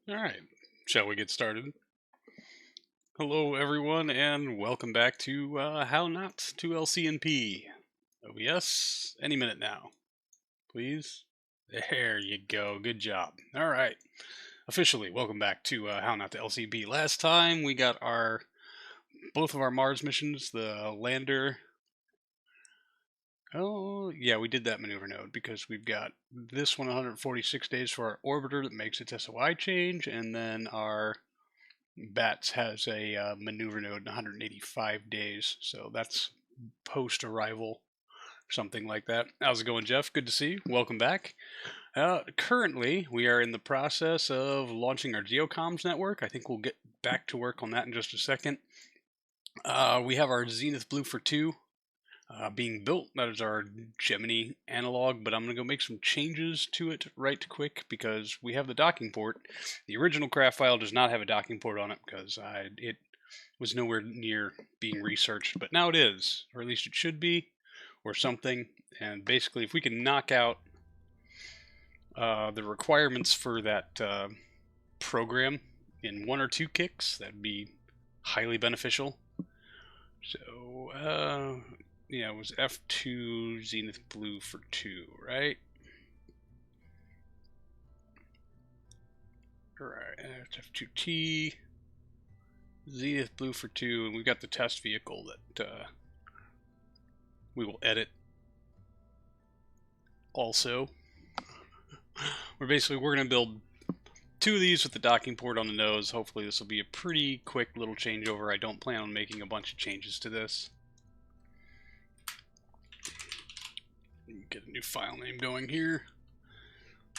All right, shall we get started? Hello, everyone, and welcome back to How Not to LCnP. OBS, any minute now, please. There you go. Good job. All right, officially, welcome back to How Not to LCnP. Last time we got both of our Mars missions, the lander. Oh, yeah, we did that maneuver node because we've got this one 146 days for our orbiter that makes its SOI change, and then our Bats has a maneuver node in 185 days, so that's post arrival, something like that. How's it going, Jeff? Good to see you. Welcome back. Currently, we are in the process of launching our geocomms network. I think we'll get back to work on that in just a second. We have our Zenith Blue for 2 being built. That is our Gemini analog, but I'm going to go make some changes to it right quick because we have the docking port. The original craft file does not have a docking port on it because it was nowhere near being researched, but now it is, or at least it should be, or something. And basically, if we can knock out the requirements for that program in 1 or 2 kicks, that'd be highly beneficial. So, yeah, it was F2 Zenith Blue for 2, right? Alright, that's F2T, Zenith Blue for 2, and we've got the test vehicle that we will edit also. We're going to build 2 of these with the docking port on the nose. Hopefully this will be a pretty quick little changeover. I don't plan on making a bunch of changes to this. Get a new file name going here.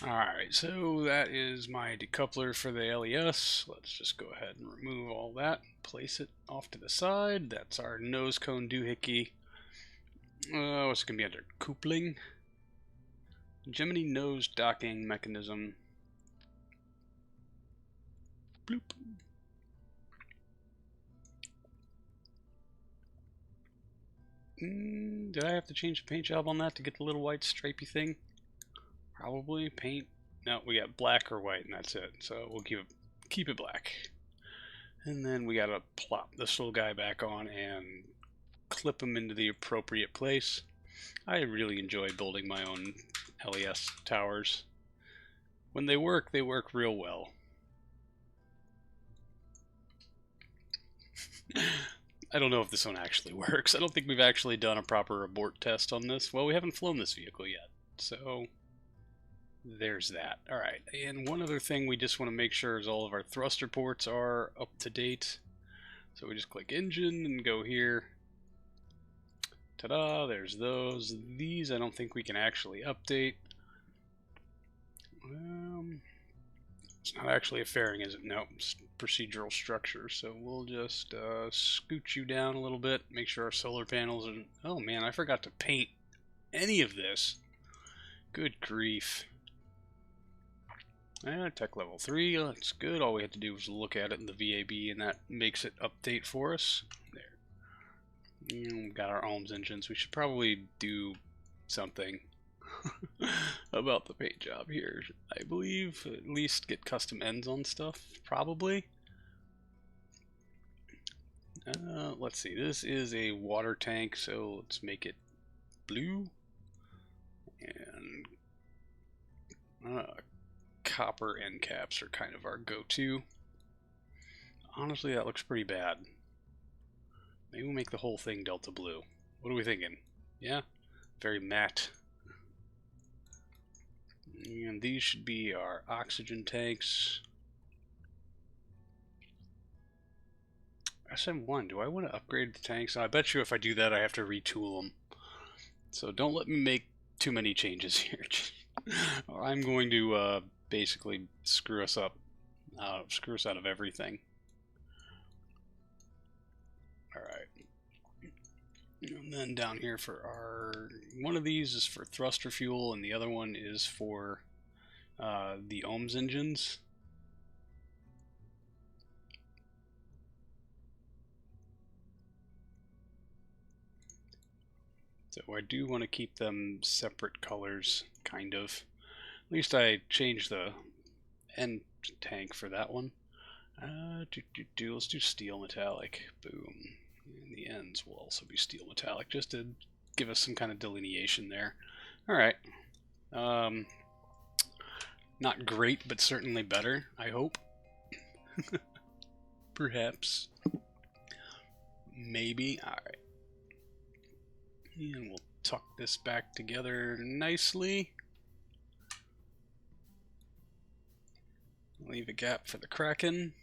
Alright, so that is my decoupler for the LES. Let's just go ahead and remove all that. Place it off to the side. That's our nose cone doohickey. What's it going to be under? Coupling. Gemini nose docking mechanism. Bloop. Did I have to change the paint job on that to get the little white stripey thing? Probably. Paint. No, we got black or white, and that's it. So we'll keep it black. And then we gotta plop this little guy back on and clip him into the appropriate place. I really enjoy building my own LES towers. When they work real well. I don't know if this one actually works. I don't think we've actually done a proper abort test on this. Well, we haven't flown this vehicle yet, so there's that. Alright, and one other thing we just want to make sure is all of our thruster ports are up to date. So we just click engine and go here. Ta-da, there's those. These I don't think we can actually update. It's not actually a fairing, is it? No, it's procedural structure. So we'll just scoot you down a little bit, make sure our solar panels are... Oh man, I forgot to paint any of this. Good grief. Tech level 3, that's good. All we have to do is look at it in the VAB and that makes it update for us. There. We've got our ohms engines. We should probably do something about the paint job here. I believe at least get custom ends on stuff, probably. Let's see, this is a water tank, so let's make it blue. And copper end caps are kind of our go-to. Honestly, that looks pretty bad. Maybe we'll make the whole thing Delta Blue. What are we thinking? Yeah? Very matte. And these should be our oxygen tanks. SM1, do I want to upgrade the tanks? I bet you if I do that I have to retool them. So don't let me make too many changes here. I'm going to basically screw us up. Screw us out of everything. Alright. And then down here for our... One of these is for thruster fuel and the other one is for the ohms engines. So I do want to keep them separate colors, kind of. At least I changed the end tank for that one. Let's do steel metallic. Boom. And the ends will also be steel metallic, just to give us some kind of delineation there. All right. Not great, but certainly better, I hope. Perhaps. Maybe. All right. And we'll tuck this back together nicely. Leave a gap for the Kraken.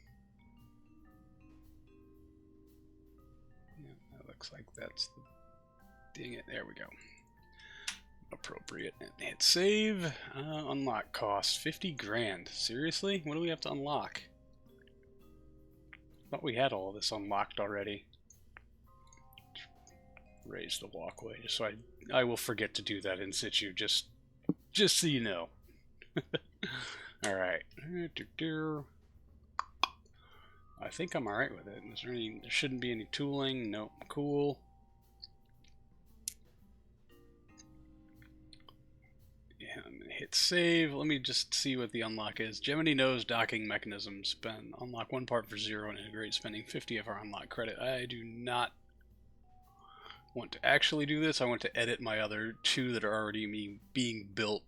Yeah, that looks like that's the... Dang it, there we go. Appropriate. And hit save. Unlock cost 50 grand. Seriously? What do we have to unlock? Thought we had all of this unlocked already. Raise the walkway, just so I will forget to do that in situ, just so you know. Alright. I think I'm alright with it. There shouldn't be any tooling. Nope. Cool. Yeah, I'm gonna hit save. Let me just see what the unlock is. Gemini knows docking mechanisms. Unlock one part for 0 and integrate, spending 50 of our unlock credit. I do not want to actually do this. I want to edit my other 2 that are already being built.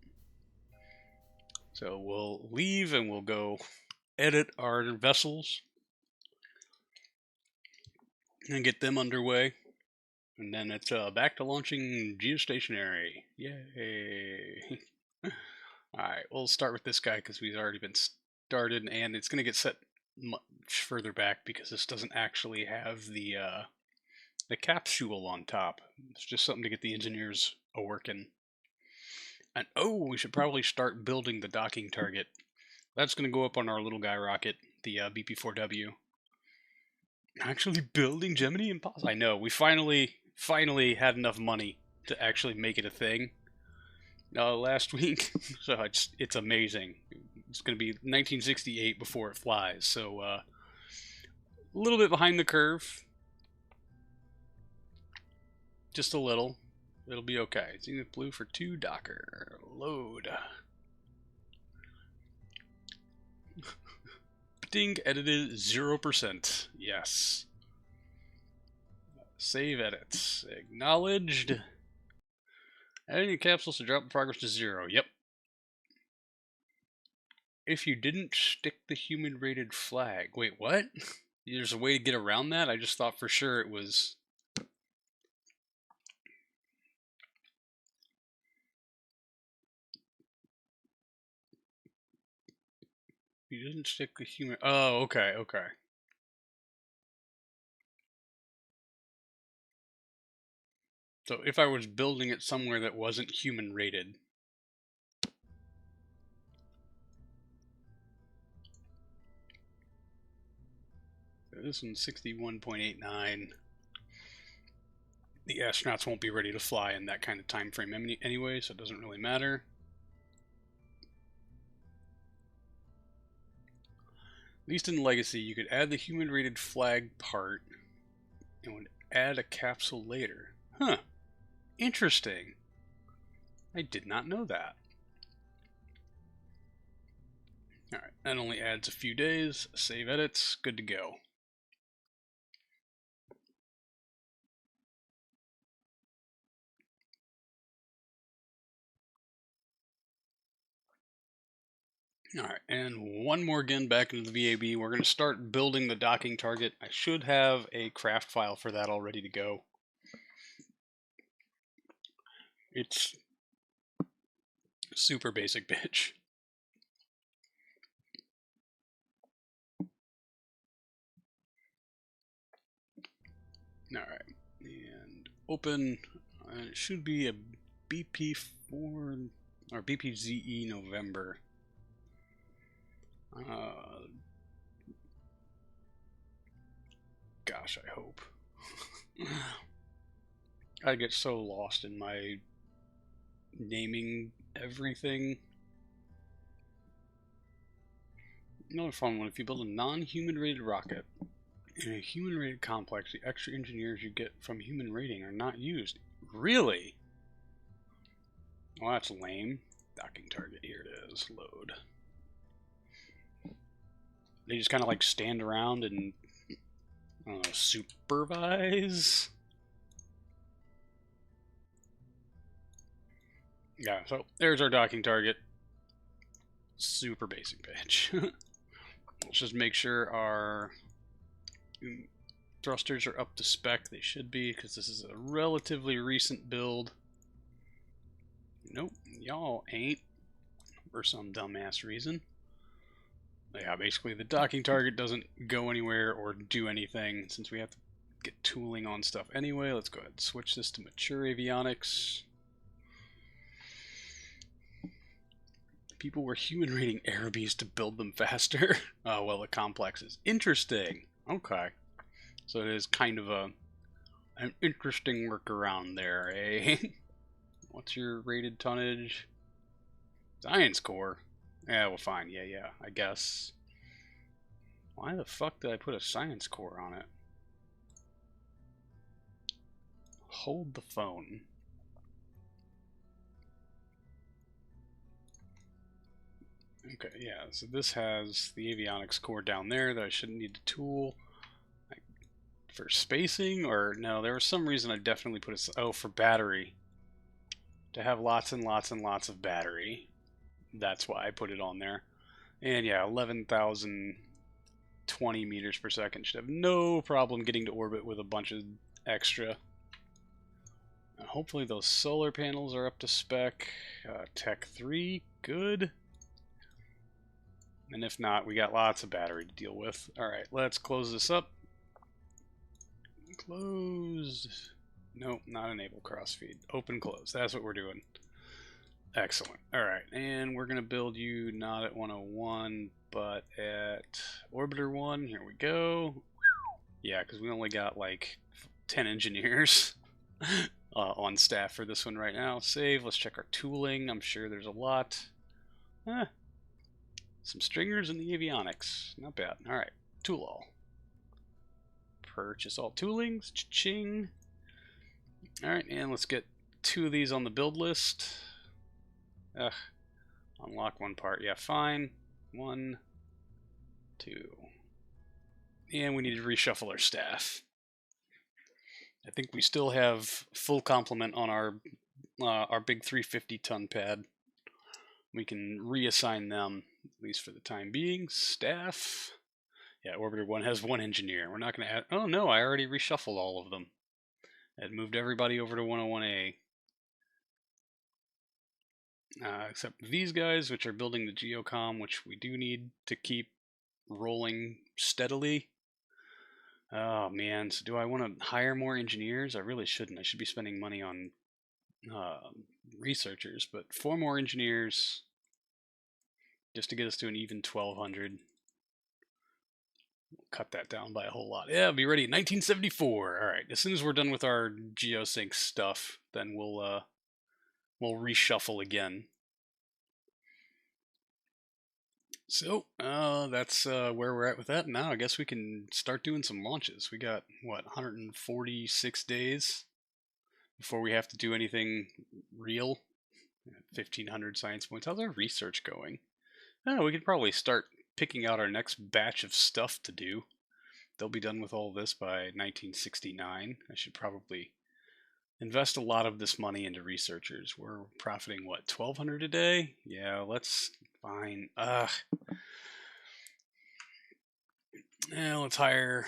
So we'll leave and we'll go edit our vessels and get them underway. And then it's back to launching geostationary. Yay! Alright, we'll start with this guy because we've already been started, and it's going to get set much further back because this doesn't actually have the capsule on top. It's just something to get the engineers a-working. And oh, we should probably start building the docking target. That's going to go up on our little guy rocket, the BP-4W. Actually building Gemini Impossible. I know, we finally had enough money to actually make it a thing last week. So it's amazing. It's going to be 1968 before it flies. So a little bit behind the curve. Just a little. It'll be okay. Zenith Blue for 2 Docker. Load. Ding, edited 0%. Yes. Save edits. Acknowledged. Adding capsules to drop progress to 0. Yep. If you didn't stick the human rated flag. Wait, what? There's a way to get around that? I just thought for sure it was... You didn't stick the human... Oh, okay, okay. So if I was building it somewhere that wasn't human rated... So this one's 61.89. The astronauts won't be ready to fly in that kind of time frame anyway, so it doesn't really matter. At least in Legacy, you could add the human-rated flag part and would add a capsule later. Huh. Interesting. I did not know that. Alright, that only adds a few days. Save edits. Good to go. Alright, and one more again back into the VAB. We're going to start building the docking target. I should have a craft file for that all ready to go. It's super basic bitch. Alright, and open. It should be a BP4 or BPZE November. Gosh, I hope. I get so lost in my naming everything. Another fun one, if you build a non-human rated rocket in a human rated complex, the extra engineers you get from human rating are not used. Really? Well, that's lame. Docking target, here it is. Load. They just kind of like stand around and supervise. Yeah, so there's our docking target. Super basic pitch. Let's just make sure our thrusters are up to spec. They should be, because this is a relatively recent build. Nope, y'all ain't, for some dumbass reason. Yeah, basically the docking target doesn't go anywhere or do anything since we have to get tooling on stuff anyway. Let's go ahead and switch this to mature avionics. People were human rating Arabies to build them faster. Oh, well, the complexes. Interesting. Okay. So it is kind of an interesting workaround there, eh? What's your rated tonnage? Science core. Yeah, well, fine. Yeah, I guess. Why the fuck did I put a science core on it? Hold the phone. Okay, yeah, so this has the avionics core down there that I shouldn't need to tool. For spacing, or no, there was some reason I definitely put it. Oh, for battery. To have lots and lots and lots of battery. That's why I put it on there. And yeah, 11,020 meters per second. Should have no problem getting to orbit with a bunch of extra. Hopefully those solar panels are up to spec. Tech 3, good. And if not, we got lots of battery to deal with. Alright, let's close this up. Closed. Nope, not enable crossfeed. Open, close. That's what we're doing. Excellent. Alright, and we're going to build you not at 101, but at Orbiter 1. Here we go. Yeah, because we only got like 10 engineers on staff for this one right now. Save. Let's check our tooling. I'm sure there's a lot. Some stringers and the avionics. Not bad. Alright, tool all. Purchase all toolings. Cha-ching. Alright, and let's get 2 of these on the build list. Ugh. Unlock one part. Yeah, fine. 1, 2. And we need to reshuffle our staff. I think we still have full complement on our big 350-ton pad. We can reassign them, at least for the time being. Staff. Yeah, Orbiter 1 has 1 engineer. We're not going to add... Oh, no, I already reshuffled all of them. I had moved everybody over to 101A. Except these guys, which are building the geocom, which we do need to keep rolling steadily. Oh, man. So do I want to hire more engineers? I really shouldn't. I should be spending money on researchers, but 4 more engineers just to get us to an even 1,200. Cut that down by a whole lot. Yeah, be ready in 1974. All right, as soon as we're done with our geosync stuff, then we'll reshuffle again. So that's where we're at with that. Now I guess we can start doing some launches. We got what 146 days before we have to do anything real. 1,500 science points. How's our research going? Oh, we could probably start picking out our next batch of stuff to do. They'll be done with all this by 1969. I should probably invest a lot of this money into researchers. We're profiting, what, 1,200 a day? Yeah, let's... Fine. Ugh. Yeah, let's hire...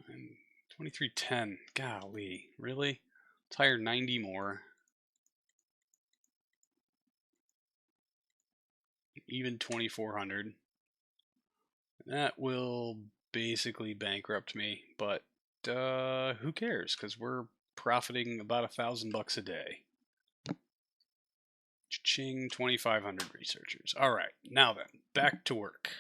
2310. Golly. Really? Let's hire 90 more. Even 2,400. That will basically bankrupt me, but who cares? Because we're profiting about $1,000 a day. Cha-ching, 2,500 researchers. All right, now then, back to work.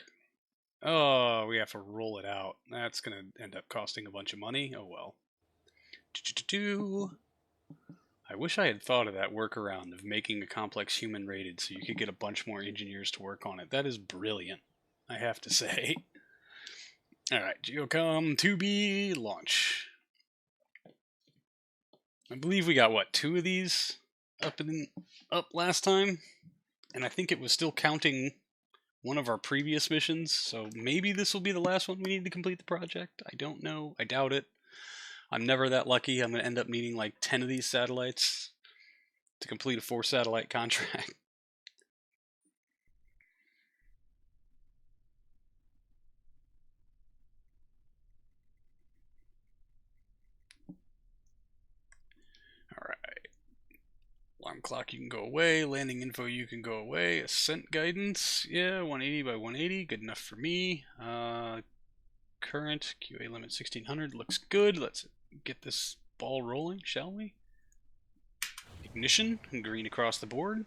Oh, we have to roll it out. That's going to end up costing a bunch of money. Oh well. I wish I had thought of that workaround of making a complex human rated so you could get a bunch more engineers to work on it. That is brilliant, I have to say. Alright, Geocom 2B launch. I believe we got, what, 2 of these up last time? And I think it was still counting one of our previous missions, so maybe this will be the last one we need to complete the project. I don't know. I doubt it. I'm never that lucky. I'm going to end up needing like 10 of these satellites to complete a 4-satellite contract. Alright. Alarm clock, you can go away. Landing info, you can go away. Ascent guidance, yeah, 180 by 180, good enough for me. Current, QA limit 1600, looks good. Let's get this ball rolling, shall we? Ignition, green across the board.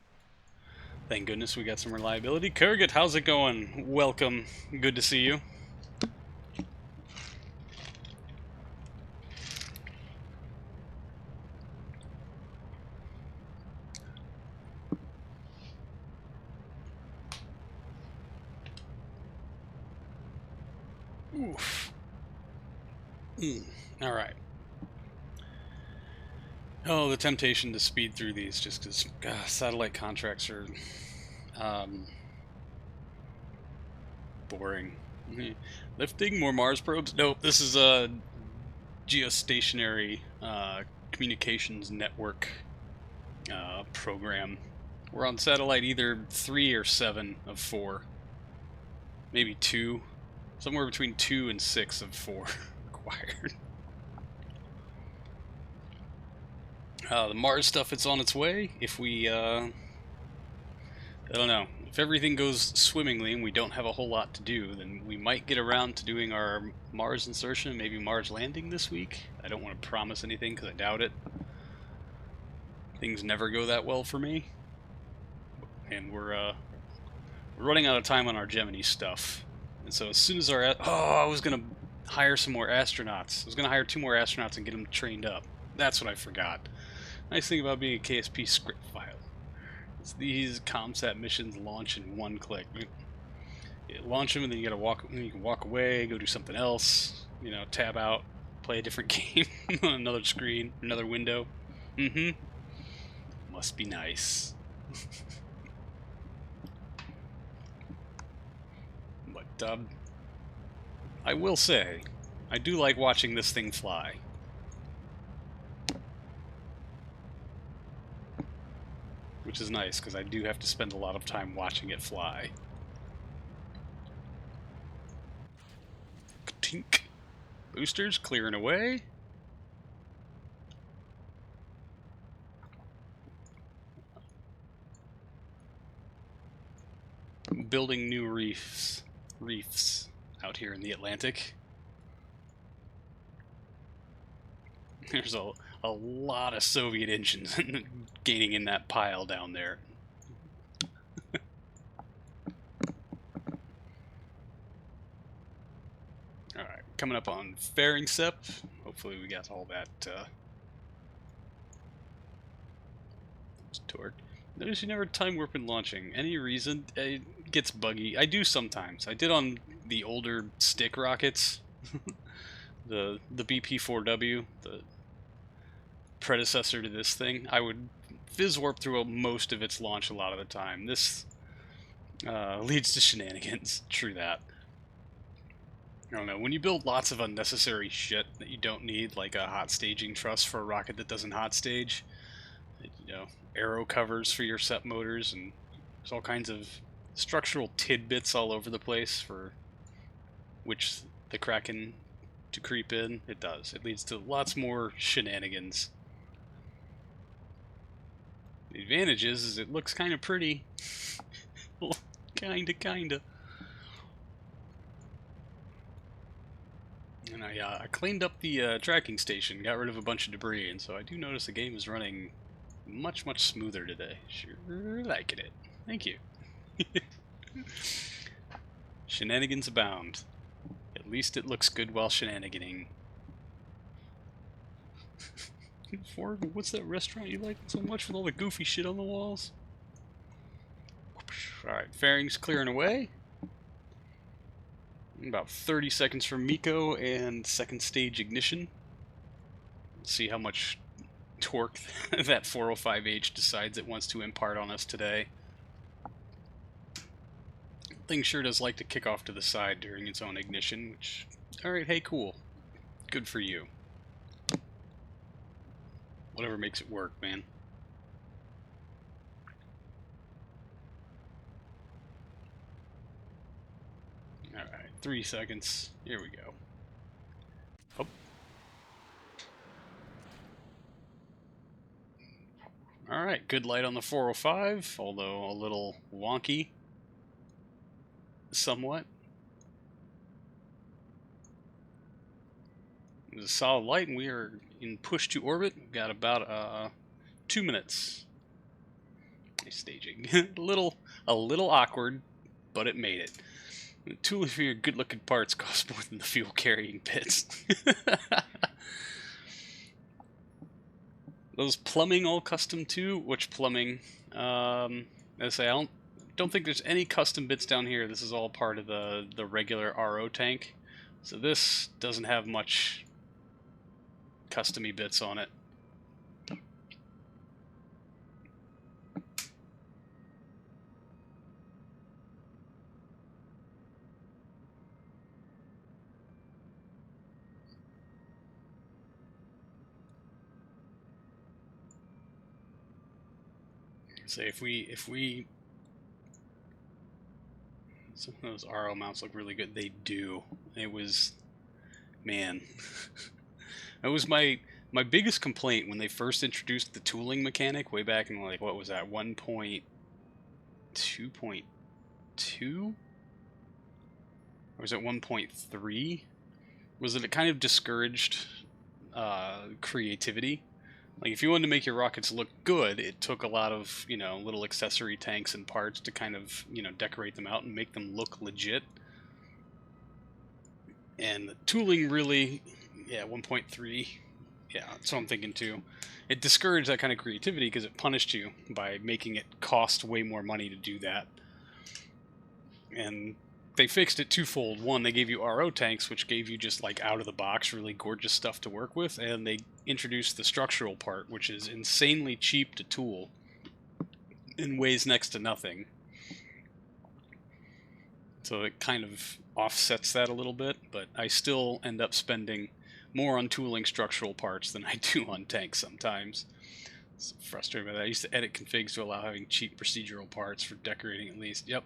Thank goodness we got some reliability. Kurgat, how's it going? Welcome. Good to see you. Oof. Alright. Oh, the temptation to speed through these just because satellite contracts are boring. Lifting more Mars probes? Nope, this is a geostationary communications network program. We're on satellite either 3 or 7 of 4. Maybe 2. Somewhere between 2 and 6 of 4 required. The Mars stuff, it's on its way. If we, I don't know. If everything goes swimmingly and we don't have a whole lot to do, then we might get around to doing our Mars insertion, maybe Mars landing this week. I don't want to promise anything because I doubt it. Things never go that well for me. And we're running out of time on our Gemini stuff. And so as soon as our... I was going to hire some more astronauts. I was going to hire 2 more astronauts and get them trained up. That's what I forgot. Nice thing about being a KSP script file. These ComSat missions launch in 1 click. You launch them and then you gotta walk. You can walk away, go do something else. You know, tab out, play a different game on another screen, another window. Must be nice. But I will say, I do like watching this thing fly. Which is nice, because I do have to spend a lot of time watching it fly. Tink. Boosters clearing away. Building new reefs out here in the Atlantic. There's a lot of Soviet engines gaining in that pile down there. Alright, coming up on fairing sep. Hopefully we got all that torque. Notice you never time warp in launching. Any reason? It gets buggy. I do sometimes. I did on the older stick rockets. the BP-4W, the predecessor to this thing. I would fizz warp through most of its launch a lot of the time. This leads to shenanigans. True that. I don't know. When you build lots of unnecessary shit that you don't need, like a hot staging truss for a rocket that doesn't hot stage, you know, aero covers for your SEP motors, and there's all kinds of structural tidbits all over the place for which the Kraken to creep in. It does. It leads to lots more shenanigans. The advantage is it looks kind of pretty. kinda. And I cleaned up the tracking station, got rid of a bunch of debris, and so I do notice the game is running much smoother today. Sure liking it. Thank you. Shenanigans abound. At least it looks good while shenaniganing. Ford, what's that restaurant you like so much with all the goofy shit on the walls? Alright, fairings clearing away. About 30 seconds from Miko and second stage ignition. Let's see how much torque that 405H decides it wants to impart on us today. Thing sure does like to kick off to the side during its own ignition, which, alright, hey, cool. Good for you. Whatever makes it work, man. Alright, 3 seconds. Here we go. Oh. Alright, good light on the 405, although a little wonky. Somewhat. It was a solid light, and we are in push to orbit. We've got about 2 minutes. Nice staging. a little awkward, but it made it. The tooling for your good-looking parts costs more than the fuel-carrying bits. Those plumbing all custom too? Which plumbing? I say I don't think there's any custom bits down here. This is all part of the regular RO tank. So this doesn't have much custom-y bits on it. Say if we some of those RO mounts look really good. They do. It was, man. That was my biggest complaint when they first introduced the tooling mechanic way back in, like, what was that, 1.2.2? Or was it 1.3? Was that it kind of discouraged creativity. Like, if you wanted to make your rockets look good, it took a lot of, little accessory tanks and parts to kind of, decorate them out and make them look legit. And the tooling really, 1.3, that's what I'm thinking too. It discouraged that kind of creativity because it punished you by making it cost way more money to do that. And they fixed it twofold. One, they gave you RO tanks, which gave you just, like, out-of-the-box, really gorgeous stuff to work with, and they introduced the structural part, which is insanely cheap to tool and weighs next to nothing. So it kind of offsets that a little bit, but I still end up spending more on tooling structural parts than I do on tanks sometimes. It's frustrating by that. I used to edit configs to allow having cheap procedural parts for decorating at least. Yep.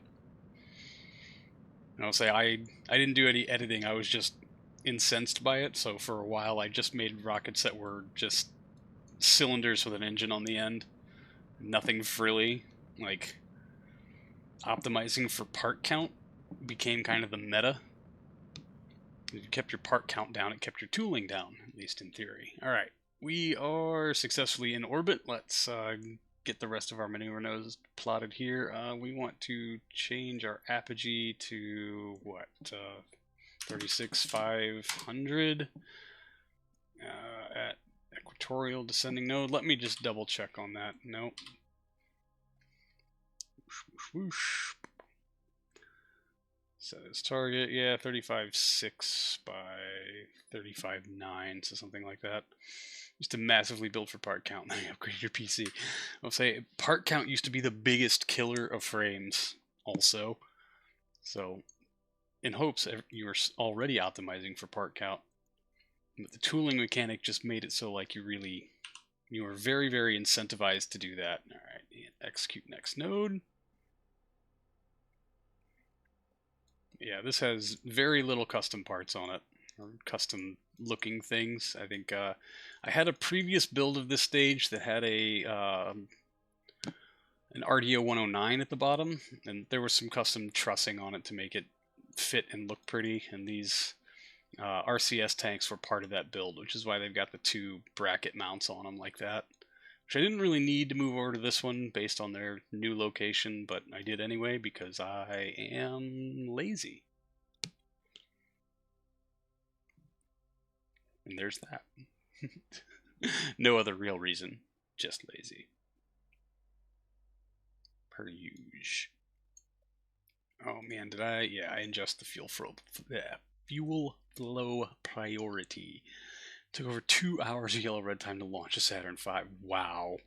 I'll say I didn't do any editing. I was just incensed by it. So for a while, I just made rockets that were just cylinders with an engine on the end. Nothing frilly. Like, optimizing for part count became kind of the meta. If you kept your part count down, it kept your tooling down, at least in theory. All right, we are successfully in orbit. Let's get the rest of our maneuver nodes plotted here. We want to change our apogee to what? 36,500 at equatorial descending node. Let me just double check on that. Nope. Whoosh, whoosh. Set as target, 35.6 by 35.9, so something like that. Used to massively build for part count, then you upgrade your PC. I'll say part count used to be the biggest killer of frames, also. So, in hopes you were already optimizing for part count, but the tooling mechanic just made it so, like, you were very, very incentivized to do that. All right, execute next node. Yeah, this has very little custom parts on it, or custom looking things. I think I had a previous build of this stage that had an RDO 109 at the bottom, and there was some custom trussing on it to make it fit and look pretty, and these RCS tanks were part of that build, which is why they've got the 2 bracket mounts on them like that. Which I didn't really need to move over to this one based on their new location, but I did anyway because I am lazy. And there's that. No other real reason, just lazy. Per usual. Oh man, did I? Yeah, I ingest the fuel flow priority. Took over 2 hours of yellow red time to launch a Saturn V. Wow.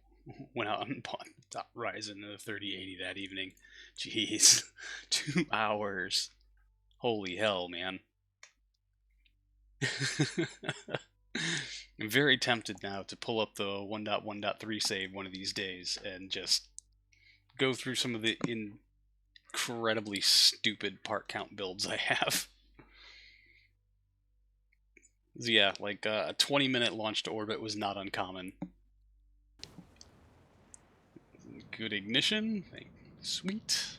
Went out and bought rising to the 3080 that evening. Jeez, 2 hours. Holy hell, man. I'm very tempted now to pull up the 1.1.3 save one of these days and just go through some of the incredibly stupid part count builds I have. So yeah, like a 20-minute launch to orbit was not uncommon. Good ignition. Sweet.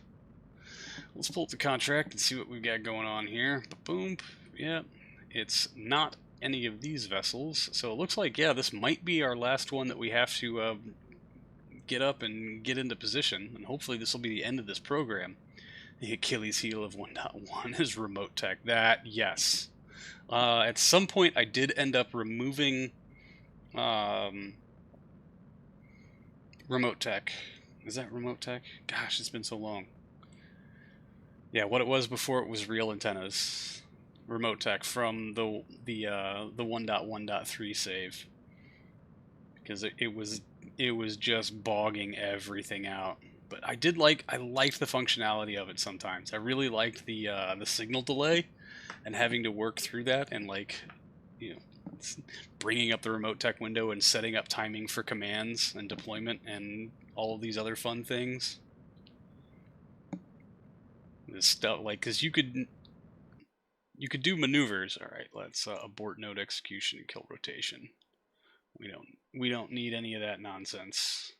Let's pull up the contract and see what we've got going on here. Boom. Yeah, it's not any of these vessels. So it looks like, yeah, this might be our last one that we have to get up and get into position. And hopefully this will be the end of this program. The Achilles heel of 1.1 is remote tech. That, yes. At some point I did end up removing remote tech. Is that remote tech? Gosh, it's been so long. Yeah, what it was before it was real antennas. Remote tech from the 1.1.3 save. Because it was just bogging everything out. But I liked the functionality of it sometimes. I really liked the signal delay and having to work through that and bringing up the remote tech window and setting up timing for commands and deployment and all of these other fun things. This stuff, like, because you could do maneuvers. All right, let's abort node execution and kill rotation. We don't need any of that nonsense.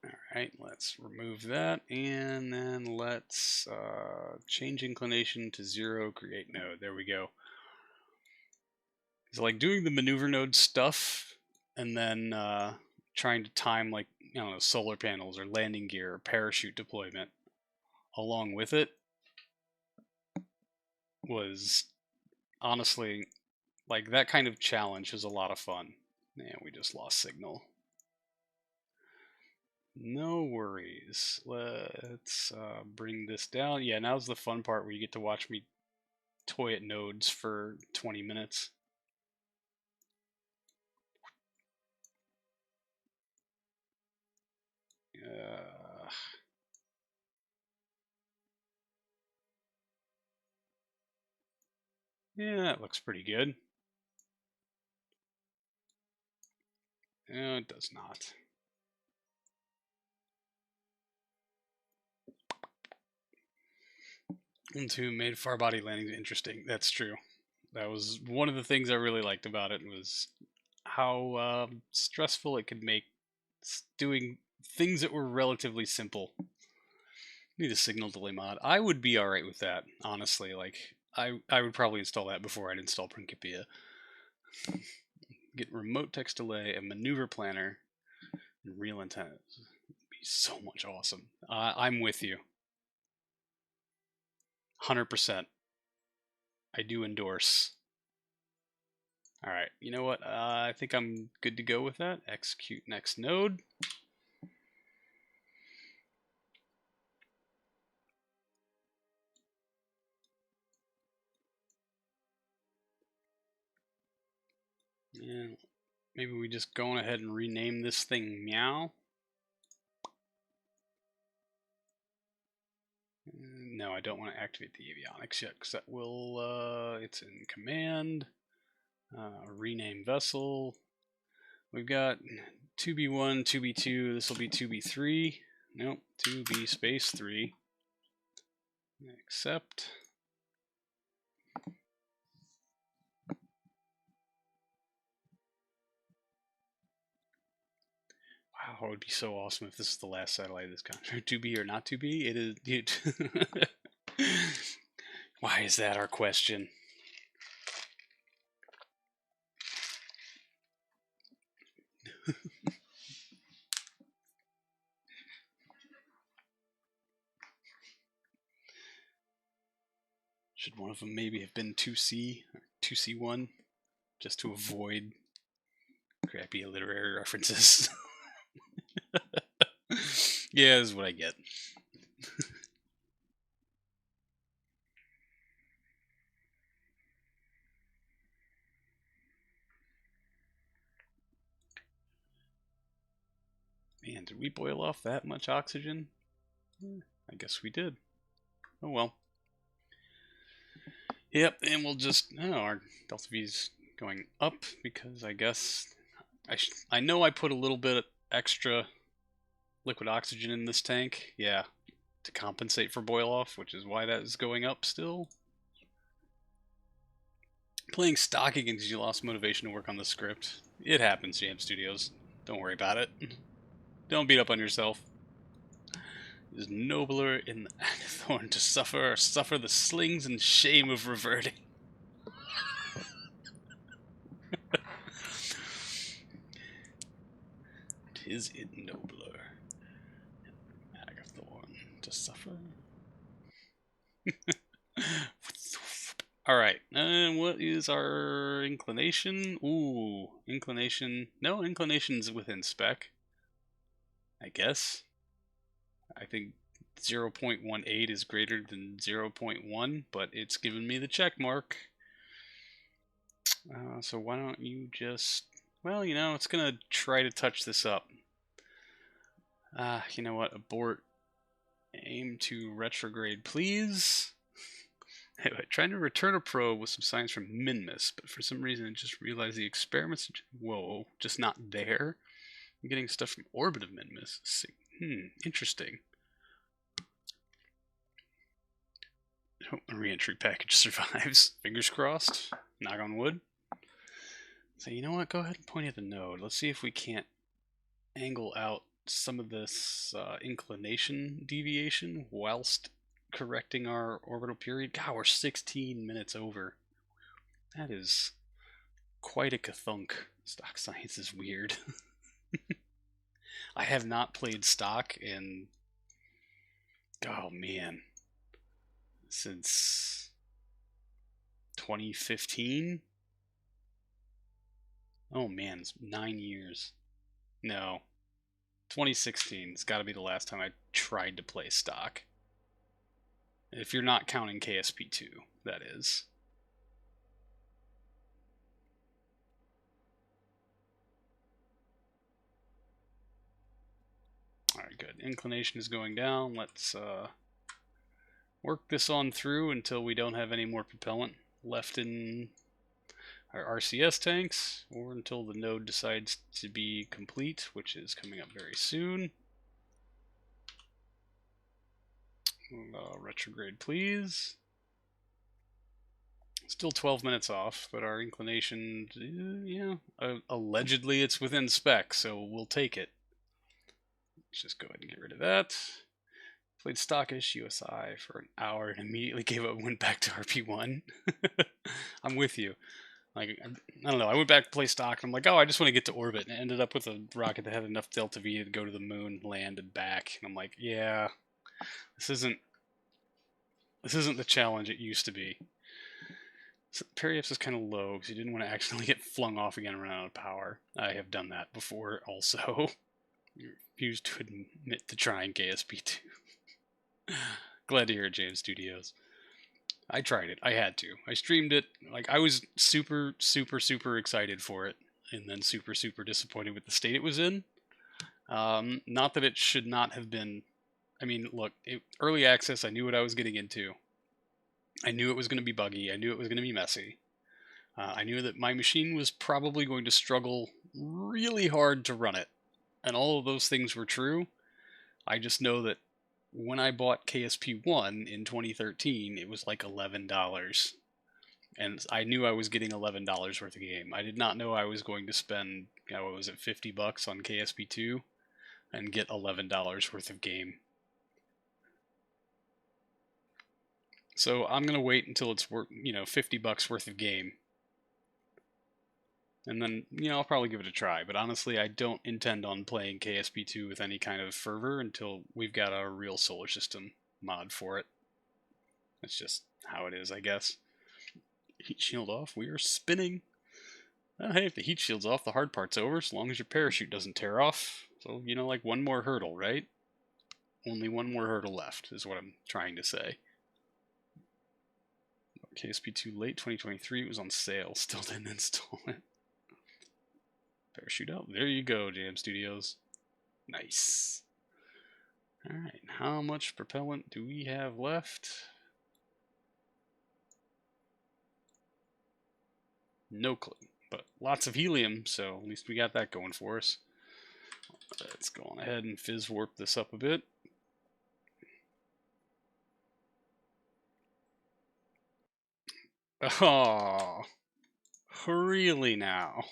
All right, let's remove that, and then let's change inclination to 0, create node. There we go. So like doing the maneuver node stuff, and then trying to time, like, solar panels or landing gear or parachute deployment along with it was honestly, like, that kind of challenge is a lot of fun. Man, we just lost signal. No worries. Let's bring this down. Yeah, now's the fun part where you get to watch me toy at nodes for 20 minutes. Yeah, that looks pretty good. No, it does not. And two, made far body landings interesting. That's true. That was one of the things I really liked about it, was how stressful it could make doing things that were relatively simple. Need a signal delay mod. I would be alright with that, honestly. Like, I would probably install that before I'd install Principia. Get remote text delay, a maneuver planner, and real antennas. It'd be so much awesome. I'm with you. 100%. I do endorse. Alright, you know what? I think I'm good to go with that. Execute next node. Yeah, maybe we just go on ahead and rename this thing Meow. No, I don't want to activate the avionics yet, because that will, it's in command. Rename vessel. We've got 2B1, 2B2, this will be 2B3. Nope, 2B space 3. Accept. Wow, it would be so awesome if this is the last satellite of this contract. 2B or not 2B? It is. Why is that our question? Should one of them maybe have been 2C or 2C1, just to avoid crappy literary references? Yeah, this is what I get. Man, did we boil off that much oxygen? I guess we did. Oh well. Yep, and we'll just... Oh, our delta V's going up because I guess... I know I put a little bit extra liquid oxygen in this tank. Yeah, to compensate for boil off, which is why that is going up still. Playing stock against you lost motivation to work on the script. It happens, Jam Studios. Don't worry about it. Don't beat up on yourself. It is nobler in the thorn to suffer the slings and shame of reverting. Tis it nobler in the bag of thorn to suffer. Alright, what is our inclination? Ooh, inclination. No, inclination's within spec. I guess. I think 0.18 is greater than 0.1, but it's given me the check mark. So why don't you just... Well, you know, it's going to try to touch this up. You know what? Abort. Aim to retrograde, please. Anyway, trying to return a probe with some science from Minmus, but for some reason I just realized the experiments... Whoa, just not there. I'm getting stuff from orbit of Minmus. Interesting. Hope the re-entry package survives. Fingers crossed. Knock on wood. So you know what? Go ahead and point at the node. Let's see if we can't angle out some of this inclination deviation whilst correcting our orbital period. God, we're 16 minutes over. That is quite a kathunk. Stock science is weird. I have not played stock in... Oh, man. Since 2015? Oh, man, it's 9 years. No. 2016. It's got to be the last time I tried to play stock. If you're not counting KSP2, that is. Alright, good. Inclination is going down. Let's work this on through until we don't have any more propellant left in our RCS tanks, or until the node decides to be complete, which is coming up very soon. Retrograde, please. Still 12 minutes off, but our inclination, yeah, allegedly it's within spec, so we'll take it. Let's just go ahead and get rid of that. Played stockish USI for an hour and immediately gave up and went back to RP1. I'm with you. Like, I don't know, I went back to play stock and I'm like, oh, I just want to get to orbit, and I ended up with a rocket that had enough delta V to go to the moon, land, and back. And I'm like, yeah, this isn't the challenge it used to be. So Periap's is kind of low because you didn't want to accidentally get flung off again and run out of power. I have done that before also. Refused to admit to trying KSP2. Glad to hear it, Jam Studios. I tried it. I had to. I streamed it. Like, I was super, super, super excited for it, and then super, super disappointed with the state it was in. Not that it should not have been... I mean, look, early access, I knew what I was getting into. I knew it was going to be buggy. I knew it was going to be messy. I knew that my machine was probably going to struggle really hard to run it. And all of those things were true. I just know that when I bought KSP1 in 2013, it was like $11. And I knew I was getting $11 worth of game. I did not know I was going to spend, what was it, $50 on KSP2 and get $11 worth of game. So I'm going to wait until it's worth, $50 worth of game. And then, I'll probably give it a try. But honestly, I don't intend on playing KSP2 with any kind of fervor until we've got a real solar system mod for it. That's just how it is, I guess. Heat shield off. We are spinning. Well, hey, if the heat shield's off, the hard part's over, as long as your parachute doesn't tear off. So, like one more hurdle, right? Only one more hurdle left, is what I'm trying to say. KSP2 late 2023, it was on sale. Still didn't install it. Parachute out. There you go, Jam Studios. Nice. Alright, how much propellant do we have left? No clue, but lots of helium, so at least we got that going for us. Let's go on ahead and fizz warp this up a bit. Oh, really now?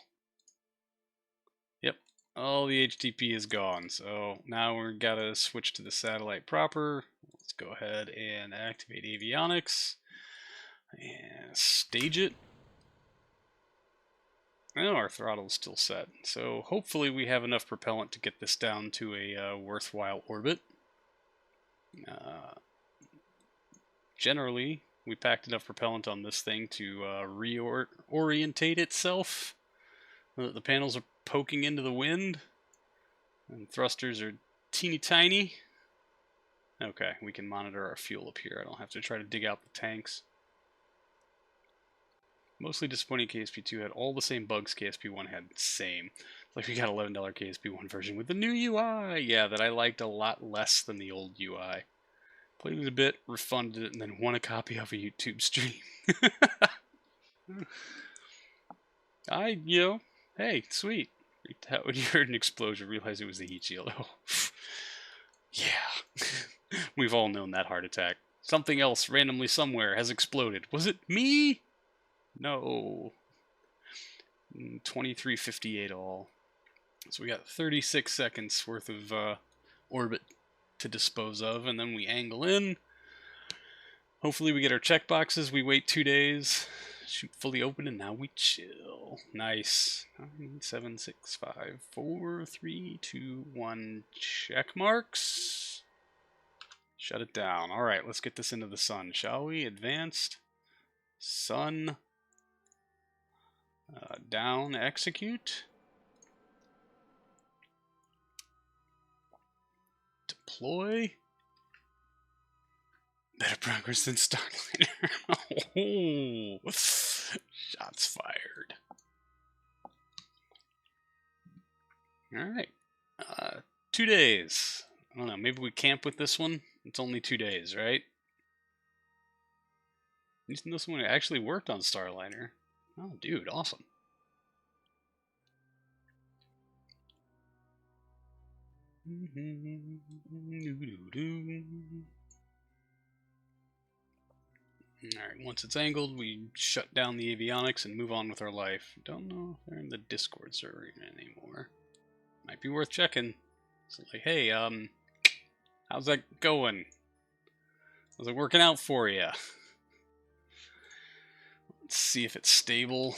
Yep, all the HTP is gone, so now we're gotta switch to the satellite proper. Let's go ahead and activate avionics and stage it. Oh, our throttle's still set, so hopefully we have enough propellant to get this down to a worthwhile orbit. Generally, we packed enough propellant on this thing to reorientate itself. The panels are poking into the wind, and thrusters are teeny tiny. Okay, we can monitor our fuel up here. I don't have to try to dig out the tanks. Mostly disappointing KSP2 had all the same bugs KSP1 had. Same. Like we got $11 KSP1 version with the new UI. Yeah, that I liked a lot less than the old UI. Played it a bit, refunded it, and then won a copy of a YouTube stream. Hey, sweet. Freaked out when you heard an explosion, realized it was the heat shield. Oh, yeah. We've all known that heart attack. Something else randomly somewhere has exploded. Was it me? No. 23:58 all. So we got 36 seconds worth of orbit to dispose of, and then we angle in. Hopefully we get our checkboxes. We wait 2 days. Shoot fully open, and now we chill. Nice. 9, 7, 6, 5, 4, 3, 2, 1. Check marks. Shut it down. All right, let's get this into the sun, shall we? Advanced. Sun. Down. Execute. Deploy. Better progress than Starliner. Oh, shots fired. Alright. 2 days. I don't know, maybe we camp with this one? It's only 2 days, right? At least this one actually worked on Starliner. Oh, dude, awesome. Alright, once it's angled, we shut down the avionics and move on with our life. Don't know if they're in the Discord server anymore. Might be worth checking. So like, hey, how's that going? How's it working out for you? Let's see if it's stable.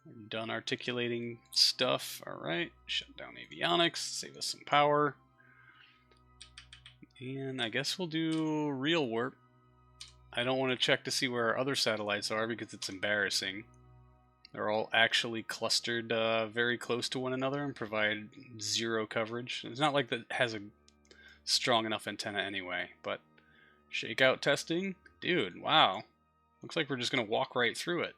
We're done articulating stuff. Alright, shut down avionics, save us some power. And I guess we'll do real warp. I don't want to check to see where our other satellites are because it's embarrassing. They're all actually clustered very close to one another and provide zero coverage. It's not like that has a strong enough antenna anyway, but shakeout testing? Dude, wow. Looks like we're just going to walk right through it.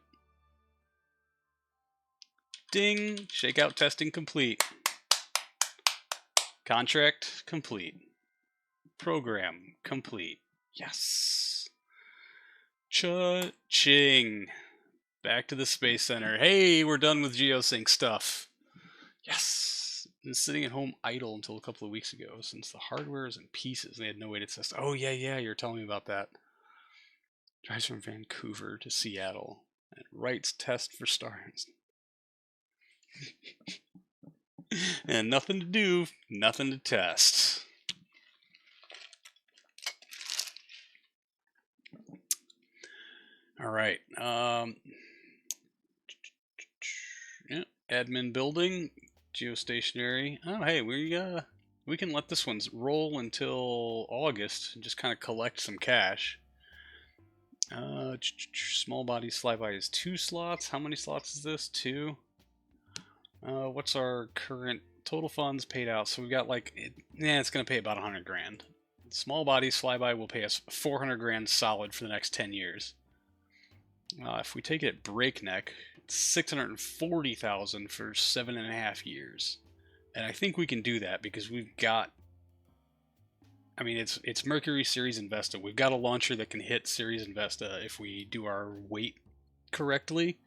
Ding! Shakeout testing complete. Contract complete. Program complete. Yes! Cha-ching! Back to the Space Center. Hey, we're done with Geosync stuff. Yes! Been sitting at home idle until a couple of weeks ago, since the hardware is in pieces. They had no way to test. Oh, yeah, you're telling me about that. Drives from Vancouver to Seattle. And writes test for stars. And nothing to do, nothing to test. All right. Yeah, admin building, geostationary. Oh, hey, we can let this one roll until August and just kind of collect some cash. Small body flyby is 2 slots. How many slots is this? 2. What's our current total funds paid out? So we got it's gonna pay about 100 grand. Small bodies flyby will pay us 400 grand solid for the next 10 years. If we take it at breakneck, it's 640,000 for 7.5 years. And I think we can do that because we've got, I mean, it's Mercury Ceres Investa. We've got a launcher that can hit Ceres Investa if we do our weight correctly.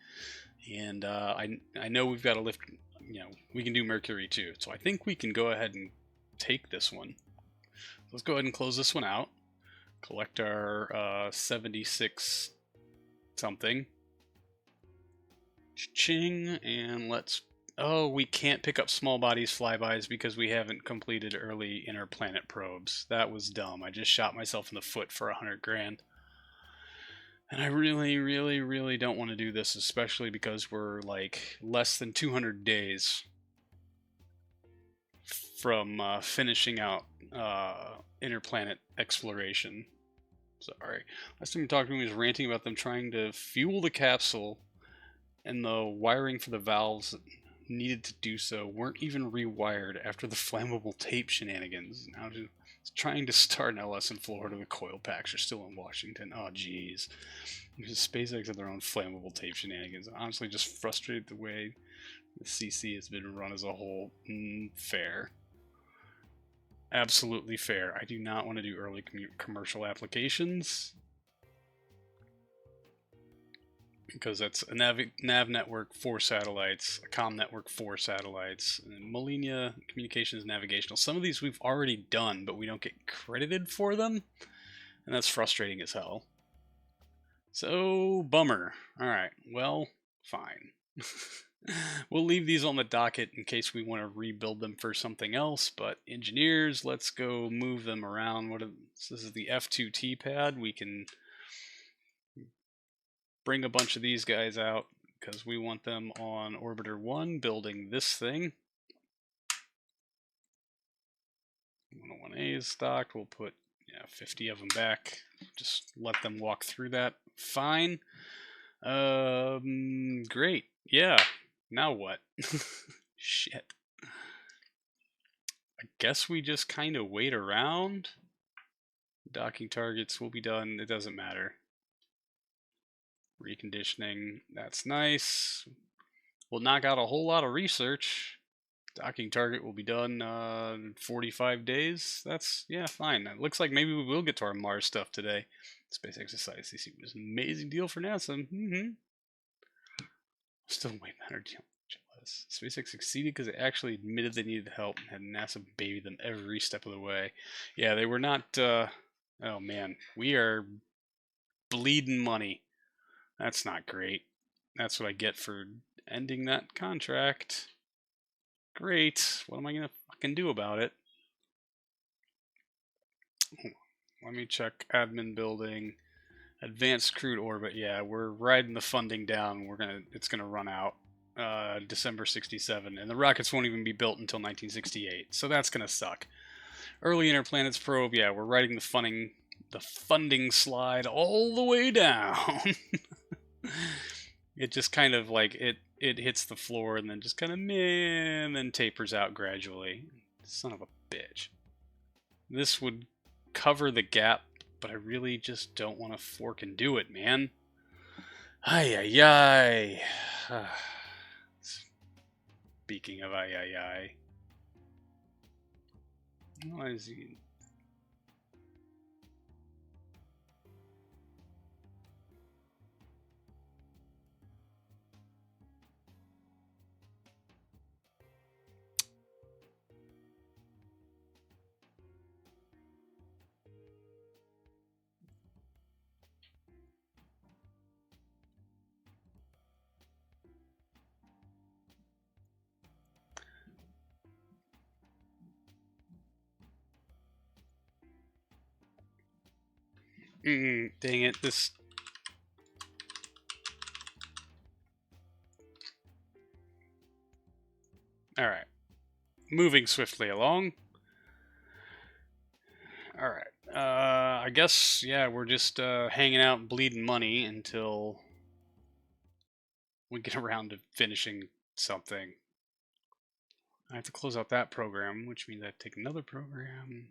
And I know we've got to lift, we can do Mercury too. So I think we can go ahead and take this one. Let's go ahead and close this one out. Collect our 76 something. Ching, and let's... Oh, we can't pick up small bodies flybys because we haven't completed early inner planet probes. That was dumb. I just shot myself in the foot for 100 grand. And I really, really, really don't want to do this, especially because we're like less than 200 days from finishing out inner planet exploration. Sorry. Last time we talked to him, he was ranting about them trying to fuel the capsule, and the wiring for the valves needed to do so weren't even rewired after the flammable tape shenanigans. Now just trying to start an LS in Florida. The coil packs are still in Washington. Oh, jeez. SpaceX had their own flammable tape shenanigans. Honestly, just frustrated the way the CC has been run as a whole. Fair. Absolutely fair. I do not want to do early commercial applications, because that's a nav network, 4 satellites, a comm network, 4 satellites, and Molina communications navigational. Some of these we've already done, but we don't get credited for them, and that's frustrating as hell. So, bummer. Alright, well, fine. We'll leave these on the docket in case we want to rebuild them for something else, but engineers, let's go move them around. This is the F2T pad. We can bring a bunch of these guys out because we want them on Orbiter 1 building this thing. 101A is stocked. We'll put 50 of them back. Just let them walk through that. Fine. Great. Yeah. Now what? Shit. I guess we just kind of wait around. Docking targets will be done. It doesn't matter. Reconditioning. That's nice. We'll knock out a whole lot of research. Docking target will be done in 45 days. That's, yeah, fine. It looks like maybe we will get to our Mars stuff today. SpaceX decided CC was an amazing deal for NASA. Still way better deal. Jealous. SpaceX succeeded because they actually admitted they needed help and had NASA baby them every step of the way. Yeah, they were not... oh, man. We are bleeding money. That's not great. That's what I get for ending that contract. Great. What am I going to fucking do about it? Let me check admin building. Advanced crude orbit. Yeah, we're riding the funding down. It's gonna run out December 67, and the rockets won't even be built until 1968. So that's gonna suck. Early inner planets probe. Yeah, we're riding the funding slide all the way down. It just kind of like it hits the floor and then just kind of and then tapers out gradually. Son of a bitch. This would cover the gap, but I really just don't want to fork and do it, man. Ay ay ay. Speaking of ay ay ay. Why is he... dang it, this... Alright. Moving swiftly along. Alright. I guess, yeah, we're just hanging out and bleeding money until we get around to finishing something. I have to close out that program, which means I have to take another program.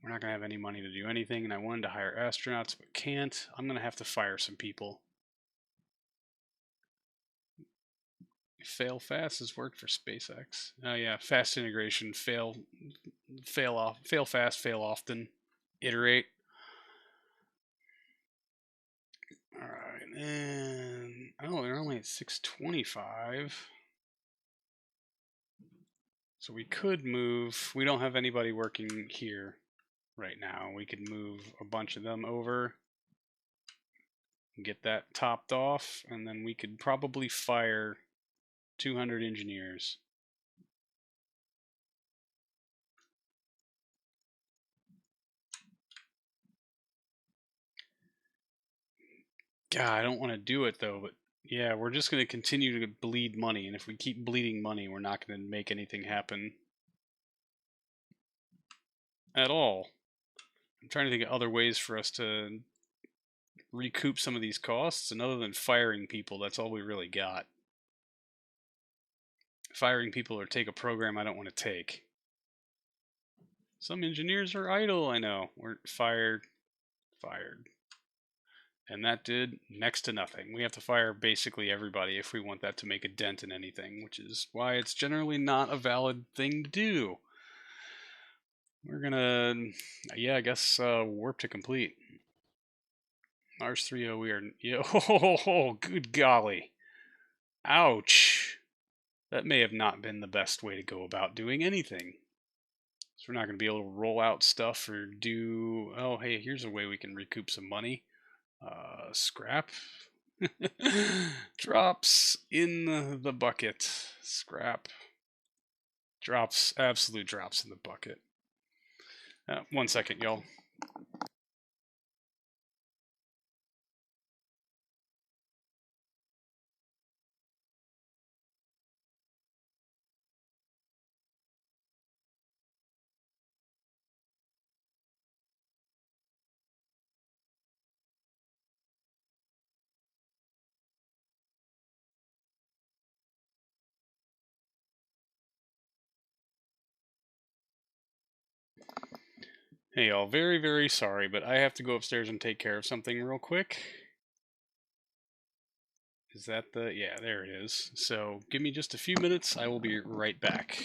We're not going to have any money to do anything, and I wanted to hire astronauts, but can't. I'm going to have to fire some people. Fail fast has worked for SpaceX. Oh yeah, fast integration, fail fast, fail often, iterate. All right, and oh, they're only at 625. So we could move. We don't have anybody working here right now. We could move a bunch of them over, get that topped off, and then we could probably fire 200 engineers. God, I don't want to do it though, but yeah, we're just going to continue to bleed money, and if we keep bleeding money, we're not going to make anything happen at all. I'm trying to think of other ways for us to recoup some of these costs, and other than firing people, that's all we really got. Firing people or take a program I don't want to take. Some engineers are idle, I know. We're fired. And that did next to nothing. We have to fire basically everybody if we want that to make a dent in anything, which is why it's generally not a valid thing to do. We're gonna, yeah, I guess warp to complete. Mars 30, we are, yeah, oh, good golly. Ouch. That may have not been the best way to go about doing anything. So we're not going to be able to roll out stuff or do, oh, hey, here's a way we can recoup some money. Scrap. Drops in the bucket. Scrap. Drops, absolute drops in the bucket. 1 second, y'all. Hey, y'all, very, very sorry, but I have to go upstairs and take care of something real quick. Is that the, yeah, there it is. So give me just a few minutes. I will be right back.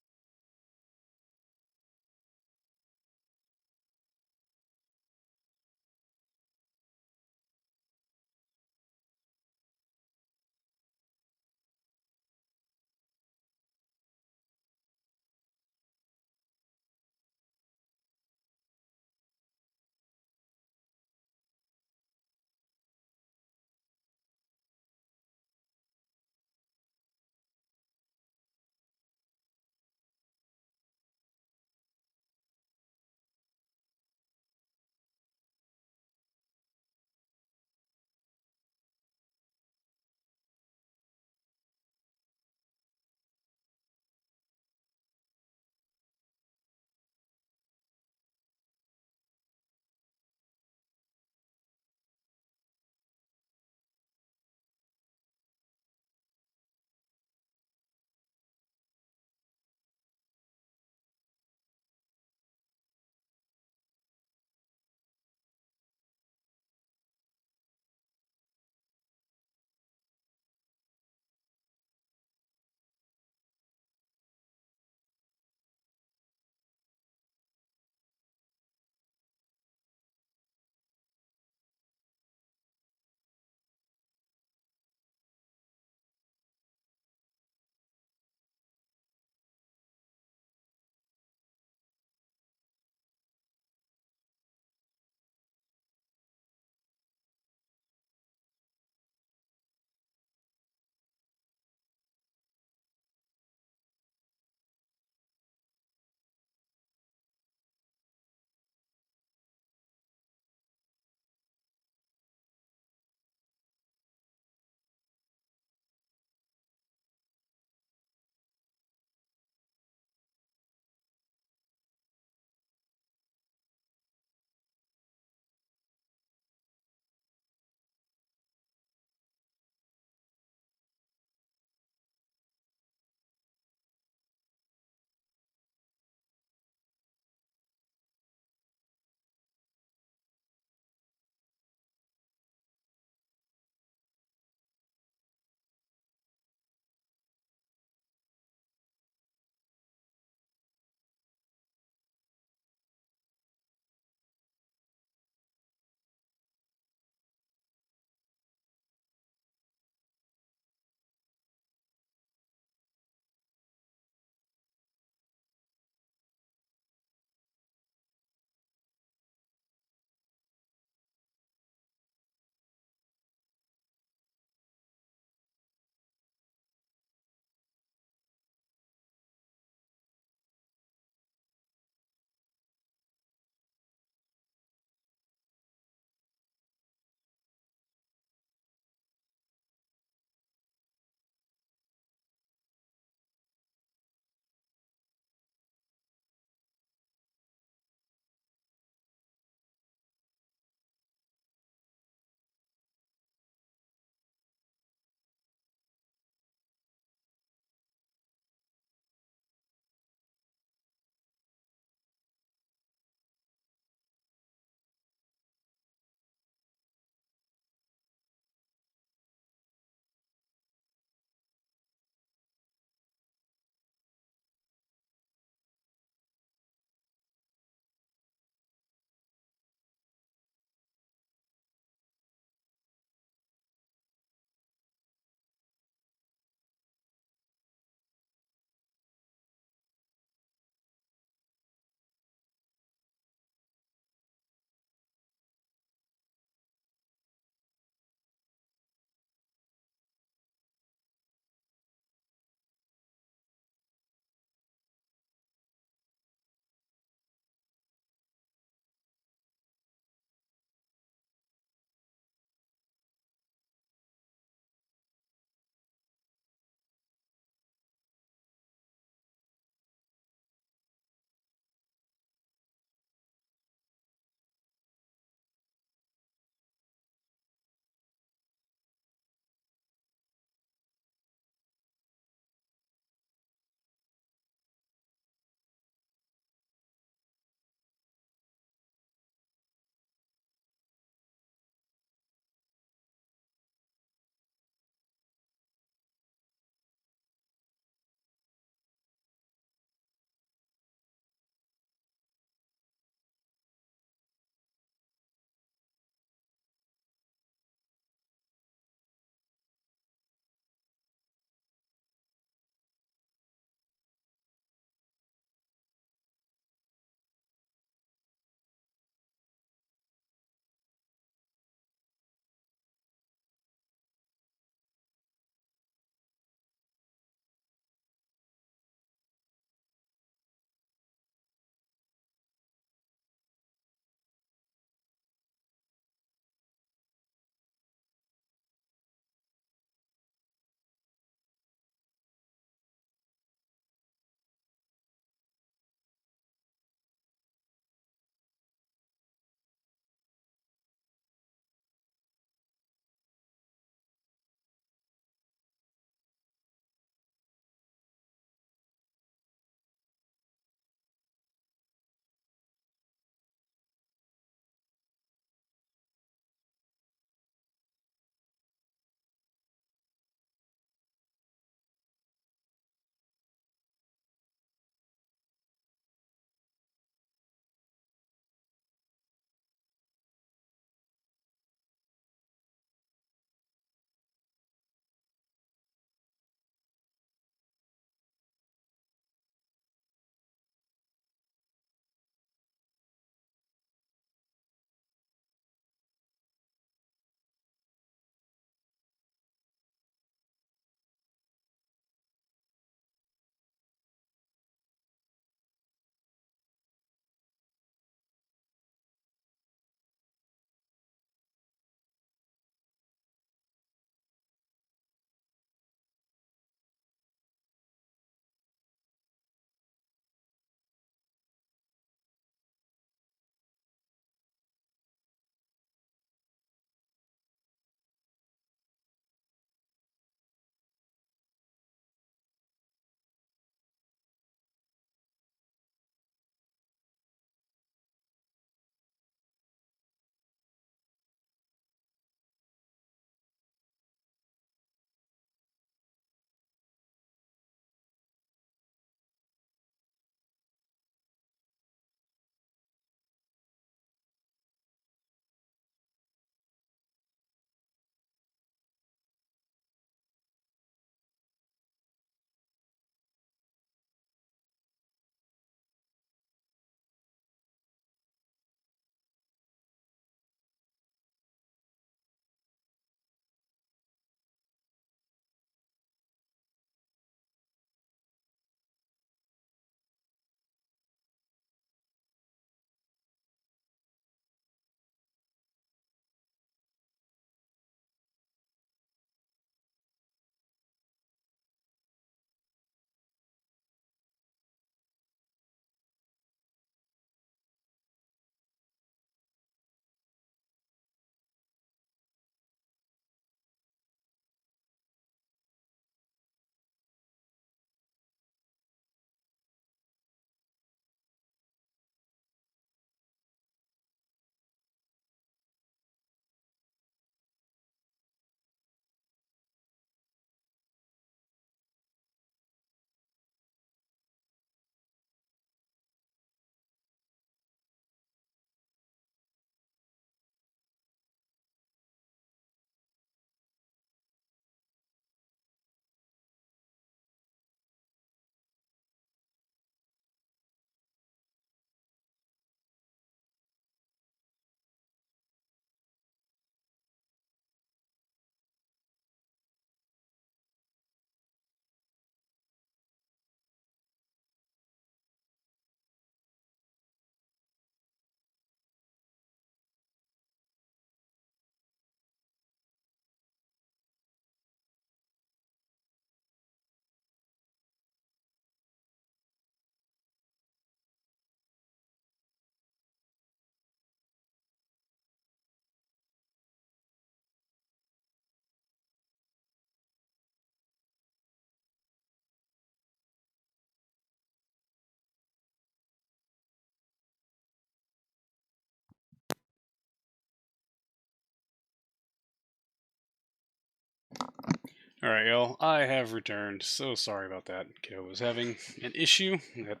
Alright, y'all, I have returned. So sorry about that. Kiddo was having an issue that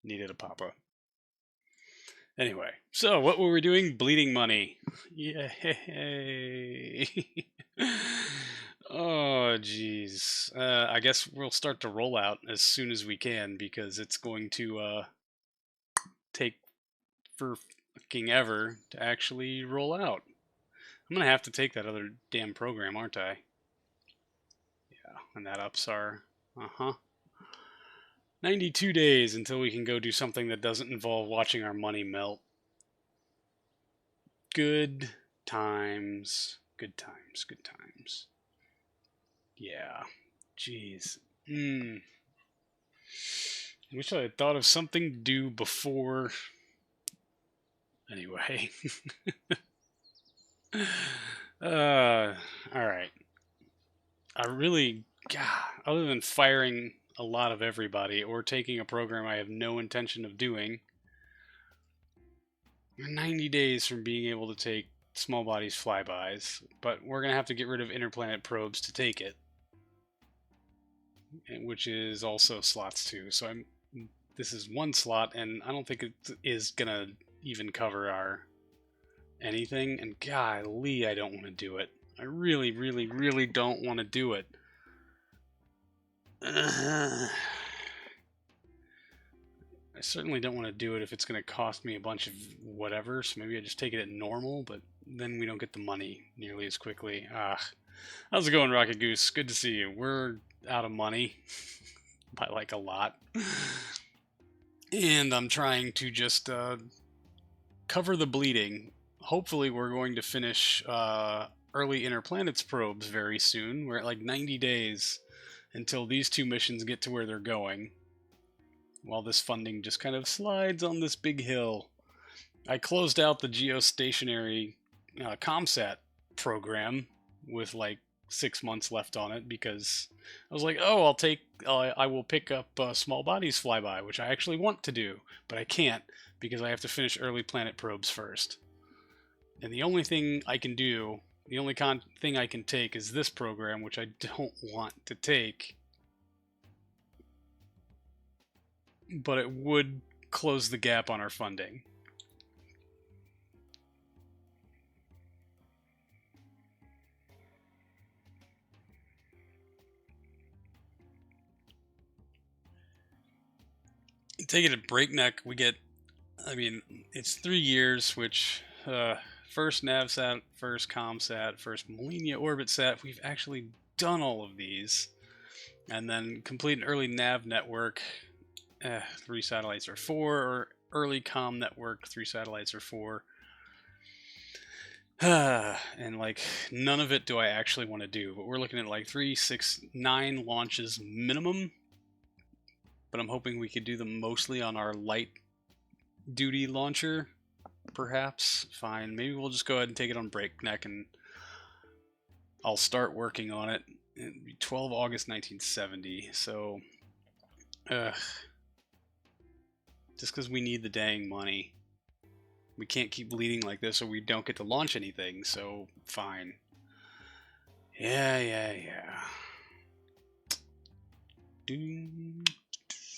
needed a papa. Anyway, so what were we doing? Bleeding money. Yay! Oh, jeez. I guess we'll start to roll out as soon as we can because it's going to take for fucking ever to actually roll out. I'm gonna have to take that other damn program, aren't I? Yeah, and that ups our 92 days until we can go do something that doesn't involve watching our money melt. Good times. Good times. Good times. Yeah. Jeez. Wish I had thought of something to do before. Anyway. Alright. I really, God, other than firing a lot of everybody or taking a program I have no intention of doing, we're 90 days from being able to take small bodies flybys, but we're going to have to get rid of interplanet probes to take it, which is also slots too. So this is one slot, and I don't think it is going to even cover our anything, and golly, I don't want to do it. I really, really, really don't want to do it. I certainly don't want to do it if it's going to cost me a bunch of whatever, so maybe I just take it at normal, but then we don't get the money nearly as quickly. How's it going, Rocket Goose? Good to see you. We're out of money by like a lot. And I'm trying to just cover the bleeding. Hopefully we're going to finish early Inner Planets probes very soon. We're at like 90 days until these two missions get to where they're going, while this funding just kind of slides on this big hill. I closed out the geostationary ComSat program with like 6 months left on it because I was like, oh, I will pick up small bodies flyby, which I actually want to do, but I can't because I have to finish early planet probes first. And the only thing I can do, the only thing I can take is this program, which I don't want to take. But it would close the gap on our funding. Take it at breakneck, we get, I mean, it's 3 years, which, first NavSat, first ComSat, first Molenia Orbit Sat, we've actually done all of these. And then complete an early nav network, 3 satellites or 4, or early com network, 3 satellites or 4. And like none of it do I actually want to do, but we're looking at like 3, 6, 9 launches minimum. But I'm hoping we could do them mostly on our light duty launcher, perhaps. Fine, maybe we'll just go ahead and take it on breakneck, and I'll start working on it. It'll be 12 August 1970, so just because we need the dang money. We can't keep bleeding like this or we don't get to launch anything, so fine. Yeah.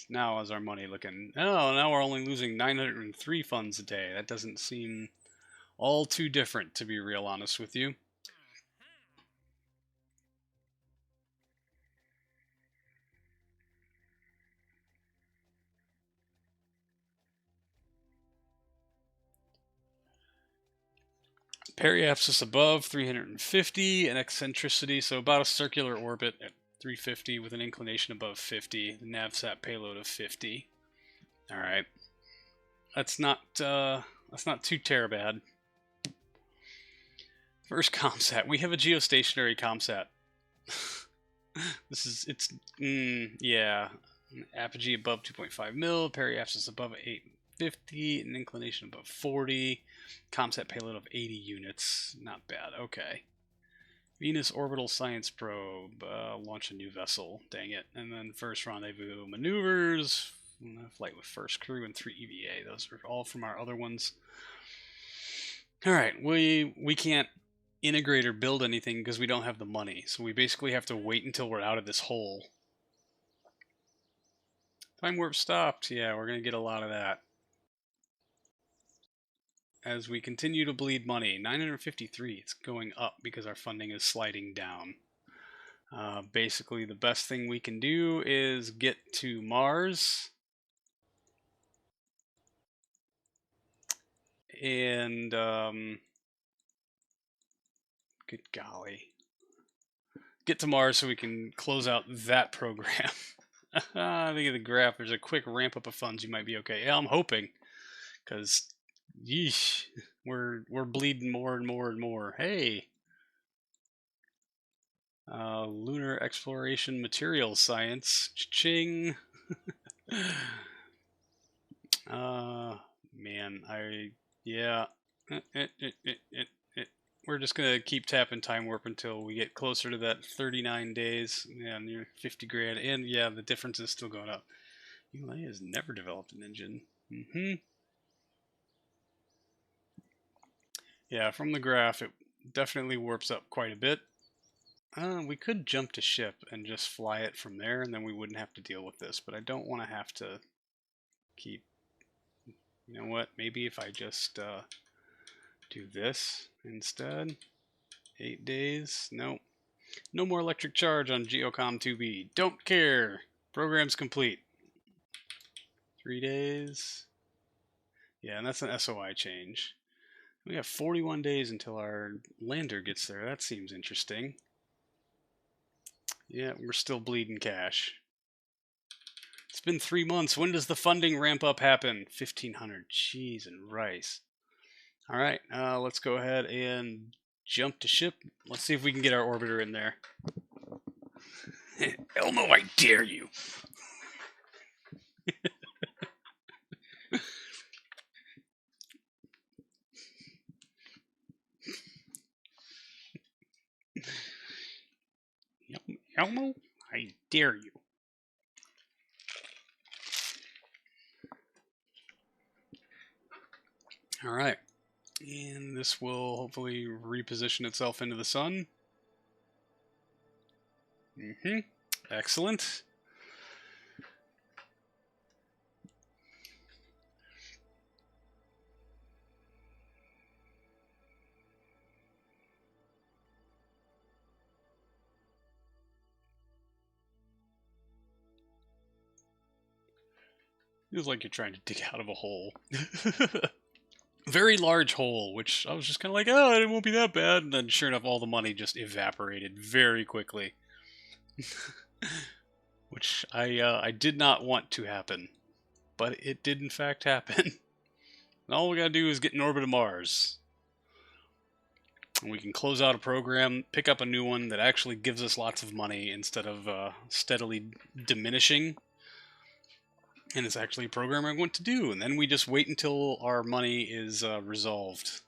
Now how's our money looking? Oh, now we're only losing 903 funds a day. That doesn't seem all too different, to be real honest with you. Periapsis above 350, and eccentricity, so about a circular orbit at 350 with an inclination above 50. The NavSat payload of 50. All right, that's not too terrible. First ComSat, we have a geostationary ComSat. Yeah, apogee above 2.5 mil, periapsis above 850, an inclination above 40, ComSat payload of 80 units. Not bad. Okay. Venus Orbital Science Probe, launch a new vessel. Dang it. And then first rendezvous maneuvers, flight with first crew, and 3 EVA. Those are all from our other ones. All right, we can't integrate or build anything because we don't have the money. So we basically have to wait until we're out of this hole. Time warp stopped. Yeah, we're going to get a lot of that. As we continue to bleed money, 953, it's going up because our funding is sliding down. Basically, the best thing we can do is get to Mars. And, good golly. Get to Mars so we can close out that program. I think of the graph. There's a quick ramp up of funds. You might be okay. Yeah, I'm hoping. Because, yeesh, we're bleeding more and more and more. Hey! Lunar exploration materials science. Ching. Man, yeah. We're just gonna keep tapping time warp until we get closer to that 39 days. Yeah, near 50 grand. And yeah, the difference is still going up. ULA has never developed an engine. Yeah, from the graph, it definitely warps up quite a bit. We could jump to ship and just fly it from there, and then we wouldn't have to deal with this, but I don't want to have to keep... You know what? Maybe if I just do this instead. 8 days. Nope. No more electric charge on Geocom 2B. Don't care. Program's complete. 3 days. Yeah, and that's an SOI change. We have 41 days until our lander gets there. That seems interesting. Yeah, we're still bleeding cash. It's been 3 months. When does the funding ramp up happen? 1,500. Cheese and rice. All right, let's go ahead and jump to ship. Let's see if we can get our orbiter in there. Elmo, I dare you. Elmo, I dare you. All right. And this will hopefully reposition itself into the sun. Excellent. Feels like you're trying to dig out of a hole. Very large hole, which I was just kind of like, oh, it won't be that bad. And then sure enough, all the money just evaporated very quickly. Which I did not want to happen. But it did in fact happen. And all we gotta do is get in orbit of Mars. And we can close out a program, pick up a new one that actually gives us lots of money instead of steadily diminishing. And it's actually a program I want to do. And then we just wait until our money is resolved.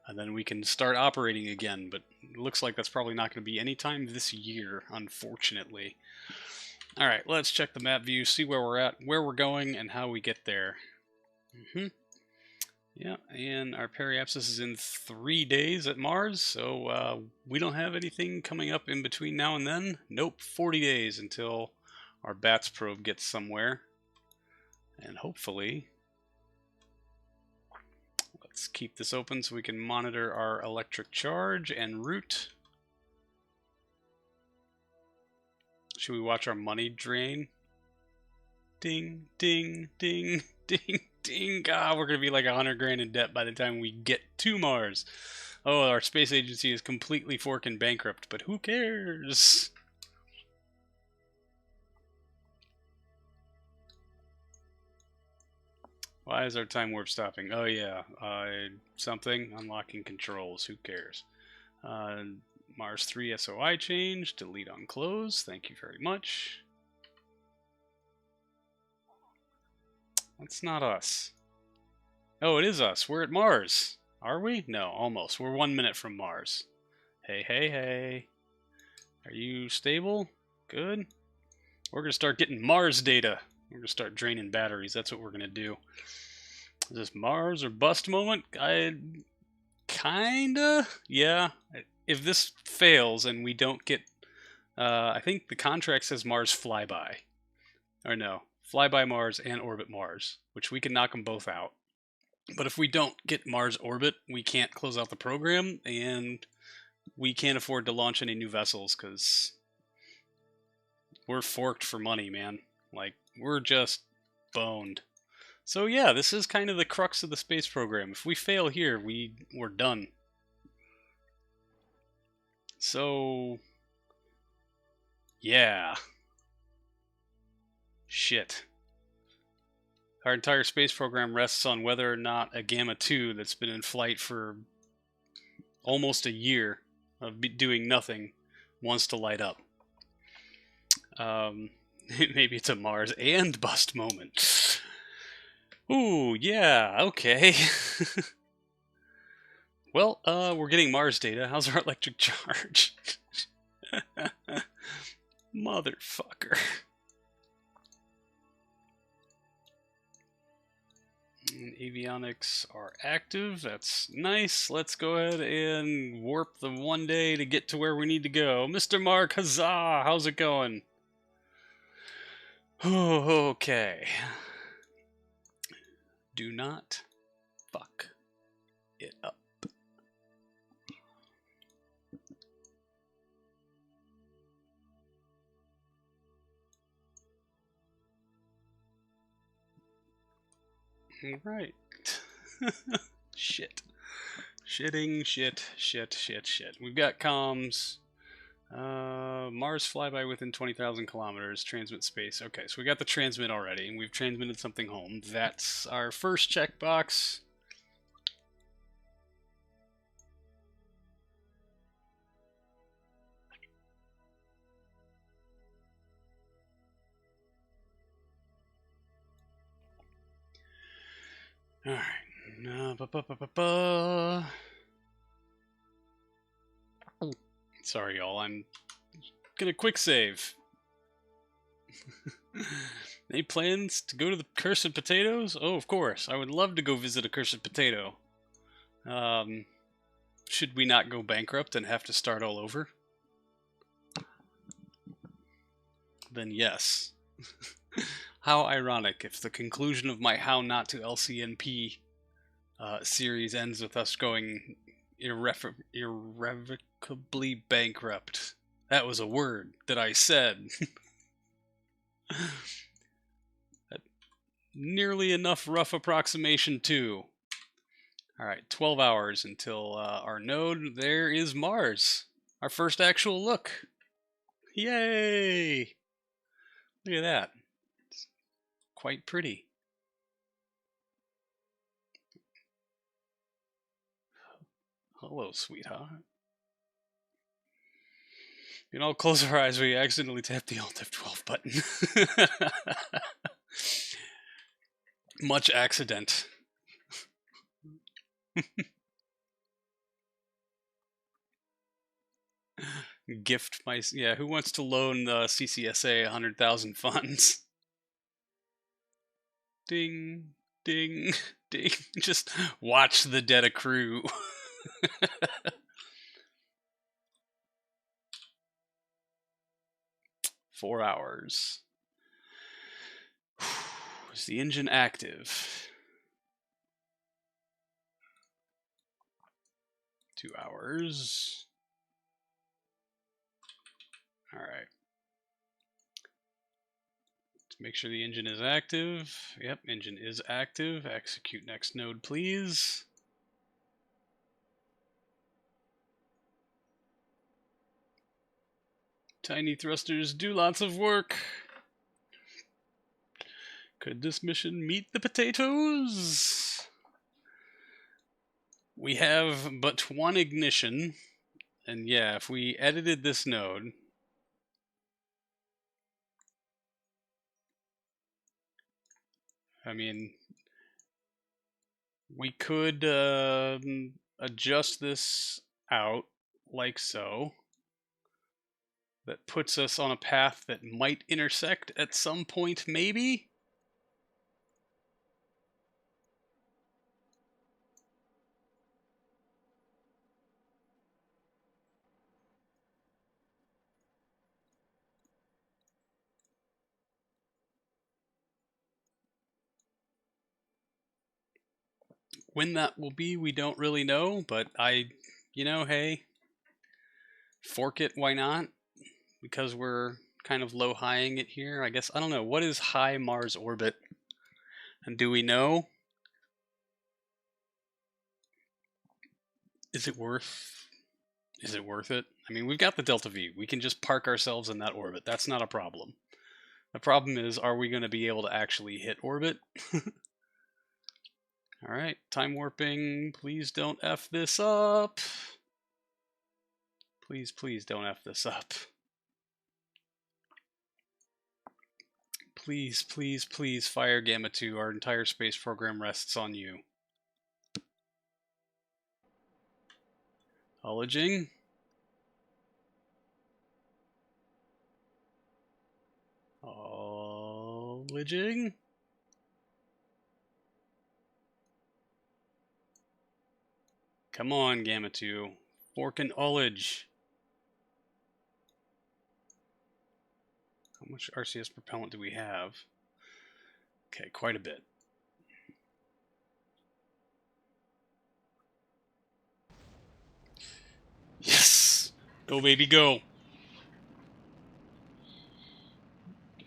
And then we can start operating again. But it looks like that's probably not going to be anytime this year, unfortunately. Alright, let's check the map view, see where we're at, where we're going, and how we get there. Yeah, and our periapsis is in 3 days at Mars, so we don't have anything coming up in between now and then. Nope, 40 days until our BATS probe gets somewhere. And hopefully, let's keep this open so we can monitor our electric charge and route. Should we watch our money drain? Ding, ding, ding, ding, ding. Ah, we're going to be like 100 grand in debt by the time we get to Mars. Oh, our space agency is completely forking bankrupt, but who cares? Why is our time warp stopping? Oh yeah, something. Unlocking controls. Who cares? Mars 3 SOI change. Delete on close. Thank you very much. That's not us. Oh, it is us. We're at Mars. Are we? No, almost. We're 1 minute from Mars. Hey, hey, hey. Are you stable? Good. We're going to start getting Mars data. We're going to start draining batteries. That's what we're going to do. Is this Mars or bust moment? Kinda, yeah. If this fails and we don't get, I think the contract says Mars flyby, or no, flyby Mars and orbit Mars, which we can knock them both out. But if we don't get Mars orbit, we can't close out the program, and we can't afford to launch any new vessels because we're forked for money, man. Like, we're just boned. So yeah, this is kind of the crux of the space program. If we fail here, we're done. So yeah. Shit. Our entire space program rests on whether or not a Gamma 2 that's been in flight for almost a year of doing nothing wants to light up. Maybe it's a Mars and bust moment. Ooh, yeah, okay. Well, we're getting Mars data. How's our electric charge? Motherfucker. And avionics are active. That's nice. Let's go ahead and warp the 1 day to get to where we need to go. Mr. Mark, huzzah! How's it going? Oh, okay. Do not fuck it up. Right. Shit. Shitting, shit. We've got comms. Mars flyby within 20,000 kilometers. Transmit space. Okay, so we got the transmit already, and we've transmitted something home. That's our first checkbox. Alright. Sorry, y'all. I'm gonna quick save. Any plans to go to the Cursed Potatoes? Oh, of course. I would love to go visit a Cursed Potato. Should we not go bankrupt and have to start all over? Then yes. How ironic if the conclusion of my How Not to LCnP series ends with us going irrevocably bankrupt. That was a word that I said. Nearly enough rough approximation too. Alright, 12 hours until our node. There is Mars. Our first actual look. Yay! Look at that. It's quite pretty. Hello, sweetheart. You know, close our eyes. We accidentally tapped the Alt F12 button. Much accident. Gift my... Yeah, who wants to loan the CCSA 100,000 funds? Ding, ding, ding. Just watch the debt accrue. 4 hours. Is the engine active? 2 hours. Alright. Let's make sure the engine is active. Yep, engine is active. Execute next node, please. Tiny thrusters do lots of work. Could this mission meet the potatoes? We have but one ignition. And yeah, if we edited this node, I mean, we could adjust this out like so. That puts us on a path that might intersect at some point, maybe? When that will be, we don't really know, but hey, fork it, why not? Because we're kind of low-high-ing it here. I guess, I don't know. What is high Mars orbit? And do we know? Is it worth it? I mean, we've got the Delta V. We can just park ourselves in that orbit. That's not a problem. The problem is, are we going to be able to actually hit orbit? All right, time warping. Please don't F this up. Please, please don't F this up. Please, please, please fire Gamma 2. Our entire space program rests on you. Ullaging. Ullaging. Come on, Gamma 2. Fork and ullage. How much RCS propellant do we have? Okay, quite a bit. Yes! Go, baby, go!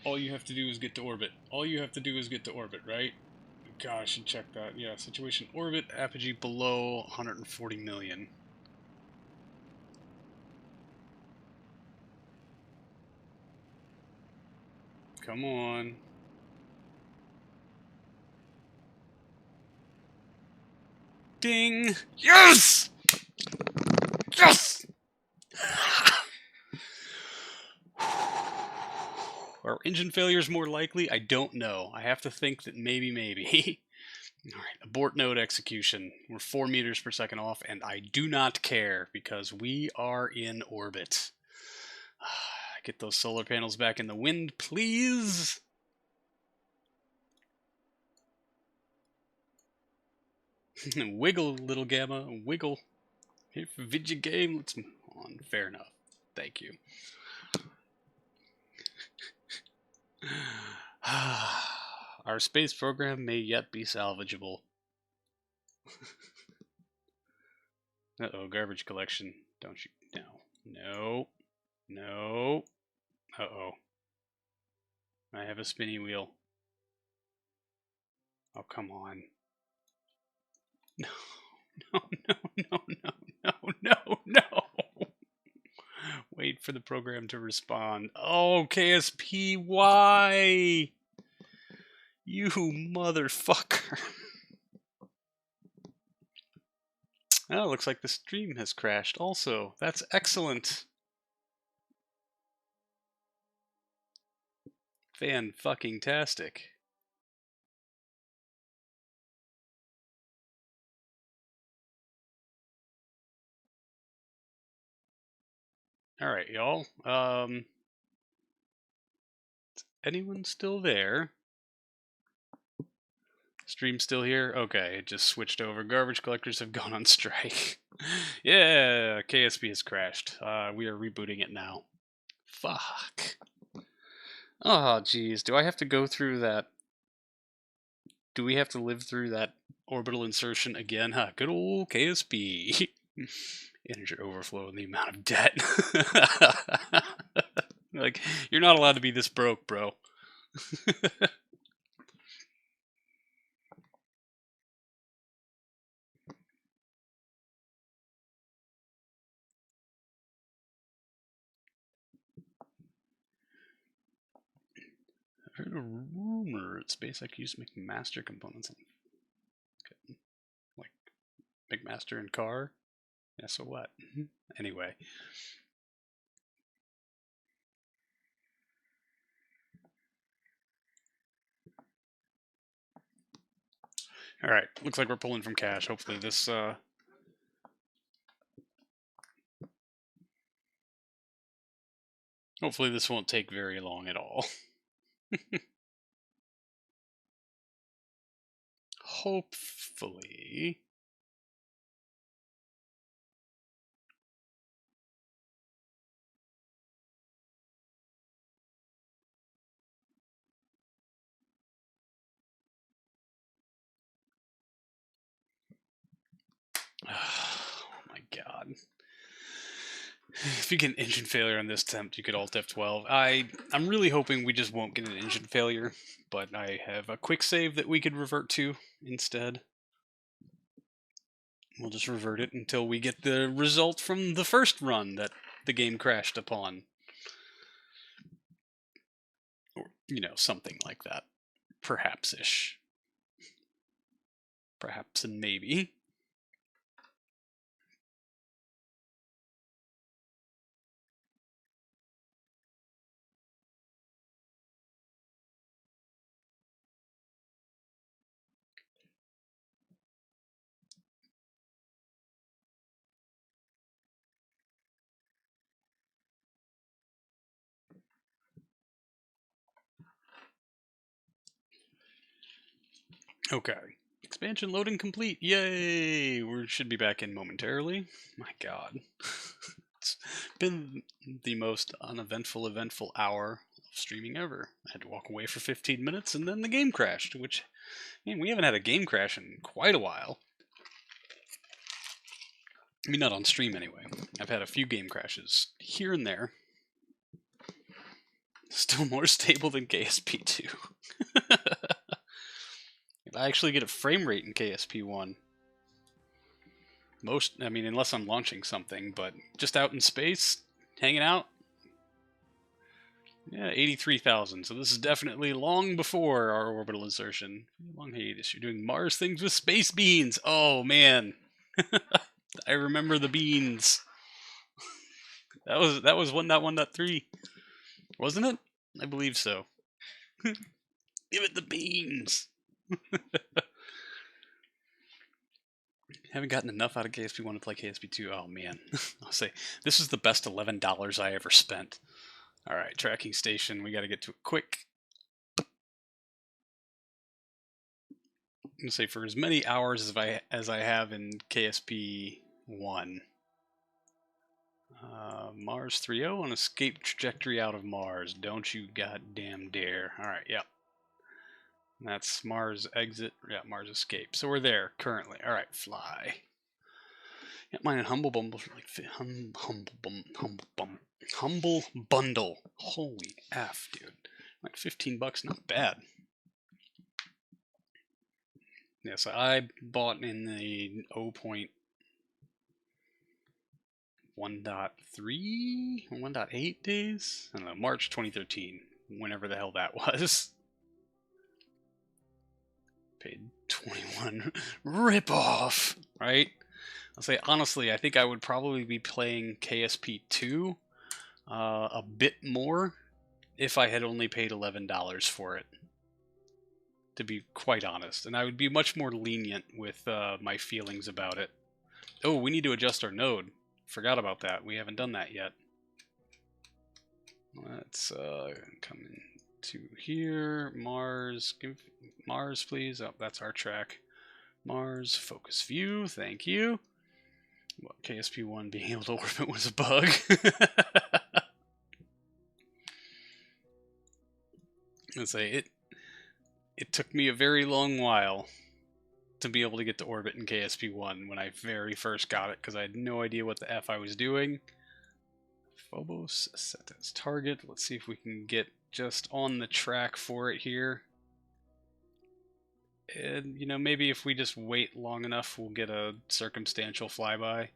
All you have to do is get to orbit. All you have to do is get to orbit, right? God, I should check that. Yeah, situation orbit, apogee below 140 million. Come on. Ding! Yes! Yes! Are engine failures more likely? I don't know. I have to think that maybe. All right, abort node execution. We're 4 meters per second off, and I do not care because we are in orbit. Get those solar panels back in the wind, please. Wiggle, little Gamma, wiggle. Here for video game. Let's move on. Fair enough. Thank you. Our space program may yet be salvageable. Uh-oh, garbage collection. Don't you? No. No. Uh-oh. I have a spinny wheel. Oh, come on. No. No. Wait for the program to respond. Oh, KSP, why? You motherfucker. Oh, looks like the stream has crashed also. That's excellent. Fan-fucking-tastic. Alright, y'all. Is anyone still there? Stream still here? Okay, it just switched over. Garbage collectors have gone on strike. Yeah, KSP has crashed. We are rebooting it now. Fuck. Oh, jeez. Do I have to go through that? Do we have to live through that orbital insertion again? Huh, good old KSP. Integer overflow and the amount of debt. Like, you're not allowed to be this broke, bro. I heard a rumor at SpaceX used to make master components. Like, McMaster and car? Yeah, so what? Anyway. Alright, looks like we're pulling from cash. Hopefully this, hopefully this won't take very long at all. Hopefully. Oh my god. If you get an engine failure on this attempt, you could Alt F12. I'm really hoping we just won't get an engine failure, but I have a quick save that we could revert to instead. We'll just revert it until we get the result from the first run that the game crashed upon. Or, something like that. Perhaps-ish. Perhaps and maybe. Okay. Expansion loading complete. Yay! We should be back in momentarily. My god. It's been the most uneventful, eventful hour of streaming ever. I had to walk away for 15 minutes and then the game crashed, which, man, we haven't had a game crash in quite a while. I mean, not on stream anyway. I've had a few game crashes here and there. Still more stable than KSP2. I actually get a frame rate in KSP1. Unless I'm launching something, but just out in space, hanging out. Yeah, 83,000. So this is definitely long before our orbital insertion. Long hiatus. You're doing Mars things with space beans. Oh man, I remember the beans. That was 1.1.3, wasn't it? I believe so. Give it the beans. Haven't gotten enough out of KSP1 to play KSP2. Oh man, I'll say this is the best $11 I ever spent. All right, tracking station. We got to get to it quick. I'm gonna say for as many hours as I have in KSP1. Mars 3.0 on escape trajectory out of Mars. Don't you goddamn dare. All right, yep. That's Mars exit. Yeah, Mars escape. So we're there currently. All right, fly. Yeah, mine and Humble Bundle for like Humble Bundle. Holy F, dude. Like $15, not bad. Yeah, so I bought in the 0.1.3, 1.8 days? I don't know, March 2013, whenever the hell that was. Paid 21. Rip off, right? I'll say, honestly, I think I would probably be playing KSP2 a bit more if I had only paid $11 for it, to be quite honest. And I would be much more lenient with my feelings about it. Oh, we need to adjust our node. Forgot about that. We haven't done that yet. Let's come into here. Mars. Give Mars, please. Oh, that's our track. Mars, focus view. Thank you. Well, KSP1 being able to orbit was a bug. Let's say it took me a very long while to be able to get to orbit in KSP1 when I very first got it, because I had no idea what the F I was doing. Phobos set as target. Let's see if we can get just on the track for it here. And, maybe if we just wait long enough, we'll get a circumstantial flyby.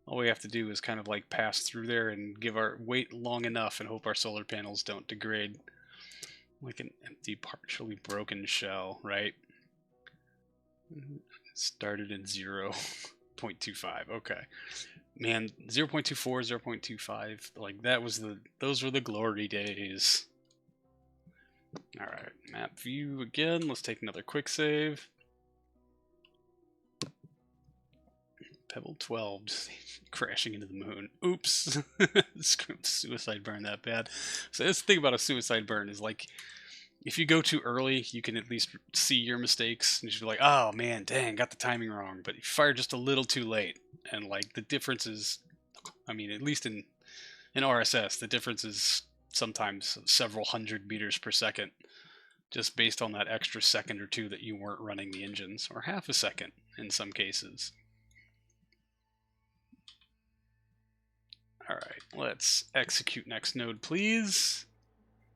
All we have to do is kind of like pass through there and wait long enough and hope our solar panels don't degrade. Like an empty, partially broken shell, right? Started in 0.25. Okay. Man, 0.24, 0.25, like those were the glory days. Alright, map view again. Let's take another quick save. Pebble 12 just crashing into the moon. Oops. Suicide burn that bad. So that's the thing about a suicide burn is, like, if you go too early, you can at least see your mistakes. And you're like, oh man, dang, got the timing wrong. But you fire just a little too late. And, like, the difference is, at least in RSS, the difference is sometimes several hundred meters per second, just based on that extra second or two that you weren't running the engines, or half a second in some cases. Alright, let's execute next node, please.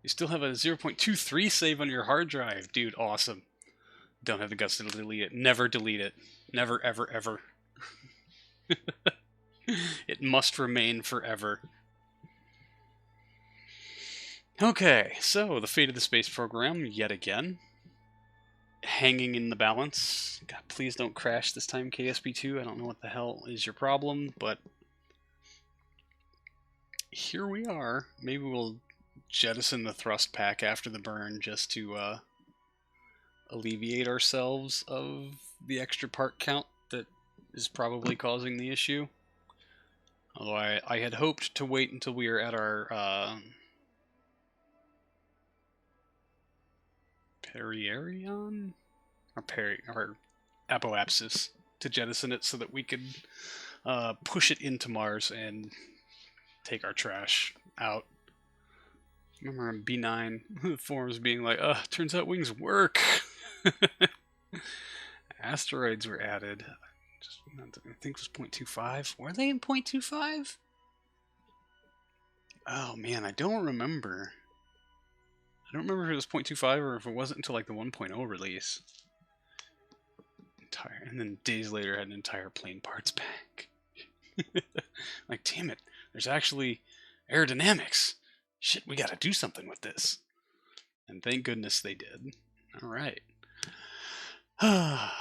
You still have a 0.23 save on your hard drive. Dude, awesome. Don't have the guts to delete it. Never delete it. Never, ever, ever. It must remain forever. Okay, so the fate of the space program, yet again. Hanging in the balance. God, please don't crash this time, KSP2. I don't know what the hell is your problem, but here we are. Maybe we'll jettison the thrust pack after the burn just to alleviate ourselves of the extra part count that is probably causing the issue. Although I had hoped to wait until we were at our Periarion? Or Apoapsis to jettison it so that we could push it into Mars and take our trash out. Remember on B9, the forums being like, turns out wings work. Asteroids were added. I think it was 0.25. Were they in 0.25? Oh man, I don't remember. I don't remember if it was 0.25 or if it wasn't until like the 1.0 release. And then days later had an entire plane parts pack. Like, damn it, there's actually aerodynamics. Shit, we gotta do something with this. And thank goodness they did. Alright. Are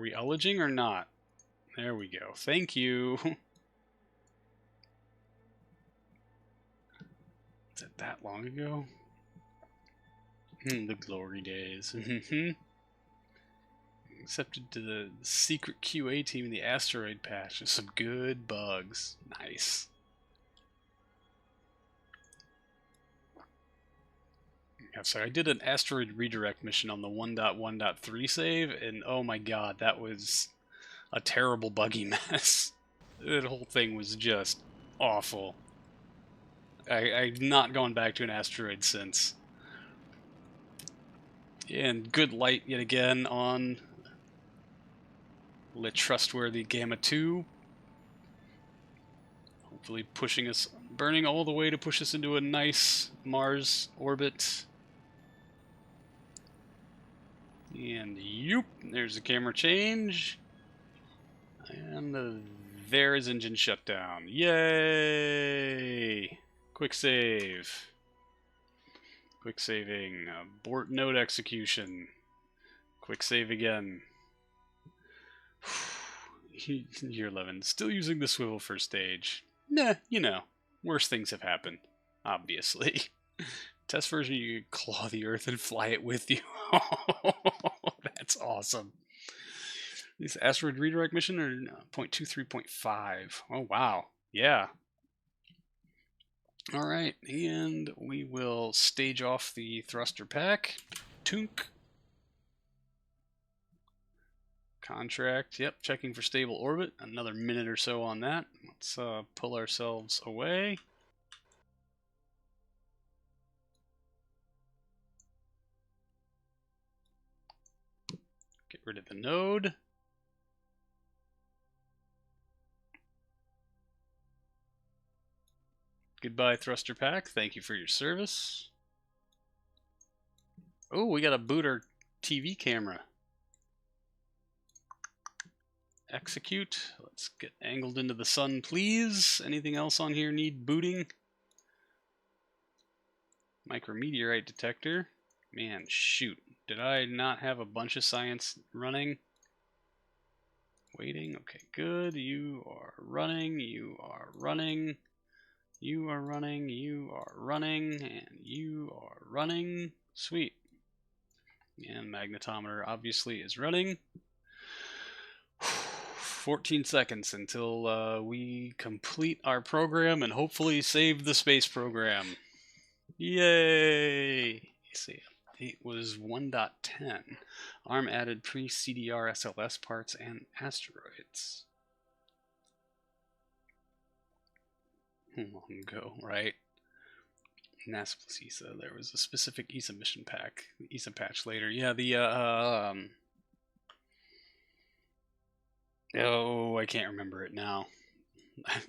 we ullaging or not? There we go. Thank you. Is it that long ago? The glory days. Accepted to the secret QA team in the asteroid patch. There's some good bugs. Nice. Yeah, sorry, I did an asteroid redirect mission on the 1.1.3 save, and oh my god, that was a terrible buggy mess. That whole thing was just awful. I've not gone back to an asteroid since. And good light yet again on the trustworthy Gamma 2. Hopefully pushing us, burning all the way to push us into a nice Mars orbit. And yoop, there's the camera change. And there is engine shutdown. Yay! Quick save. Quick saving. Abort node execution. Quick save again. Year 11. Still using the swivel for stage. Nah, you know. Worse things have happened. Obviously. Test version, you can claw the Earth and fly it with you. That's awesome. This asteroid redirect mission are 0.23.5. Oh, wow. Yeah. Alright, and we will stage off the thruster pack. Toonk. Contract, yep, checking for stable orbit. Another minute or so on that. Let's pull ourselves away. Get rid of the node. Goodbye, thruster pack. Thank you for your service. Oh, we got to boot our TV camera. Execute. Let's get angled into the sun, please. Anything else on here need booting? Micrometeorite detector. Man, shoot. Did I not have a bunch of science running? Waiting. Okay, good. You are running. You are running. You are running. You are running. And you are running. Sweet. And magnetometer obviously is running. 14 seconds until we complete our program and hopefully save the space program. Yay! Let's see. It was 1.10. ARM added pre-CDR SLS parts and asteroids. Long ago, right? NASA plus ESA. There was a specific ESA mission pack. ESA patch later. Yeah, the Oh, I can't remember it now.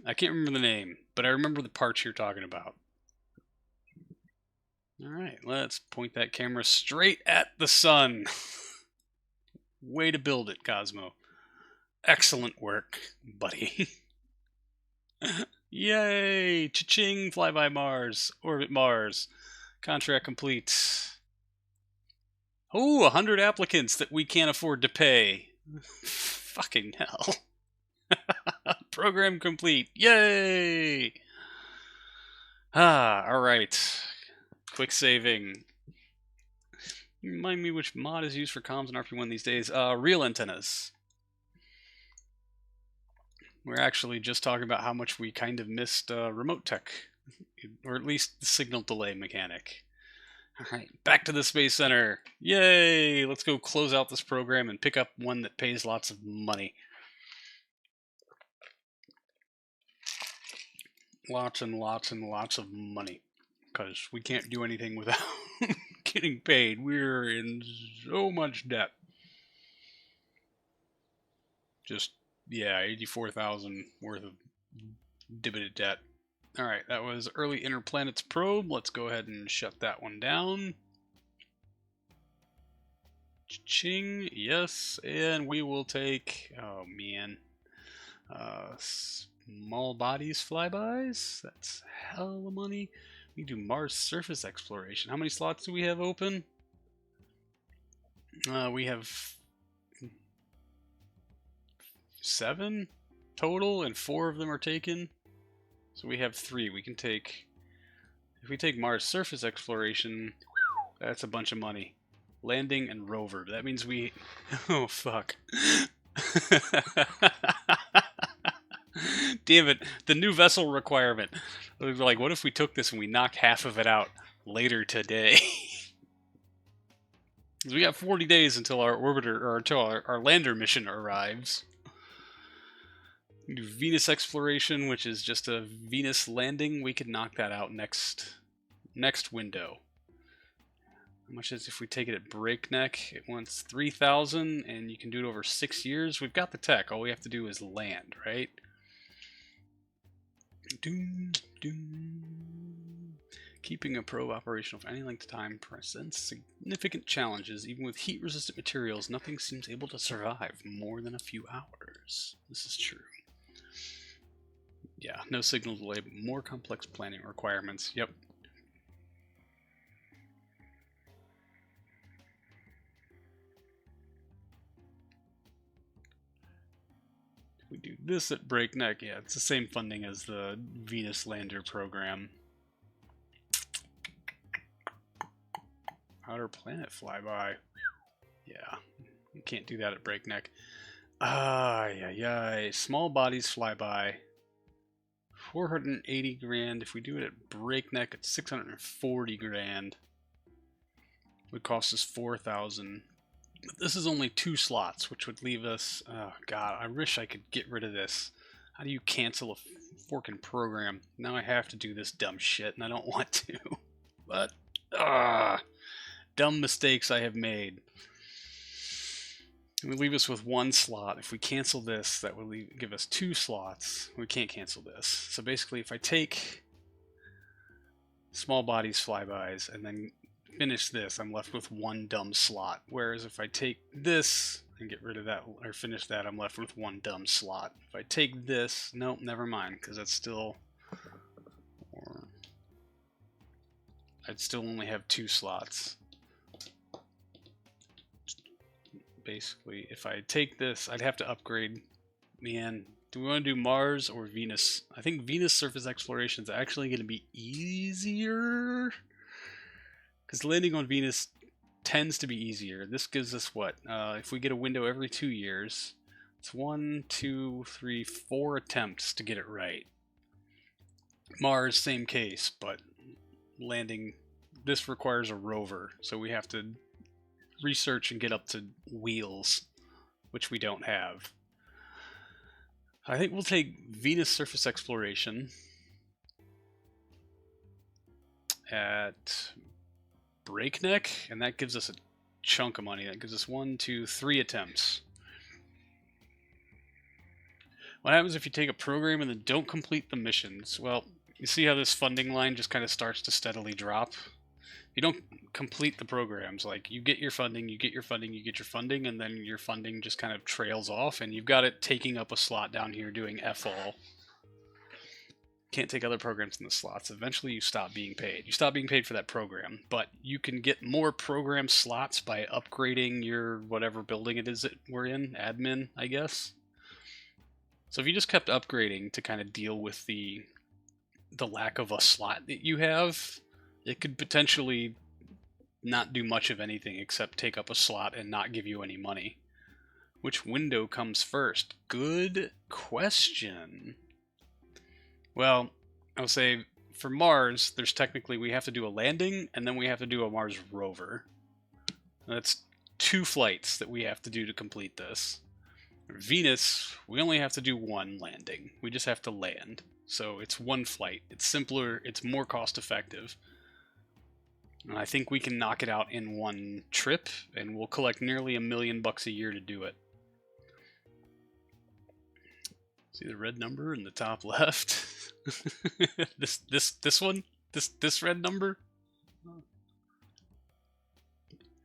I can't remember the name, but I remember the parts you're talking about. All right, let's point that camera straight at the sun. Way to build it, Cosmo. Excellent work, buddy. Yay! Cha-ching! Flyby Mars. Orbit Mars. Contract complete. Oh, 100 applicants that we can't afford to pay. Fucking hell. Program complete. Yay! Alright. Quick saving. Remind me which mod is used for comms and RP1 these days. Real antennas. We're actually just talking about how much we kind of missed remote tech, or at least the signal delay mechanic. Alright, back to the Space Center. Yay! Let's go close out this program and pick up one that pays lots of money. Lots and lots and lots of money. Because we can't do anything without getting paid. We're in so much debt. Just, yeah, 84,000 worth of debited debt. Alright, that was Early Inner Planets Probe. Let's go ahead and shut that one down. Ching, yes, and we will take, oh man, small bodies flybys. That's hell of money. We do Mars surface exploration. How many slots do we have open? We have 7 total, and 4 of them are taken. So we have 3. We can take, if we take Mars surface exploration, that's a bunch of money. Landing and rover. That means we, oh fuck. Damn it, the new vessel requirement. Like, what if we took this and we knock half of it out later today? We got 40 days until our orbiter, or until our lander mission arrives. We do Venus exploration, which is just a Venus landing. We could knock that out next window. How much is if we take it at breakneck? It wants 3,000, and you can do it over 6 years. We've got the tech. All we have to do is land, right? Doom, doom. Keeping a probe operational for any length of time presents significant challenges. Even with heat-resistant materials, nothing seems able to survive more than a few hours. This is true. Yeah, no signal delay, but more complex planning requirements. Yep. We do this at breakneck. Yeah, it's the same funding as the Venus lander program. Outer planet flyby. Yeah, you can't do that at breakneck. Yeah. Small bodies flyby. 480 grand. If we do it at breakneck, it's 640 grand. Would cost us 4,000. But this is only 2 slots, which would leave us. Oh god, I wish I could get rid of this. How do you cancel a forking program? Now I have to do this dumb shit, and I don't want to. But dumb mistakes I have made. It would leave us with 1 slot. If we cancel this, that would give us 2 slots. We can't cancel this. So basically, if I take small bodies flybys and then finish this, I'm left with 1 dumb slot. Whereas if I take this and get rid of that, or finish that, I'm left with 1 dumb slot. If I take this, nope, never mind, because that's still... I'd still only have 2 slots. Basically, if I take this, I'd have to upgrade. Man, do we want to do Mars or Venus? I think Venus surface exploration is actually going to be easier, because landing on Venus tends to be easier. This gives us what? If we get a window every 2 years, it's 1, 2, 3, 4 attempts to get it right. Mars, same case, but landing, this requires a rover, so we have to research and get up to wheels, which we don't have. I think we'll take Venus surface exploration at breakneck, and that gives us a chunk of money. That gives us 1, 2, 3 attempts. What happens if you take a program and then don't complete the missions? Well, you see how this funding line just kind of starts to steadily drop? You don't complete the programs. Like, you get your funding, you get your funding, you get your funding, and then your funding just kind of trails off, and you've got it taking up a slot down here doing F all. Can't take other programs in the slots. Eventually you stop being paid. You stop being paid for that program, but you can get more program slots by upgrading your whatever building it is that we're in, admin, I guess. So if you just kept upgrading to kind of deal with the lack of a slot that you have, it could potentially not do much of anything except take up a slot and not give you any money. Which window comes first? Good question. Well, I would say for Mars, there's technically, we have to do a landing, and then we have to do a Mars rover. That's 2 flights that we have to do to complete this. Venus, we only have to do 1 landing. We just have to land. So it's 1 flight. It's simpler, it's more cost effective. And I think we can knock it out in 1 trip, and we'll collect nearly $1 million a year to do it. See the red number in the top left? this one? This red number?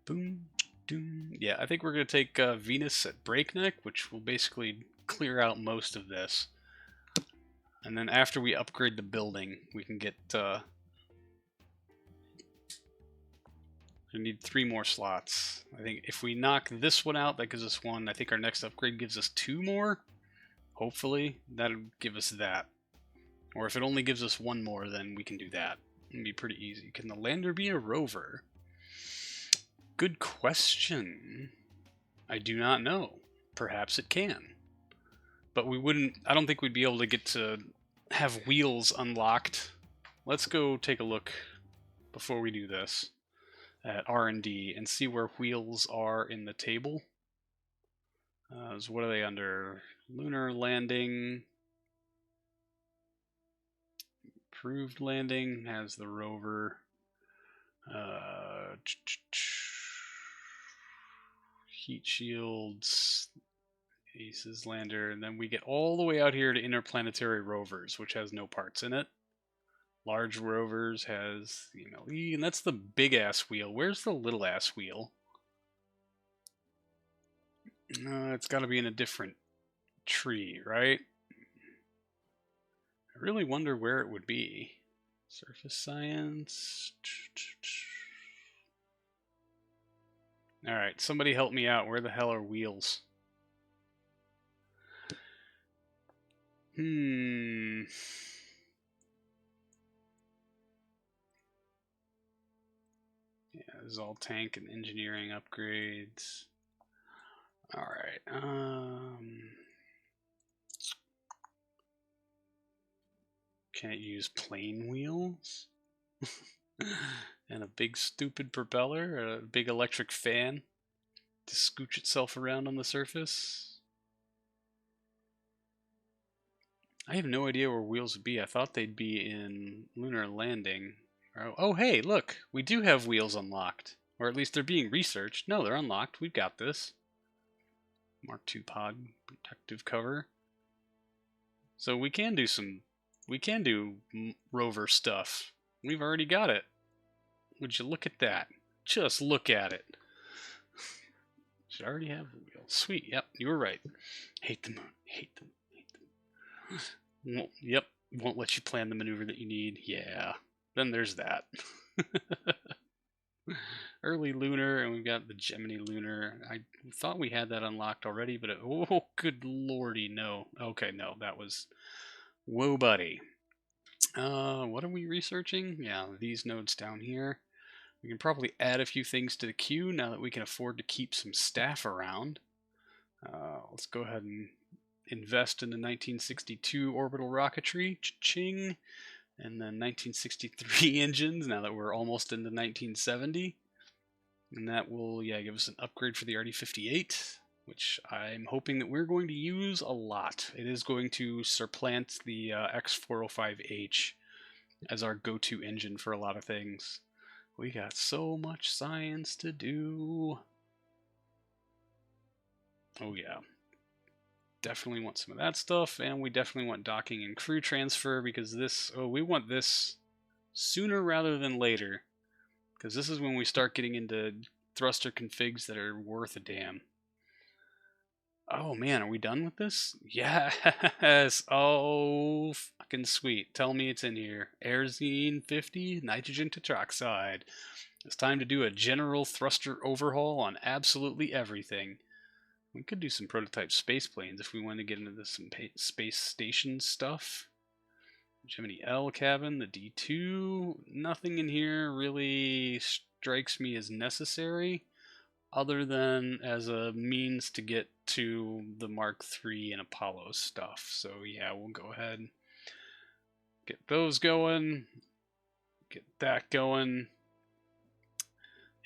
Boom, doom. Yeah, I think we're going to take Venus at breakneck, which will basically clear out most of this. And then after we upgrade the building, we can get... we need 3 more slots. I think if we knock this one out, that gives us 1. I think our next upgrade gives us 2 more. Hopefully, that'll give us that. Or if it only gives us 1 more, then we can do that. It'll be pretty easy. Can the lander be a rover? Good question. I do not know. Perhaps it can. But we wouldn't... I don't think we'd be able to get to have wheels unlocked. Let's go take a look before we do this at R&D and see where wheels are in the table. So what are they under? Lunar landing. Approved landing has the rover. Heat shields. Aces lander. And then we get all the way out here to interplanetary rovers, which has no parts in it. Large rovers has the MLE, and that's the big ass wheel. Where's the little ass wheel? It's got to be in a different tree, right? I really wonder where it would be. Surface science. Alright, somebody help me out. Where the hell are wheels? Yeah, this is all tank and engineering upgrades. Alright, can't use plane wheels? And a big stupid propeller, a big electric fan to scooch itself around on the surface? I have no idea where wheels would be. I thought they'd be in lunar landing. Oh, hey, look! We do have wheels unlocked. Or at least they're being researched. No, they're unlocked. We've got this. Mark II pod protective cover. So we can do rover stuff. We've already got it. Would you look at that? Just look at it. Should already have the wheel. Sweet. Yep, you were right. Hate the moon. Hate the moon. Yep. Won't let you plan the maneuver that you need. Yeah. Then there's that. Early lunar, and we've got the Gemini lunar. I thought we had that unlocked already, but oh, good lordy, no. Okay, no, that was... Whoa, buddy. What are we researching? Yeah, these nodes down here. We can probably add a few things to the queue now that we can afford to keep some staff around. Let's go ahead and invest in the 1962 orbital rocketry. Cha-ching. And then 1963 engines now that we're almost into 1970. And that will, give us an upgrade for the RD-58, which I'm hoping that we're going to use a lot. It is going to supplant the X405H as our go-to engine for a lot of things. We got so much science to do. Oh, yeah. definitely want some of that stuff, and we definitely want docking and crew transfer, because this, we want this sooner rather than later, because this is when we start getting into thruster configs that are worth a damn. Oh man, are we done with this? Yes! Oh, fucking sweet. Tell me it's in here. LCnP, nitrogen tetroxide. It's time to do a general thruster overhaul on absolutely everything. We could do some prototype space planes if we want to get into this, some space station stuff. Gemini L cabin, the D2. Nothing in here really strikes me as necessary, other than as a means to get to the Mark III and Apollo stuff. So yeah, we'll go ahead and get those going, get that going,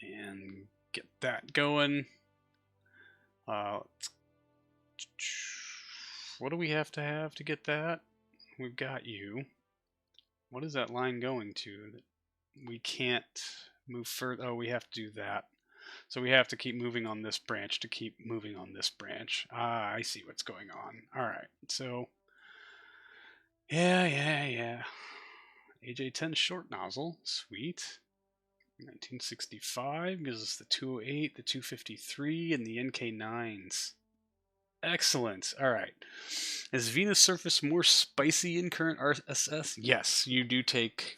and get that going. What do we have to get that? We've got you. What is that line going to? We can't move further. Oh, we have to do that. So we have to keep moving on this branch to keep moving on this branch. Ah, I see what's going on. All right. So, yeah. AJ10 short nozzle. Sweet. 1965 gives us the 208, the 253, and the NK9s. Excellent. All right. Is Venus surface more spicy in current RSS? Yes, you do take.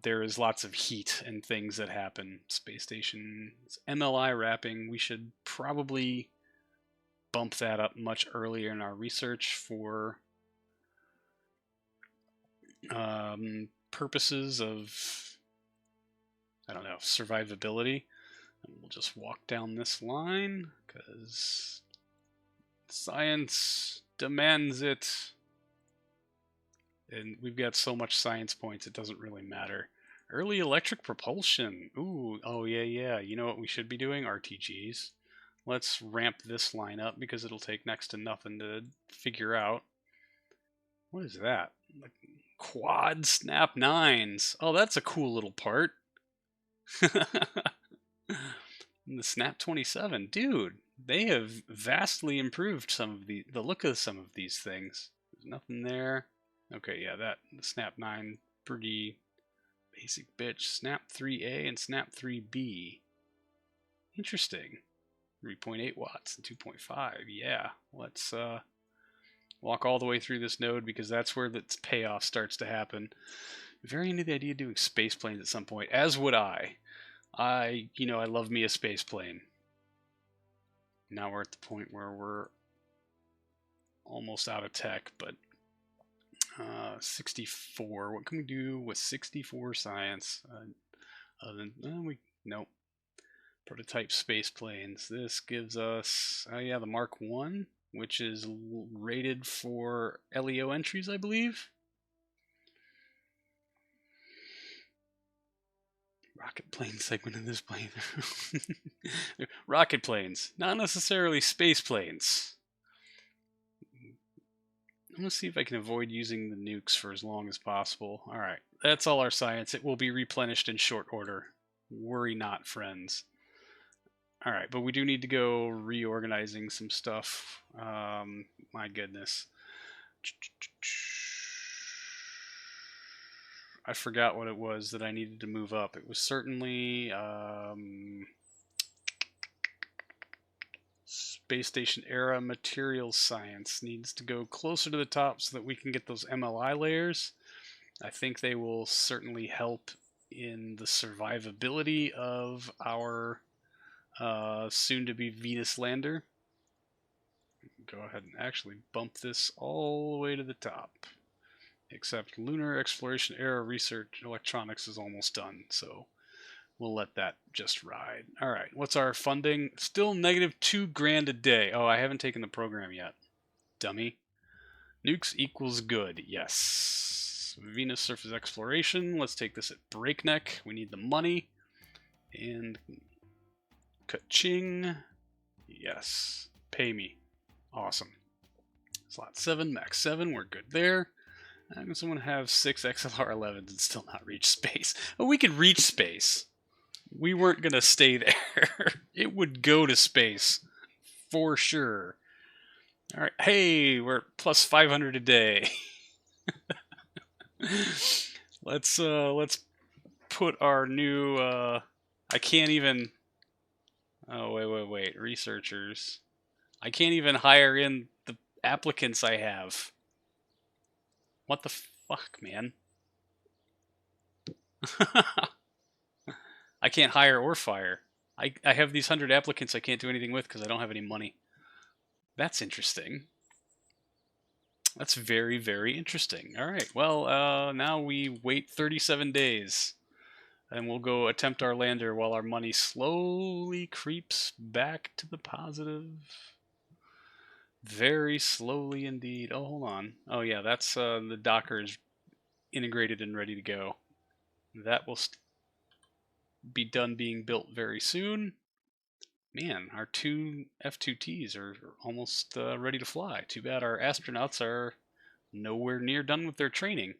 There is lots of heat and things that happen. Space station MLI wrapping. We should probably bump that up much earlier in our research for purposes of, I don't know, survivability. And we'll just walk down this line because science demands it. And we've got so much science points, it doesn't really matter. Early electric propulsion. Ooh, oh yeah. You know what we should be doing? RTGs. Let's ramp this line up because it'll take next to nothing to figure out. What is that? Like quad snap 9s. Oh, that's a cool little part. The snap 27. Dude, they have vastly improved some of the look of some of these things. There's nothing there. Okay, yeah, the Snap 9, pretty basic bitch. Snap 3A and Snap 3B. Interesting. 3.8 watts and 2.5. Yeah, let's walk all the way through this node because that's where the payoff starts to happen. Very into the idea of doing space planes at some point, as would I. I love me a space plane. Now we're at the point where we're almost out of tech, but 64. What can we do with 64 science? Nope. Prototype space planes. This gives us, the Mark I, which is rated for LEO entries, I believe. Rocket plane segment of this plane. Rocket planes, not necessarily space planes. I'm going to see if I can avoid using the nukes for as long as possible. Alright, that's all our science. It will be replenished in short order. Worry not, friends. Alright, but we do need to go reorganizing some stuff. My goodness. I forgot what it was that I needed to move up. It was certainly Space Station era materials science needs to go closer to the top so that we can get those MLI layers. I think they will certainly help in the survivability of our soon-to-be Venus lander. Go ahead and actually bump this all the way to the top. Except lunar exploration era research electronics is almost done, so we'll let that just ride. All right, what's our funding? Still negative $2,000 a day. Oh, I haven't taken the program yet. Dummy. Nukes equals good. Yes. Venus surface exploration. Let's take this at breakneck. We need the money. And ka-ching. Yes. Pay me. Awesome. Slot 7, max 7. We're good there. How can someone have 6 XLR-11s and still not reach space? Oh, we could reach space. We weren't going to stay there. It would go to space. For sure. All right. Hey, we're plus 500 a day. let's put our new I can't even oh wait. Researchers. I can't even hire in the applicants I have. What the fuck, man? I can't hire or fire. I have these 100 applicants I can't do anything with because I don't have any money. That's interesting. That's very, very interesting. All right. Well, now we wait 37 days. And we'll go attempt our lander while our money slowly creeps back to the positive. Very slowly indeed. Oh, hold on. Oh, yeah, that's the Docker is integrated and ready to go. That will be done being built very soon. Man, our two F2Ts are almost ready to fly. Too bad our astronauts are nowhere near done with their training.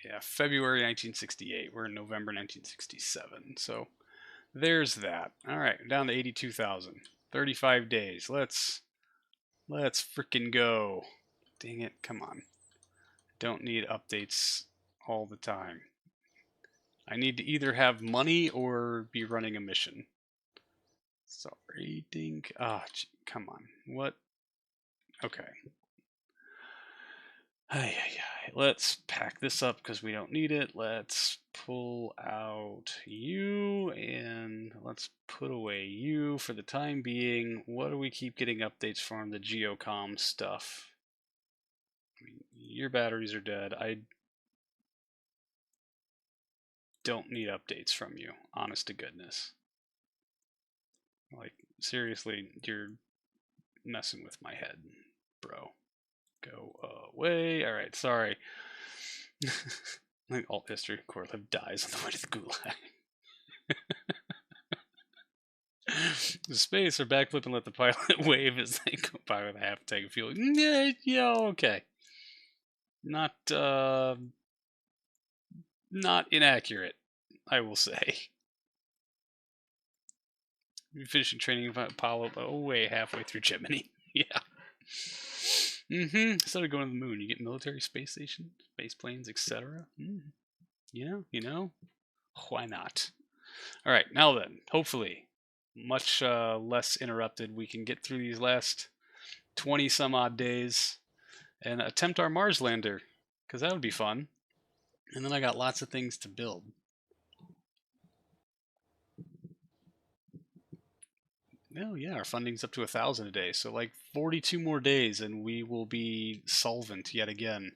Yeah, February 1968. We're in November 1967. So there's that. All right, down to 82,000. 35 days. Let's freaking go. Dang it, come on. Don't need updates all the time. I need to either have money or be running a mission. So rating. Ah, oh, come on. What? Okay. Let's pack this up because we don't need it. Let's pull out you and let's put away you for the time being. What do we keep getting updates from? The geocom stuff. I mean, your batteries are dead. I don't need updates from you, honest to goodness. Like, seriously, you're messing with my head, bro. Go away. Alright, sorry. Like alt history, Korlev dies on the way to the gulag. Space or backflip and let the pilot wave as they go by with a half tank of fuel. Yeah, okay. Not inaccurate, I will say. Finishing training Apollo halfway through Gemini. Yeah. Started going to the moon. You get military space stations, space planes, etc. You know, why not? All right, now then, hopefully, much less interrupted, we can get through these last 20 some odd days and attempt our Mars lander, because that would be fun. And then I got lots of things to build. Oh yeah, our funding's up to 1,000 a day, so like 42 more days and we will be solvent yet again.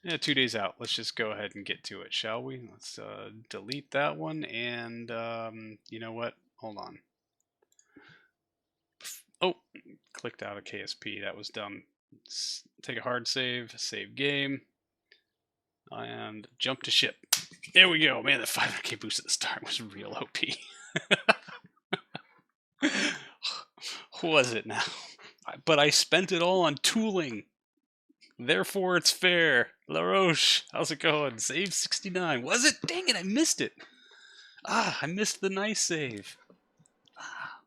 Yeah, 2 days out. Let's just go ahead and get to it, shall we? Let's delete that one, and you know what? Hold on. Oh, clicked out of KSP. That was dumb. Let's take a hard save game, and jump to ship. There we go. Man, that 500k boost at the start was real OP. Was it now? But I spent it all on tooling. Therefore, it's fair. LaRoche, how's it going? Save 69. Was it? Dang it, I missed it. I missed the nice save.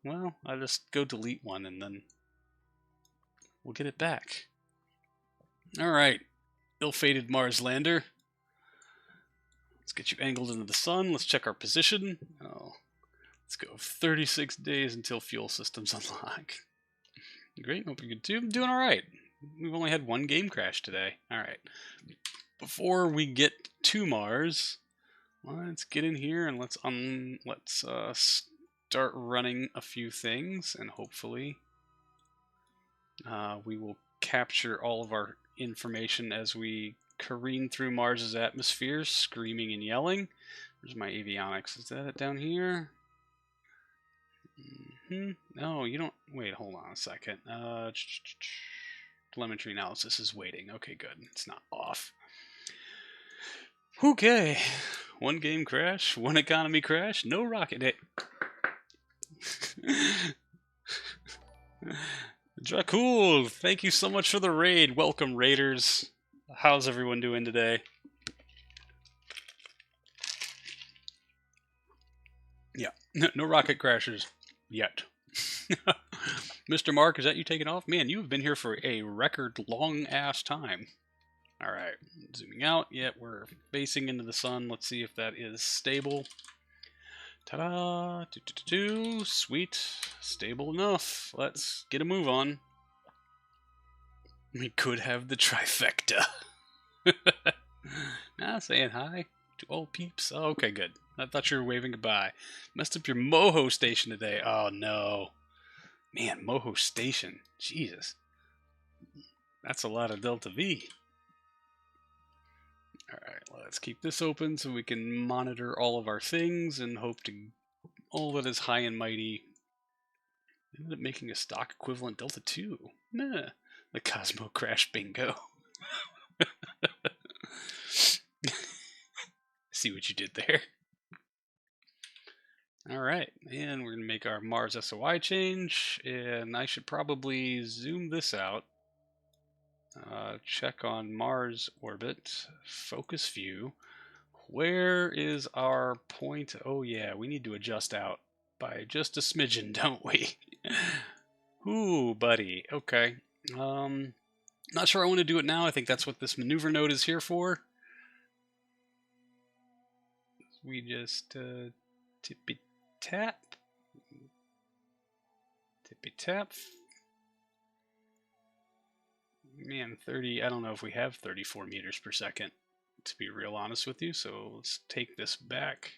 Well, I'll just go delete one and then we'll get it back. Alright, ill-fated Mars lander. Let's get you angled into the sun. Let's check our position. Oh, let's go 36 days until fuel systems unlock. Great, hope you're good too. I'm doing alright. We've only had one game crash today. Alright. Before we get to Mars, let's get in here and let's start running a few things, and hopefully we will capture all of our information as we careen through Mars's atmosphere, screaming and yelling. Where's my avionics? Is that it down here? No, you don't. Wait, hold on a second. Telemetry analysis is waiting. Okay, good. It's not off. Okay. One game crash, one economy crash, no rocket hit. Dracul, thank you so much for the raid. Welcome, raiders. How's everyone doing today? Yeah, no rocket crashes yet. Mr. Mark, is that you taking off? Man, you've been here for a record long ass time. All right, zooming out. Yeah, we're facing into the sun. Let's see if that is stable. Ta-da! Sweet, stable enough. Let's get a move on. We could have the trifecta. Saying hi to all peeps. Oh, okay, good. I thought you were waving goodbye. Messed up your Moho station today. Oh no, man, Moho station. Jesus, that's a lot of Delta V. All right, let's keep this open so we can monitor all of our things and hope to all that is high and mighty. Ended up making a stock equivalent Delta 2. Nah, the Cosmo Crash Bingo. See what you did there. All right, and we're going to make our Mars SOI change, and I should probably zoom this out. Check on Mars orbit, focus view. Where is our point? Oh yeah, we need to adjust out by just a smidgen, don't we? Ooh, buddy. Okay. Not sure I want to do it now. I think that's what this maneuver node is here for. We just tippy tap. Tippy tap. Man, 30, I don't know if we have 34 meters per second, to be real honest with you, so let's take this back.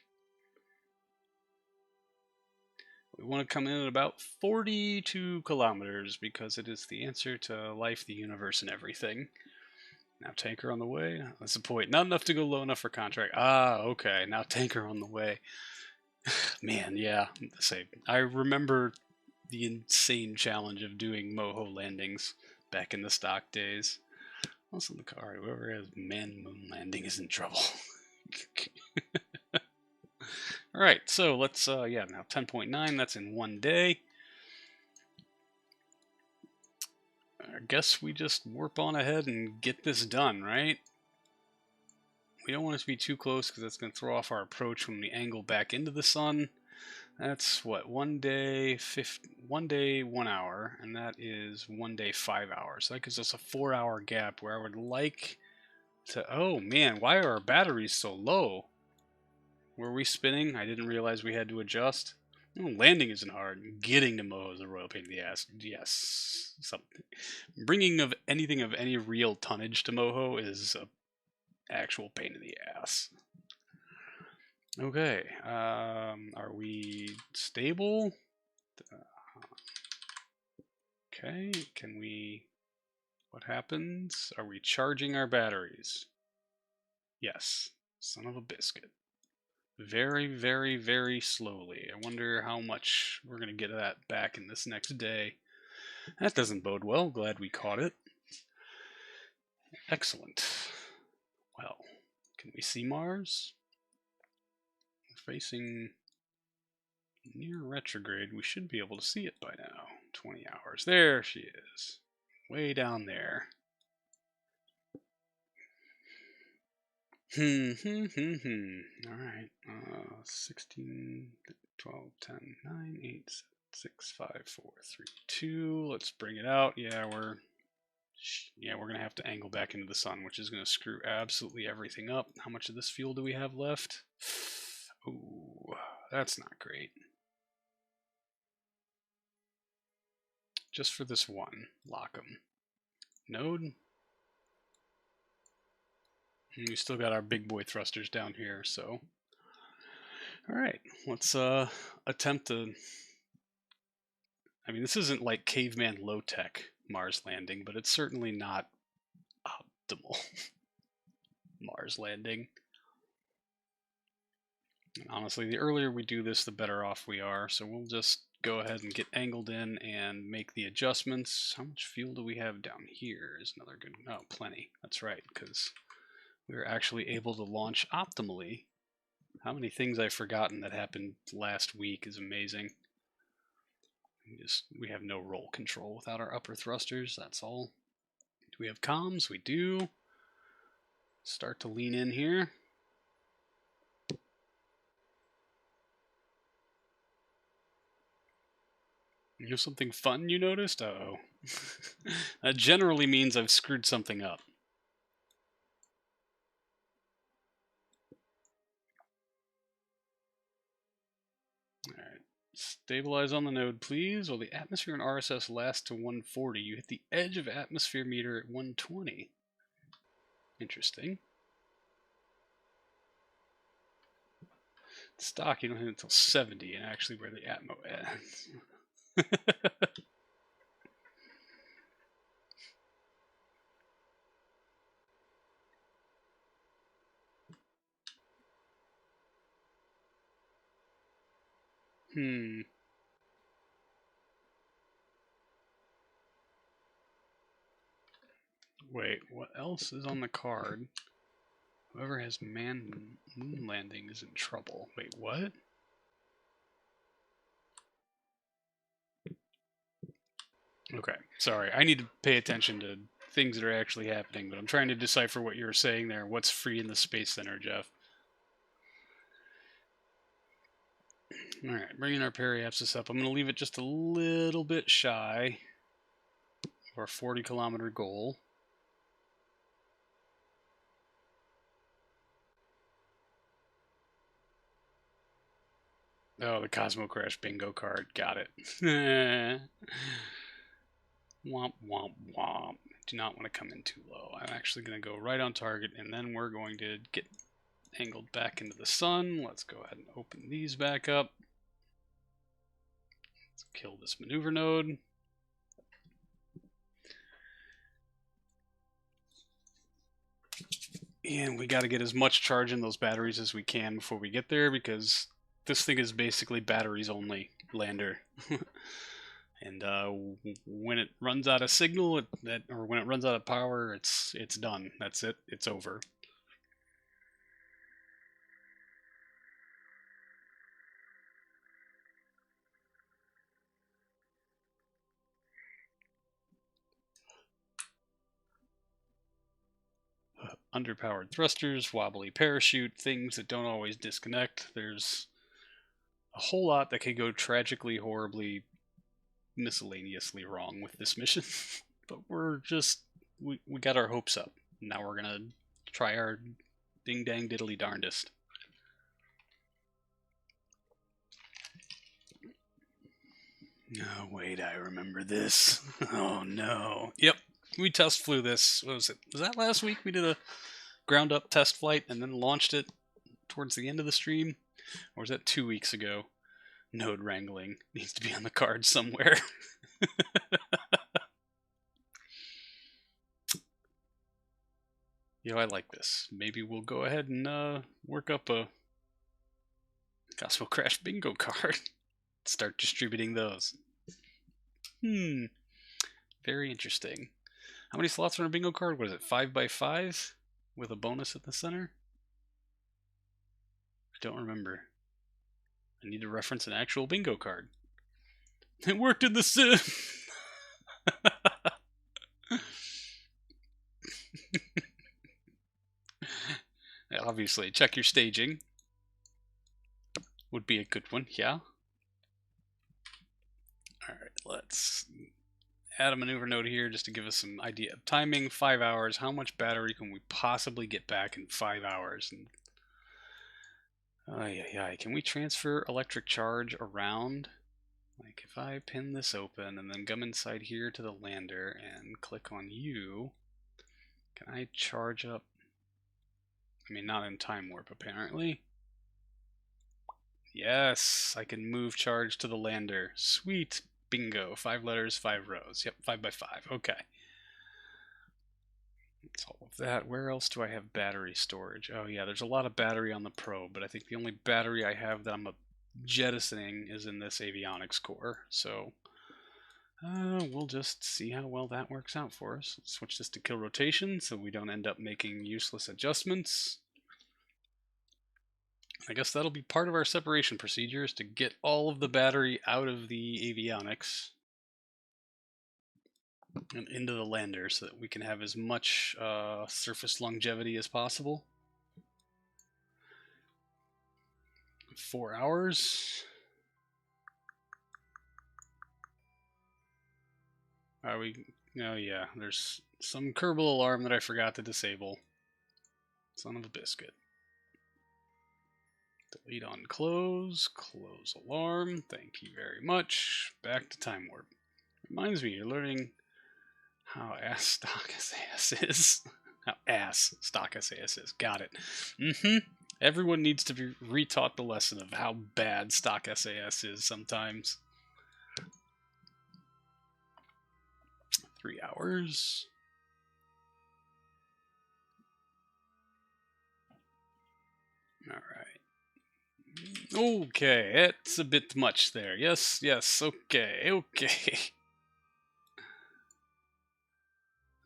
We want to come in at about 42 kilometers because it is the answer to life, the universe, and everything. Now tanker on the way. That's the point. Not enough to go low enough for contract. Ah, okay. Now tanker on the way. Man, yeah. I remember the insane challenge of doing Moho landings back in the stock days. Also, the car, whoever has manned moon landing is in trouble. All right, so let's now 10.9. That's in 1 day. I guess we just warp on ahead and get this done, right? We don't want it to be too close because that's going to throw off our approach when we angle back into the sun. That's what, 1 day, 1 day, 1 hour, and that is 1 day, 5 hours. So that gives us a 4-hour gap where I would like to. Oh man, why are our batteries so low? Were we spinning? I didn't realize we had to adjust. Oh, landing isn't hard. Getting to Moho is a royal pain in the ass. Yes, something. Bringing of anything of any real tonnage to Moho is a actual pain in the ass. Okay, are we stable? Okay, can we, what happens? Are we charging our batteries? Yes, son of a biscuit. Very, very, very slowly. I wonder how much we're going to get that back in this next day. That doesn't bode well. Glad we caught it. Excellent. Well, can we see Mars? We're facing near retrograde. We should be able to see it by now. 20 hours. There she is. Way down there. Alright. 16, 12, 10, 9, 8, 7, 6, 5, 4, 3, 2. Let's bring it out. Yeah, we're gonna have to angle back into the sun, which is gonna screw absolutely everything up. How much of this fuel do we have left? Ooh, that's not great. Just for this one, lock 'em. Node. And we still got our big boy thrusters down here, so. Alright, let's attempt to. I mean, this isn't like caveman low tech Mars landing, but it's certainly not optimal Mars landing. And honestly, the earlier we do this, the better off we are. So we'll just go ahead and get angled in and make the adjustments. How much fuel do we have down here is another good. Oh, plenty. That's right, because we were actually able to launch optimally. How many things I've forgotten that happened last week is amazing. We have no roll control without our upper thrusters, that's all. Do we have comms? We do. Start to lean in here. You have something fun you noticed? Uh-oh. That generally means I've screwed something up. Alright. Stabilize on the node, please. While the atmosphere and RSS last to 140, you hit the edge of atmosphere meter at 120. Interesting. Stock, you don't hit it until 70, and actually where the atmo ends. Wait, what else is on the card? Whoever has moon landing is in trouble. Wait, what? Okay, sorry. I need to pay attention to things that are actually happening, but I'm trying to decipher what you're saying there. What's free in the Space Center, Jeff? Alright, bringing our periapsis up. I'm going to leave it just a little bit shy of our 40-kilometer goal. Oh, the Cosmo Crash bingo card. Got it. Womp, womp, womp. Do not want to come in too low. I'm actually going to go right on target, and then we're going to get angled back into the sun. Let's go ahead and open these back up. Let's kill this maneuver node. And we got to get as much charge in those batteries as we can before we get there, because this thing is basically batteries only lander. And when it runs out of signal, or when it runs out of power, it's done. That's it. It's over. Underpowered thrusters, wobbly parachute, things that don't always disconnect. There's a whole lot that could go tragically, horribly, miscellaneously wrong with this mission. But we got our hopes up. Now we're gonna try our ding dang diddly darndest. Oh wait, I remember this. Oh no. Yep, we test flew this. What was it? Was that last week? We did a ground up test flight and then launched it towards the end of the stream, or was that 2 weeks ago? Node wrangling needs to be on the card somewhere. I like this. Maybe we'll go ahead and work up a Cosmo Crash bingo card. Start distributing those. Very interesting. How many slots are on a bingo card? What is it, 5x5? With a bonus at the center? I don't remember. I need to reference an actual bingo card. It worked in the sim! Obviously, check your staging. Would be a good one, yeah. Alright, let's add a maneuver node here just to give us some idea of timing. 5 hours. How much battery can we possibly get back in 5 hours? And can we transfer electric charge around? Like if I pin this open and then come inside here to the lander and click on you, can I charge up? I mean, not in time warp apparently. Yes, I can move charge to the lander. Sweet. Bingo. 5 letters, 5 rows. Yep, 5x5. Okay. That's all of that. Where else do I have battery storage? Oh yeah, there's a lot of battery on the probe, but I think the only battery I have that I'm jettisoning is in this avionics core. So we'll just see how well that works out for us. Let's switch this to kill rotation so we don't end up making useless adjustments. I guess that'll be part of our separation procedures to get all of the battery out of the avionics and into the lander so that we can have as much surface longevity as possible. 4 hours. Are we? Oh yeah, there's some Kerbal alarm that I forgot to disable. Son of a biscuit. Delete on close. Close alarm. Thank you very much. Back to Time Warp. Reminds me, you're learning how ass stock SAS is. How ass stock SAS is. Got it. Everyone needs to be retaught the lesson of how bad stock SAS is sometimes. 3 hours. Alright. Okay, it's a bit much there. Yes, okay, okay.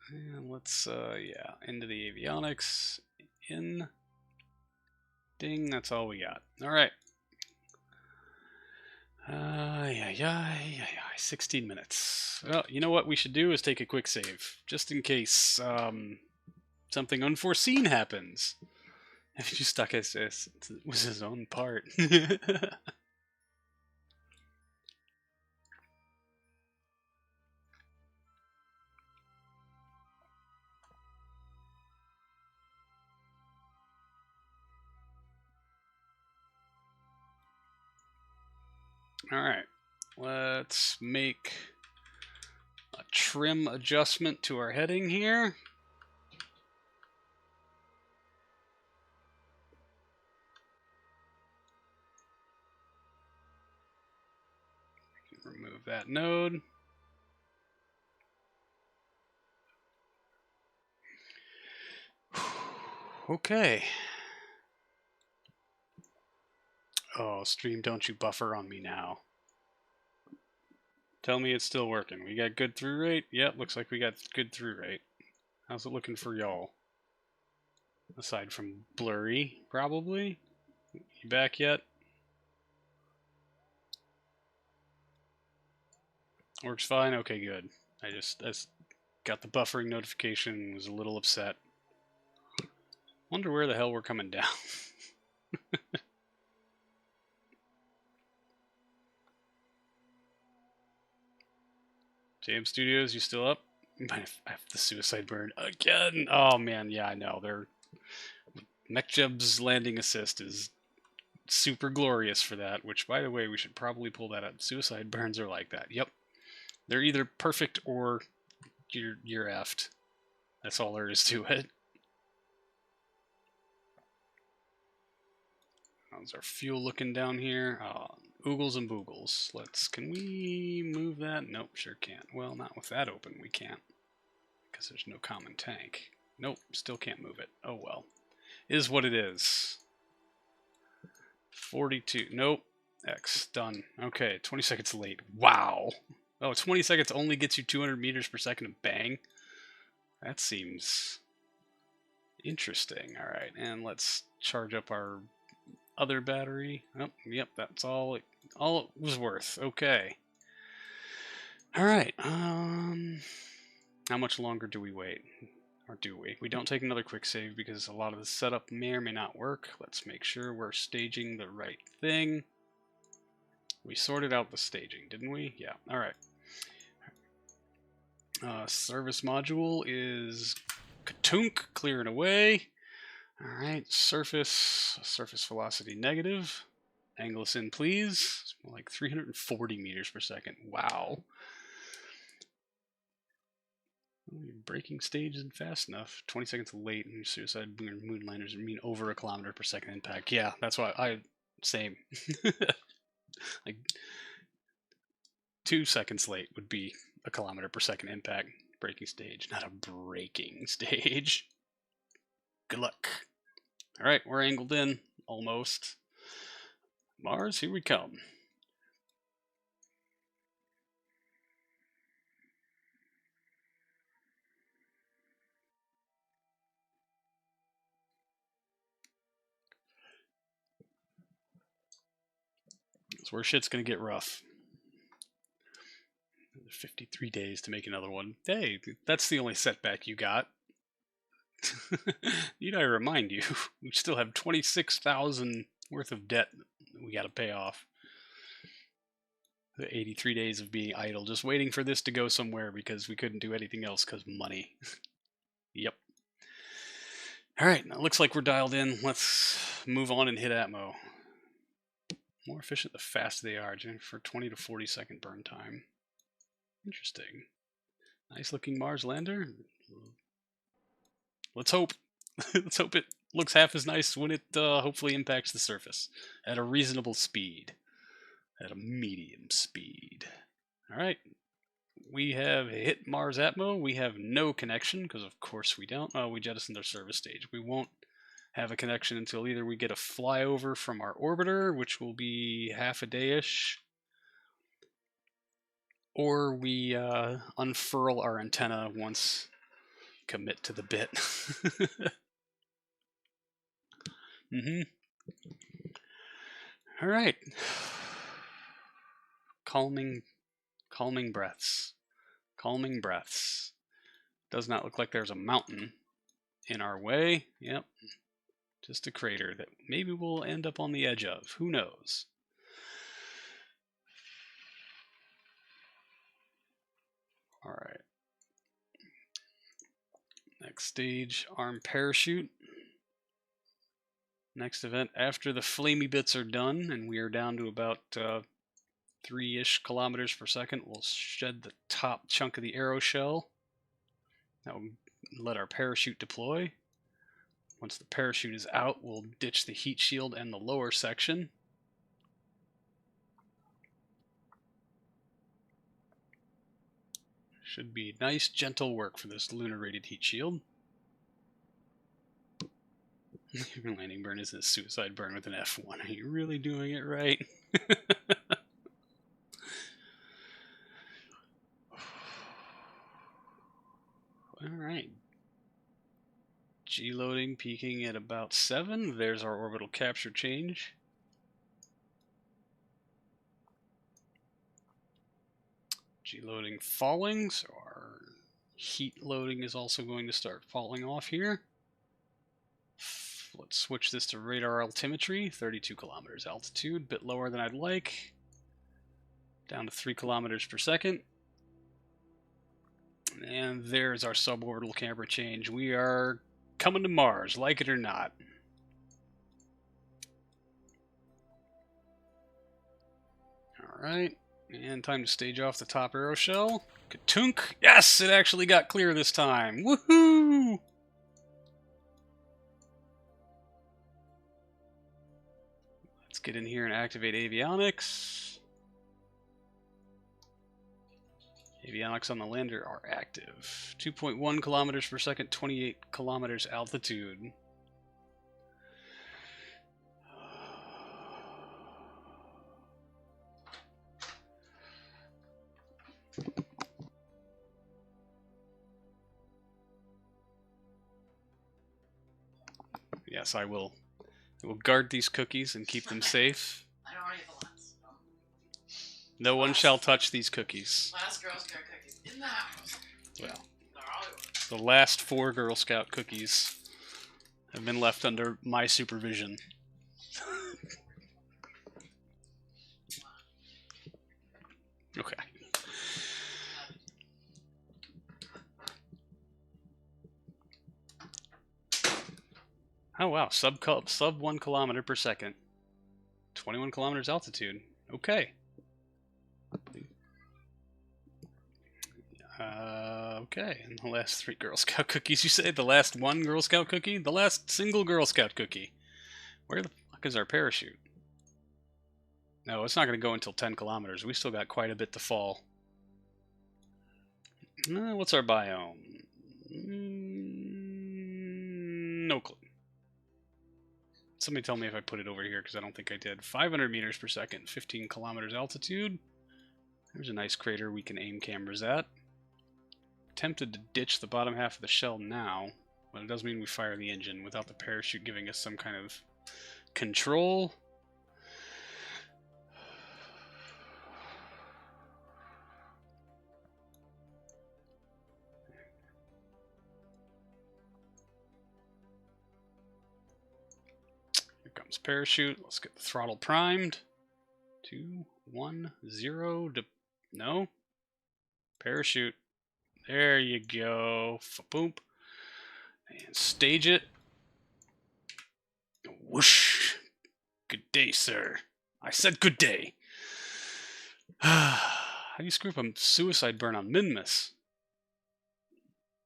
And let's, yeah, into the avionics. In. Ding, that's all we got. Alright. Yeah, 16 minutes. Well, you know what we should do is take a quick save, just in case, something unforeseen happens. If you stuck as this, it was his own part. Alright, let's make a trim adjustment to our heading here. Remove that node. Okay. Oh, stream, don't you buffer on me now. Tell me it's still working. We got good through rate? Yep, looks like we got good through rate. How's it looking for y'all? Aside from blurry, probably? You back yet? Works fine? Okay, good. I got the buffering notification and was a little upset. Wonder where the hell we're coming down. JM Studios, you still up? I have the suicide burn again. Oh man, yeah, I know. MechJeb's landing assist is super glorious for that, which, by the way, we should probably pull that up. Suicide burns are like that. Yep. They're either perfect or you're effed. That's all there is to it. How's our fuel looking down here? Oogles and boogles. Can we move that? Nope, sure can't. Well, not with that open, we can't. Because there's no common tank. Nope, still can't move it. Oh well. Is what it is. 42. Nope. X. Done. Okay, 20 seconds late. Wow. Oh, 20 seconds only gets you 200 meters per second of bang? That seems interesting. Alright, and let's charge up our other battery. Oh, yep, that's all it was worth. Okay. Alright, how much longer do we wait? Or do we? We don't take another quick save because a lot of the setup may or may not work. Let's make sure we're staging the right thing. We sorted out the staging, didn't we? Yeah, alright. Service module is Katunk, clearing away. Alright, surface velocity negative. Angle us in, please. It's more like 340 meters per second. Wow. Your braking stage isn't fast enough. 20 seconds late, and your suicide moonliners mean over a kilometer per second impact. Yeah, that's why same. Like 2 seconds late would be a kilometer per second impact. Braking stage, not a braking stage. Good luck. Alright, we're angled in, almost. Mars, here we come. That's where shit's gonna get rough. 53 days to make another one. Hey, that's the only setback you got. Need I remind you, we still have 26,000 worth of debt that we gotta pay off. The 83 days of being idle, just waiting for this to go somewhere because we couldn't do anything else because money. Yep. All right, now it looks like we're dialed in. Let's move on and hit Atmo. More efficient the faster they are, for 20 to 40 second burn time. Interesting. Nice looking Mars lander. Let's hope. Let's hope it looks half as nice when it hopefully impacts the surface at a reasonable speed. At a medium speed. All right. We have hit Mars Atmo. We have no connection, because of course we don't. Oh, we jettisoned our service stage. We won't have a connection until either we get a flyover from our orbiter, which will be half a day-ish, or we unfurl our antenna once commit to the bit. All right. Calming breaths. Calming breaths. Does not look like there's a mountain in our way. Yep. Just a crater that maybe we'll end up on the edge of. Who knows? All right. Next stage, arm parachute. Next event after the flamey bits are done and we are down to about 3-ish kilometers per second, we'll shed the top chunk of the aero shell. That will let our parachute deploy. Once the parachute is out, we'll ditch the heat shield and the lower section. Should be nice, gentle work for this lunar-rated heat shield. Your landing burn is a suicide burn with an F1. Are you really doing it right? All right. G-loading peaking at about 7. There's our orbital capture change. G-loading falling, so our heat loading is also going to start falling off here. Let's switch this to radar altimetry, 32 kilometers altitude, bit lower than I'd like. Down to 3 kilometers per second. And there's our suborbital camber change. We are coming to Mars, like it or not. Alright, and time to stage off the top aero shell. Katunk! Yes, it actually got clear this time. Woohoo! Let's get in here and activate avionics. Avionics on the lander are active. 2.1 kilometers per second, 28 kilometers altitude. Yes, I will guard these cookies and keep them safe. I don't want to get the last. No one shall touch these cookies. Last Girl Scout cookies in the house. Well, They're all yours. the last 4 Girl Scout cookies have been left under my supervision. Okay. Oh wow, sub 1 kilometer per second. 21 kilometers altitude. Okay. Okay, and the last 3 Girl Scout cookies. You say the last 1 Girl Scout cookie? The last single Girl Scout cookie. Where the fuck is our parachute? No, it's not going to go until 10 kilometers. We still got quite a bit to fall. What's our biome? No clue. Somebody tell me if I put it over here, because I don't think I did. 500 meters per second, 15 kilometers altitude. There's a nice crater we can aim cameras at. Tempted to ditch the bottom half of the shell now, but it does mean we fire the engine without the parachute giving us some kind of control. Here comes parachute. Let's get the throttle primed. 2, 1, 0. No? Parachute. There you go. Boom. And stage it. Whoosh. Good day, sir. I said good day. How do you screw up a suicide burn on Minmus?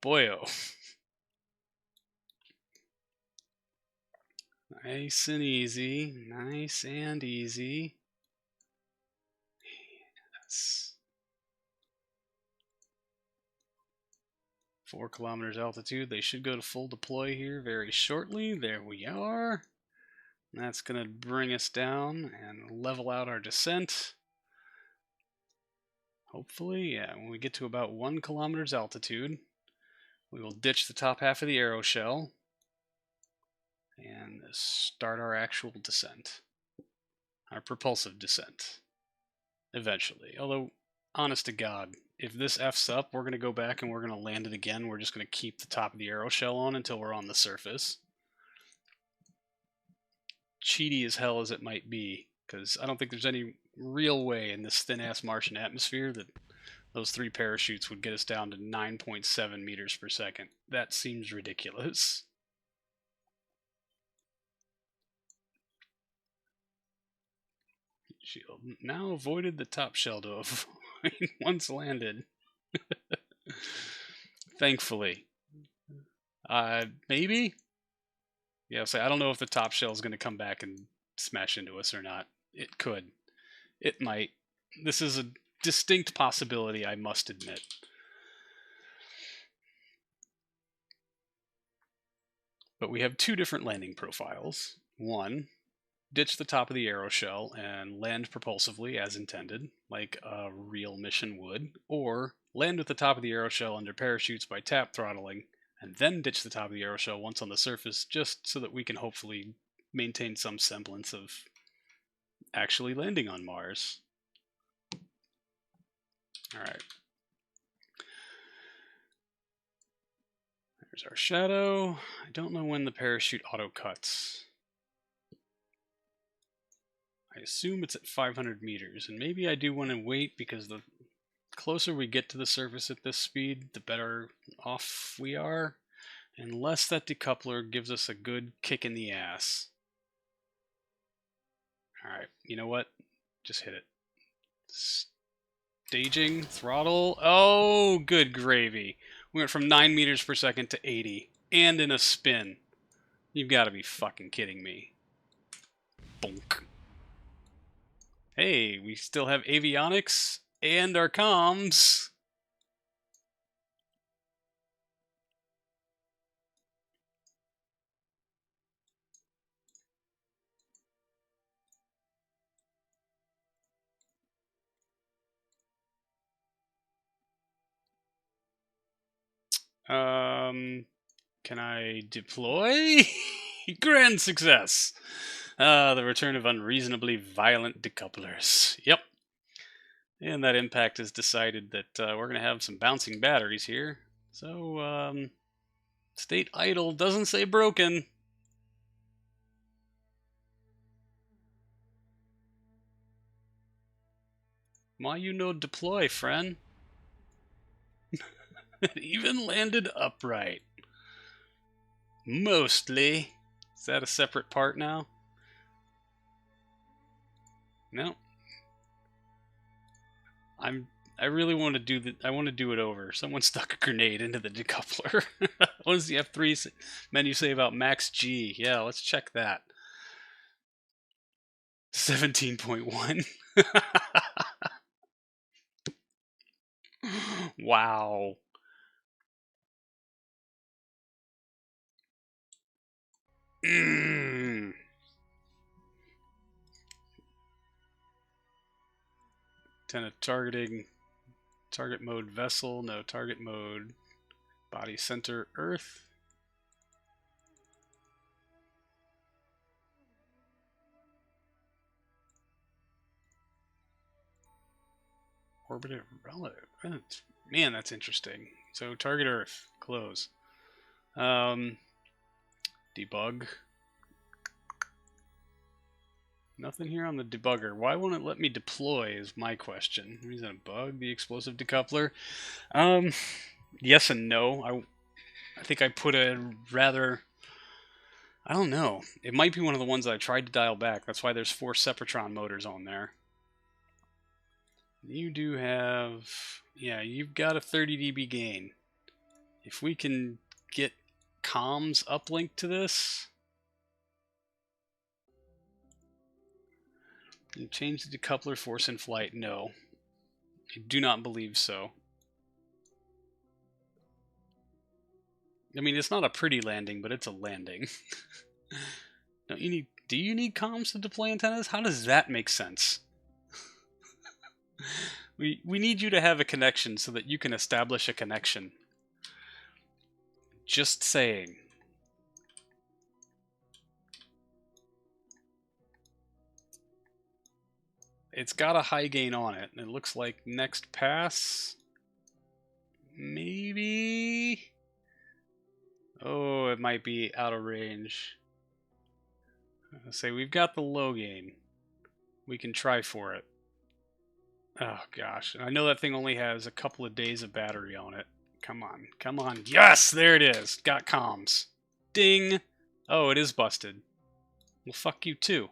Boyo. Nice and easy. Nice and easy. That's 4 kilometers altitude. They should go to full deploy here very shortly. There we are. That's going to bring us down and level out our descent. Hopefully, yeah, when we get to about 1 kilometers altitude, we will ditch the top half of the aeroshell and start our actual descent. Our propulsive descent. Eventually. Although, honest to God, if this F's up, we're going to go back and we're going to land it again. We're just going to keep the top of the aeroshell on until we're on the surface. Cheaty as hell as it might be, because I don't think there's any real way in this thin-ass Martian atmosphere that those 3 parachutes would get us down to 9.7 meters per second. That seems ridiculous. Shield now avoided the top shell to avoid once landed. Thankfully. Maybe? Yeah, so I don't know if the top shell is going to come back and smash into us or not. It could. It might. This is a distinct possibility, I must admit. But we have 2 different landing profiles. One, ditch the top of the aeroshell and land propulsively as intended, like a real mission would, or land with the top of the aeroshell under parachutes by tap throttling, and then ditch the top of the aeroshell once on the surface, just so that we can hopefully maintain some semblance of actually landing on Mars. Alright. There's our shadow. I don't know when the parachute auto cuts. I assume it's at 500 meters, and maybe I do want to wait because the closer we get to the surface at this speed, the better off we are, unless that decoupler gives us a good kick in the ass. Alright, you know what? Just hit it. Staging, throttle. Oh, good gravy. We went from 9 meters per second to 80, and in a spin. You've got to be fucking kidding me. Bonk. Hey, we still have avionics and our comms. Can I deploy? Grand success. The return of unreasonably violent decouplers. Yep. And that impact has decided that we're going to have some bouncing batteries here. So, state idle doesn't say broken. Why you no deploy, friend? It even landed upright. Mostly. Is that a separate part now? No. I really want to do I want to do it over. Someone stuck a grenade into the decoupler. What does the F3 menu say about max G? Yeah, let's check that. 17.1. Wow. Targeting. Target mode vessel. No, target mode body center Earth. Orbit relative. Man, that's interesting. So target Earth. Close. Debug. Nothing here on the debugger. Why won't it let me deploy is my question. Is that a bug, the explosive decoupler? Yes and no. I think I put a rather... I don't know. It might be one of the ones that I tried to dial back. That's why there's 4 Sepratron motors on there. You do have... Yeah, you've got a 30 dB gain. If we can get comms uplinked to this... You change the decoupler force in flight? No. I do not believe so. I mean, it's not a pretty landing, but it's a landing. Don't you need... Do you need comms to deploy antennas? How does that make sense? We need you to have a connection so that you can establish a connection. Just saying. It's got a high gain on it. It looks like next pass... Maybe... Oh, it might be out of range. Let's say we've got the low gain. We can try for it. Oh gosh, I know that thing only has a couple of days of battery on it. Come on, come on. Yes, there it is. Got comms. Ding. Oh, it is busted. Well, fuck you too.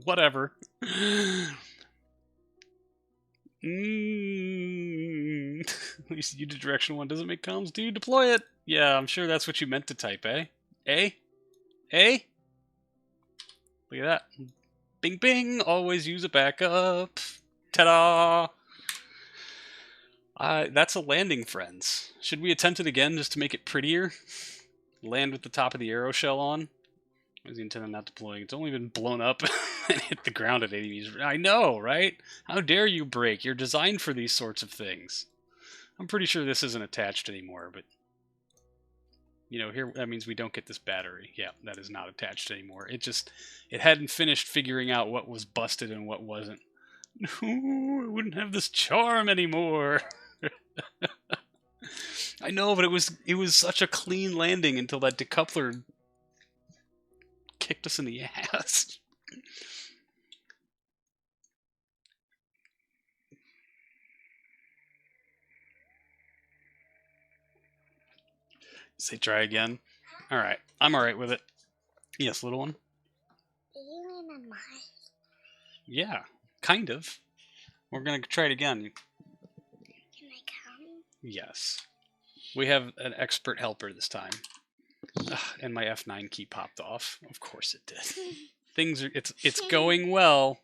Whatever. At least you did direction 1 doesn't make comms. Do you deploy it? Yeah, I'm sure that's what you meant to type, eh? Eh? Eh? Look at that. Bing bing! Always use a backup. Ta-da! That's a landing, friends. Should we attempt it again just to make it prettier? Land with the top of the arrow shell on? Why is the antenna not deploying? It's only been blown up and hit the ground at 80 meters. I know, right? How dare you break? You're designed for these sorts of things. I'm pretty sure this isn't attached anymore, but... You know, here that means we don't get this battery. Yeah, that is not attached anymore. It hadn't finished figuring out what was busted and what wasn't. No, I wouldn't have this charm anymore. I know, but it was such a clean landing until that decoupler kicked us in the ass. Say try again. Alright, I'm alright with it. Yes, little one? You mean a mouse? Yeah, kind of. We're gonna try it again. Can I come? Yes. We have an expert helper this time. Ugh, and my F9 key popped off. Of course it did. Things are... It's going well.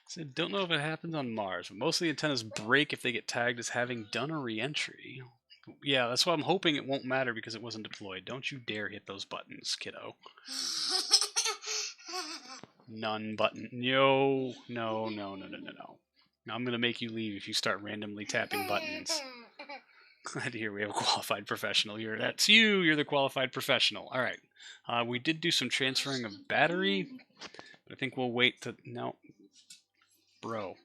So don't know if it happens on Mars, but most of the antennas break if they get tagged as having done a re-entry. Yeah, that's why I'm hoping it won't matter because it wasn't deployed. Don't you dare hit those buttons, kiddo. None button. No, no, no, no, no, no, no. I'm going to make you leave if you start randomly tapping buttons. Glad to hear we have a qualified professional here. That's you. You're the qualified professional. All right. We did do some transferring of battery, but I think we'll wait to... No. Bro.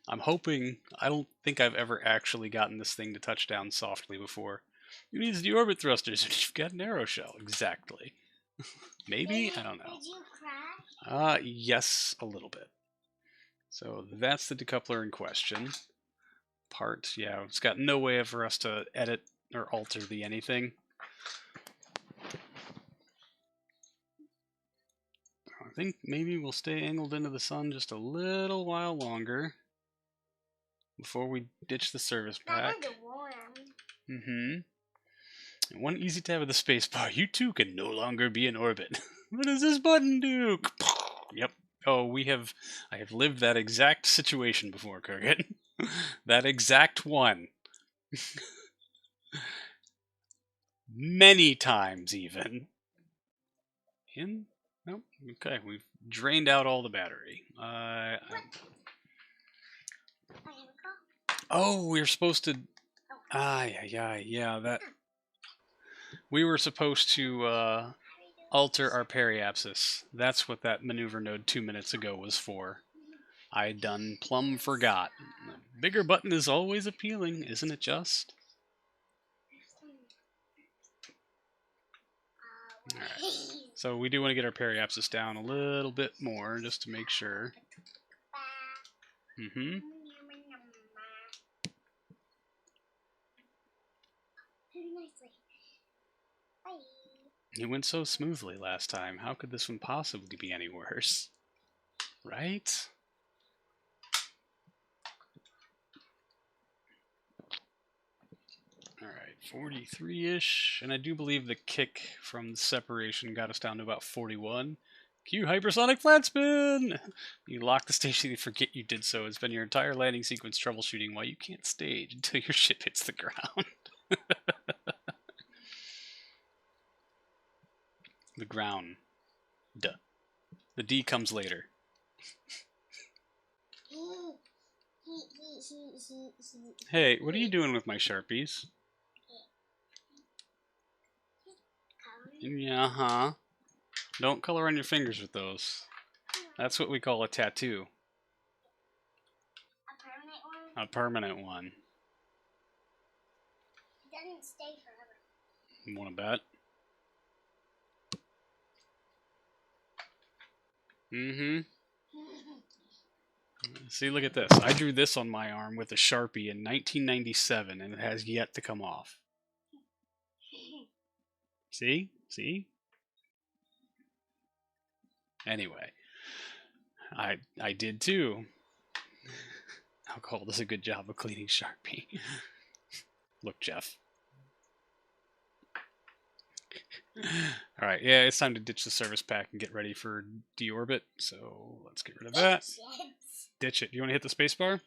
I'm hoping... I don't think I've ever actually gotten this thing to touch down softly before. It needs the orbit thrusters. You've got an arrow shell. Exactly. Maybe? I don't know. Did you cry? Yes, a little bit. So that's the decoupler in question. Part, yeah, it's got no way for us to edit or alter the anything. I think maybe we'll stay angled into the sun just a little while longer before we ditch the service pack. That was warm. Mm-hmm. And one easy tab of the spacebar. You too can no longer be in orbit. What does this button do? Yep. Oh, I have lived that exact situation before, Kurgan. That exact one. Many times, even. In? Nope. Okay, we've drained out all the battery. Oh, we were supposed to... yeah, that... We were supposed to, alter our periapsis. That's what that maneuver node 2 minutes ago was for. I done plumb forgot. The bigger button is always appealing, isn't it just? So we do want to get our periapsis down a little bit more just to make sure. Mm-hmm. It went so smoothly last time. How could this one possibly be any worse? Right? Alright, 43-ish. And I do believe the kick from the separation got us down to about 41. Cue hypersonic flat spin! You lock the station and you forget you did so and spend your entire landing sequence troubleshooting why you can't stage until your ship hits the ground. The ground. Duh. The D comes later. Hey, what are you doing with my Sharpies? Yeah, huh? Don't color on your fingers with those. That's what we call a tattoo. A permanent one? A permanent one. It doesn't stay forever. You want to bet? Mm-hmm. See, look at this. I drew this on my arm with a Sharpie in 1997, and it has yet to come off. See? See? Anyway, I did too. Alcohol does a good job of cleaning Sharpie. Look, Jeff. Alright, yeah, it's time to ditch the service pack and get ready for deorbit, so let's get rid of that. Ditch it. You want to hit the spacebar?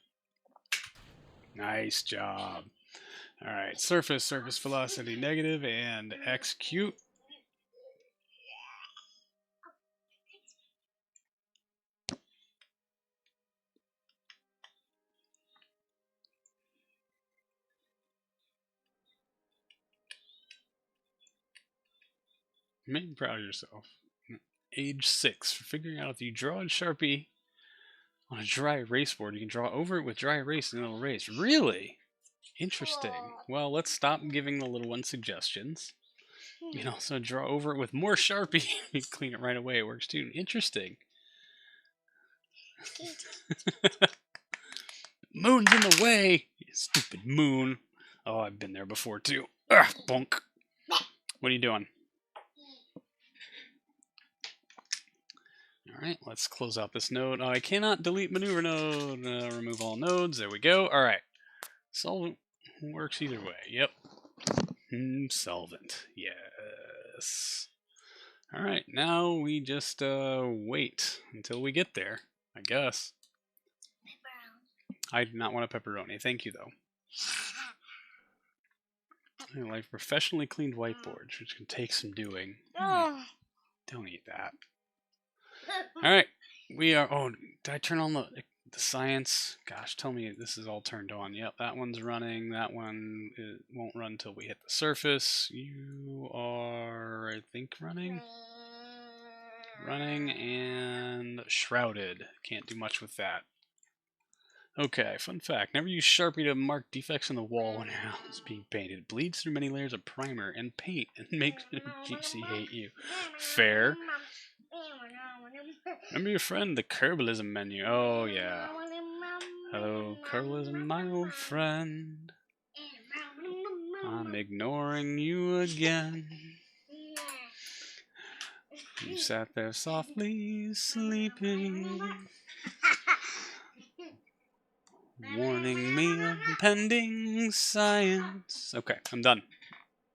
Nice job. Alright, surface velocity negative, and execute. Make you proud of yourself. Age 6. For figuring out if you draw in Sharpie on a dry erase board, you can draw over it with dry erase and it'll erase. Really? Interesting. Well, let's stop giving the little one suggestions. You can also draw over it with more Sharpie. You clean it right away. It works too. Interesting. Moon's in the way! You stupid moon. Oh, I've been there before too. Ugh, bonk. What are you doing? Alright, let's close out this node. Oh, I cannot delete maneuver node. Remove all nodes. There we go. Alright. Solvent works either way. Yep. Solvent. Yes. Alright, now we just wait until we get there, I guess. I do not want a pepperoni. Thank you, though. I like professionally cleaned whiteboards, which can take some doing. Don't eat that. Alright, we are... Oh, did I turn on the science? Gosh, tell me this is all turned on. Yep, that one's running. That one won't run until we hit the surface. You are, I think, running? Running and shrouded. Can't do much with that. Okay, fun fact. Never use Sharpie to mark defects in the wall when your house is being painted. It bleeds through many layers of primer and paint and makes GC hate you. Fair. Remember your friend, the Kerbalism menu. Oh, yeah. Hello, Kerbalism, my old friend. I'm ignoring you again. You sat there softly sleeping, warning me of impending science. Okay, I'm done.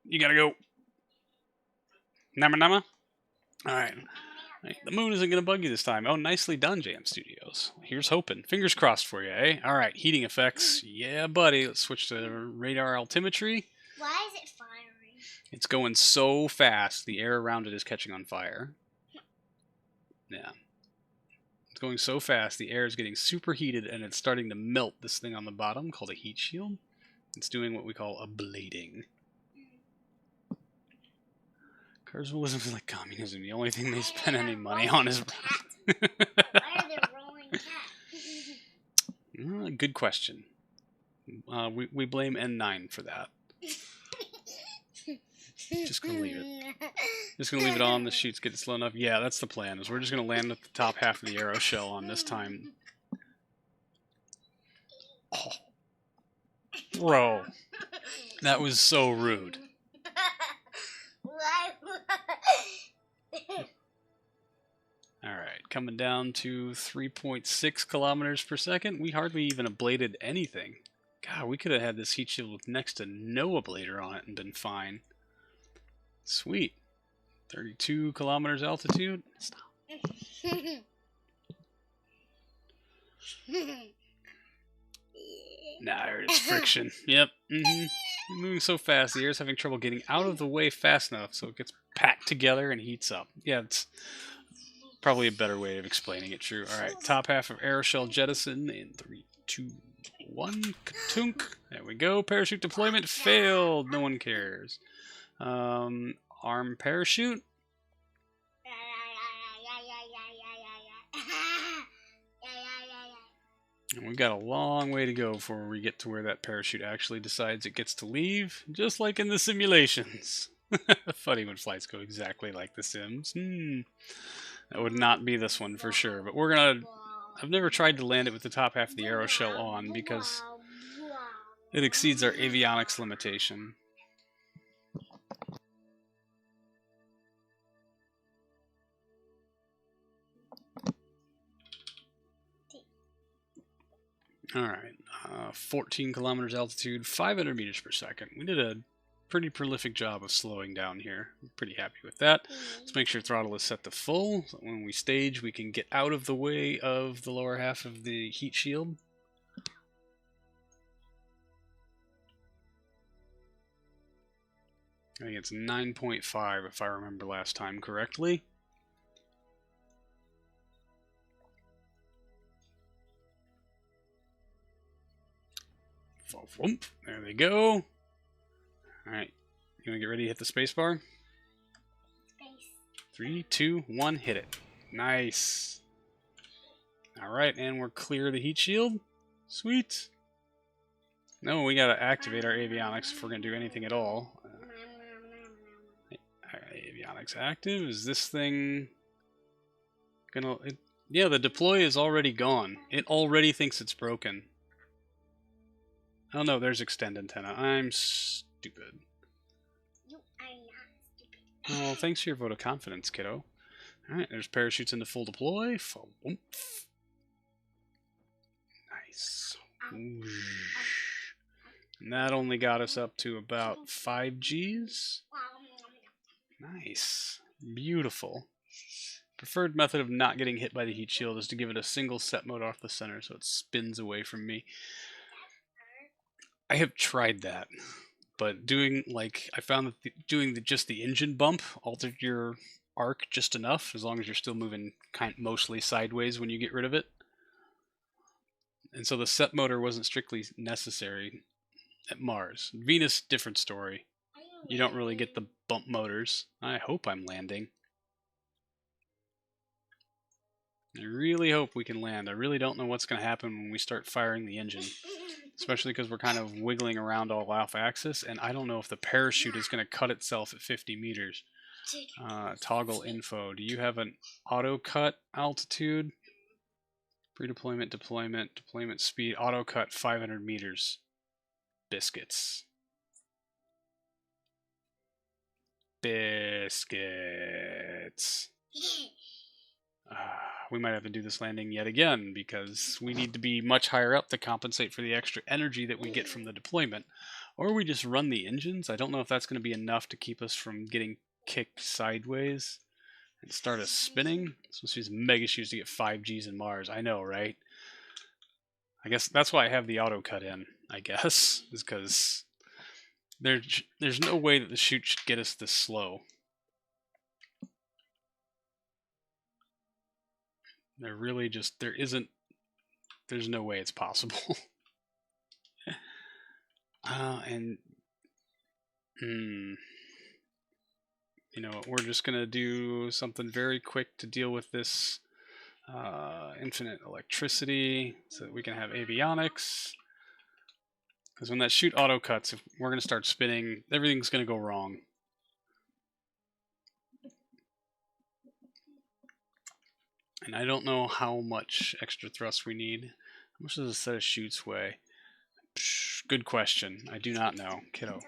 You gotta go. Nama nama. Alright. The moon isn't gonna bug you this time. Oh, nicely done, Jam Studios. Here's hoping. Fingers crossed for you, eh? Alright, heating effects. Yeah, buddy. Let's switch to radar altimetry. Why is it firing? It's going so fast, the air around it is catching on fire. Yeah. It's going so fast, the air is getting superheated, and it's starting to melt this thing on the bottom called a heat shield. It's doing what we call a blading. Kerbalism is like communism. The only thing they spend any money on is... Why are they rolling cat? Good question. We blame N9 for that. Just gonna leave it. Just gonna leave it on. The chute's getting slow enough. Yeah, that's the plan. Is we're just gonna land with the top half of the arrow shell on this time. Oh, bro, that was so rude. Alright, coming down to 3.6 kilometers per second. We hardly even ablated anything. God, we could have had this heat shield with next to no ablator on it and been fine. Sweet. 32 kilometers altitude. Stop. Nah, I heard it's friction. Yep. Moving so fast, the air's having trouble getting out of the way fast enough so it gets packed together and heats up. Yeah, it's probably a better way of explaining it, true. Alright, top half of aeroshell jettison in 3, 2, 1. Katunk. There we go. Parachute deployment failed. No one cares. Arm parachute. And we've got a long way to go before we get to where that parachute actually decides it gets to leave, just like in the simulations. Funny when flights go exactly like the Sims. That would not be this one for sure, but we're gonna... I've never tried to land it with the top half of the arrow shell on because it exceeds our avionics limitation. Alright, 14 kilometers altitude, 500 meters per second. We did a pretty prolific job of slowing down here. I'm pretty happy with that. Let's make sure throttle is set to full, so when we stage we can get out of the way of the lower half of the heat shield. I think it's 9.5 if I remember last time correctly. There they go. Alright, you want to get ready to hit the space bar? Space. 3, 2, 1, hit it. Nice. Alright, and we're clear of the heat shield. Sweet. No, we gotta activate our avionics if we're gonna do anything at all. Avionics active. Is this thing gonna... yeah, the deploy is already gone. It already thinks it's broken. Oh no, there's extend antenna. I'm stupid. You are not stupid. Oh, thanks for your vote of confidence, kiddo. Alright, there's parachutes into full deploy. Nice. And that only got us up to about 5 Gs. Nice. Beautiful. Preferred method of not getting hit by the heat shield is to give it a single set mode off the center so it spins away from me. I have tried that, but doing, like, I found that doing just the engine bump altered your arc just enough, as long as you're still moving mostly sideways when you get rid of it. And so the set motor wasn't strictly necessary at Mars. Venus, different story. You don't really get the bump motors. I hope I'm landing. I really hope we can land. I really don't know what's going to happen when we start firing the engine. Especially because we're kind of wiggling around all off axis, and I don't know if the parachute is going to cut itself at 50 meters. Toggle info. Do you have an auto cut altitude? Pre-deployment, deployment, deployment speed, auto cut 500 meters. Biscuits. Biscuits. We might have to do this landing yet again because we need to be much higher up to compensate for the extra energy that we get from the deployment. Or we just run the engines. I don't know if that's going to be enough to keep us from getting kicked sideways and start us spinning. Supposed to use mega shoes to get 5 Gs in Mars. I know, right? I guess that's why I have the auto cut in, I guess, is because there's no way that the chute should get us this slow. There really just, there's no way it's possible. You know, we're just going to do something very quick to deal with this infinite electricity so that we can have avionics. Because when that chute auto cuts, if we're going to start spinning, everything's going to go wrong. And I don't know how much extra thrust we need. How much does a set of chutes weigh? Psh, good question. I do not know, kiddo.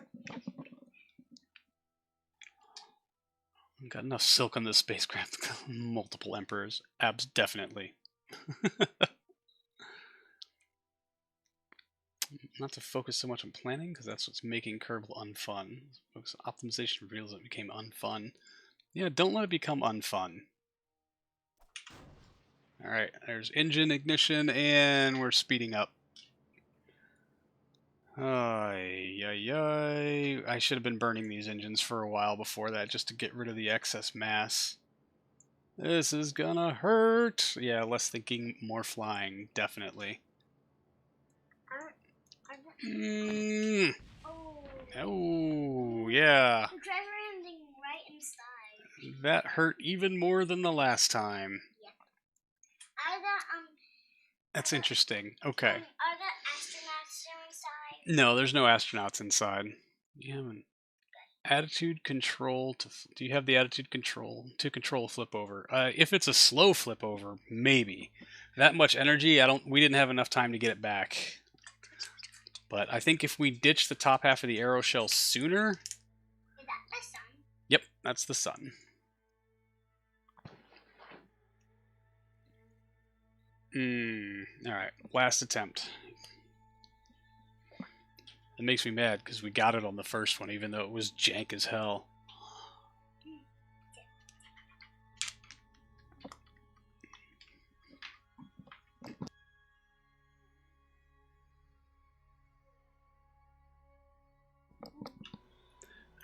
Got enough silk on this spacecraft. Multiple emperors. Abs definitely. Not to focus so much on planning, because that's what's making Kerbal unfun. Focus on optimization reveals it became unfun. Yeah, don't let it become unfun. Alright, there's engine ignition, and we're speeding up. I should have been burning these engines for a while before that, just to get rid of the excess mass. This is gonna hurt! Yeah, less thinking, more flying, definitely. Mm. Oh, yeah. The driver landing right inside. That hurt even more than the last time. Yep. Are the That's interesting. Okay. are the astronauts still inside? No, there's no astronauts inside. You have an attitude control to. Do you have the attitude control to control a flip over? If it's a slow flip over, maybe. That much energy, we didn't have enough time to get it back. But I think if we ditch the top half of the arrow shell sooner. Is that the sun? Yep, that's the sun. Alright, last attempt. It makes me mad because we got it on the first one, even though it was jank as hell.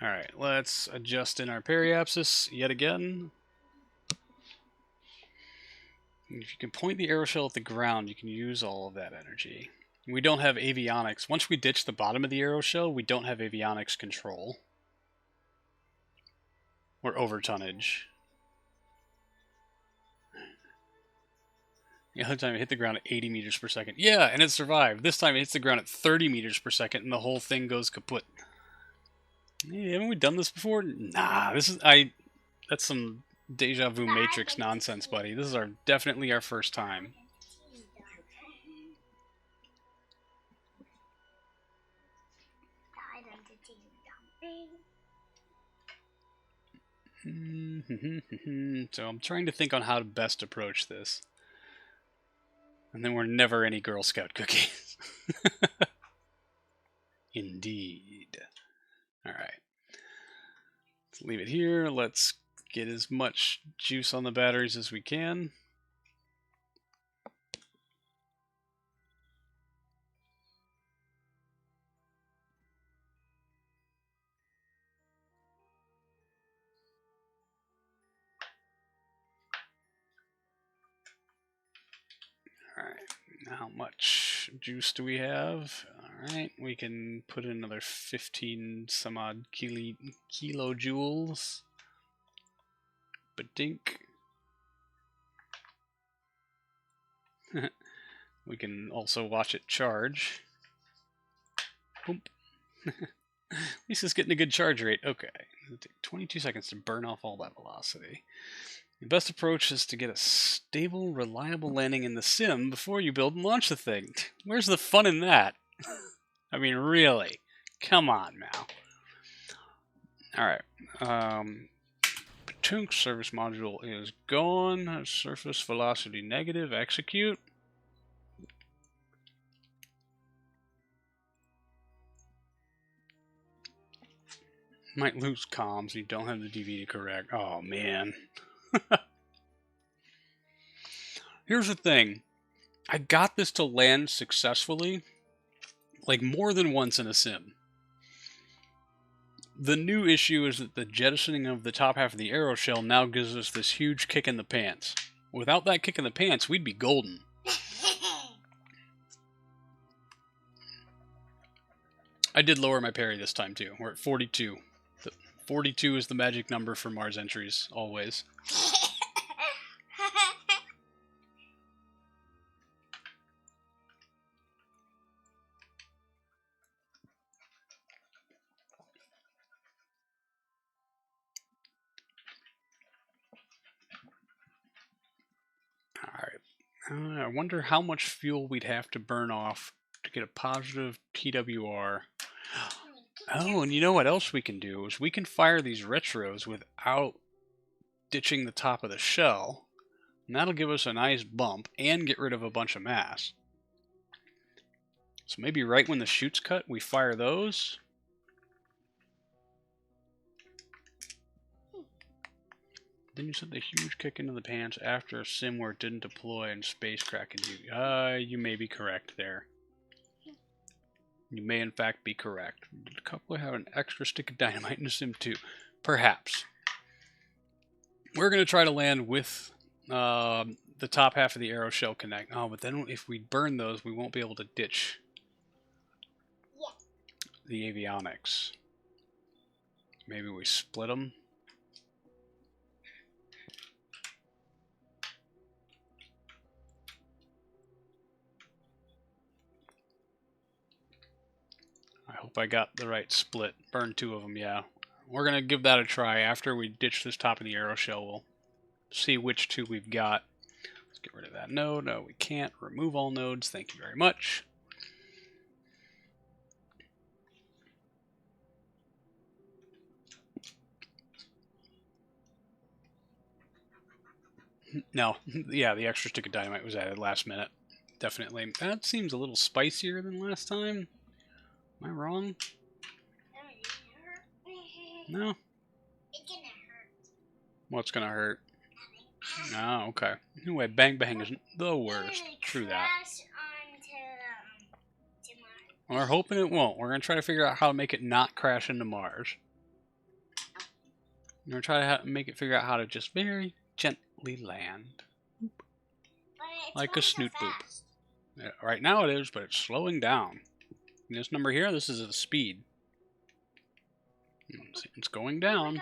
Alright, let's adjust in our periapsis yet again. If you can point the aeroshell at the ground, you can use all of that energy. We don't have avionics. Once we ditch the bottom of the aeroshell, we don't have avionics control. Or overtonnage. The other time it hit the ground at 80 meters per second. Yeah, and it survived. This time it hits the ground at 30 meters per second, and the whole thing goes kaput. Hey, haven't we done this before? Nah, that's some deja vu Matrix nonsense, buddy. This is definitely our first time. So I'm trying to think on how to best approach this. And then we're never any Girl Scout cookies. Indeed. Alright. Let's leave it here. Let's get as much juice on the batteries as we can. Alright, how much juice do we have? Alright, we can put in another 15 some odd kilojoules. Badink. We can also watch it charge. Boom. At least it's getting a good charge rate. Okay, it'll take 22 seconds to burn off all that velocity. The best approach is to get a stable, reliable landing in the sim before you build and launch the thing. Where's the fun in that? I mean, really? Come on now. Alright. Patunk service module is gone. Surface velocity negative. Execute. Might lose comms. You don't have the DV to correct. Oh, man. Here's the thing. I got this to land successfully, like more than once in a sim. The new issue is that the jettisoning of the top half of the aeroshell now gives us this huge kick in the pants. Without that kick in the pants, we'd be golden. I did lower my parry this time too. We're at 42. 42 is the magic number for Mars entries, always. I wonder how much fuel we'd have to burn off to get a positive PWR. Oh, and you know what else we can do is we can fire these retros without ditching the top of the shell. And that'll give us a nice bump and get rid of a bunch of mass. So maybe right when the chute's cut, we fire those. Then you sent the huge kick into the pants after a sim where it didn't deploy and space crack into you. You may be correct there. You may in fact be correct. Did the couple have an extra stick of dynamite in the sim too? Perhaps. We're going to try to land with the top half of the arrow shell connect. Oh, but then if we burn those, we won't be able to ditch the avionics. Maybe we split them. I hope I got the right split. Burn 2 of them, yeah. We're going to give that a try. After we ditch this top of the arrow shell, we'll see which 2 we've got. Let's get rid of that node. No, we can't. Remove all nodes. Thank you very much. No, yeah, the extra stick of dynamite was added last minute. Definitely. That seems a little spicier than last time. Am I wrong? No. It's gonna hurt. What's gonna hurt? Oh, okay. Anyway, Bang Bang is the worst. True that. We're hoping it won't. We're gonna try to figure out how to make it not crash into Mars. We're gonna try to make it figure out how to just very gently land. Like a snoot boop. Yeah, right now it is, but it's slowing down. And this number here, this is the speed. It's going down.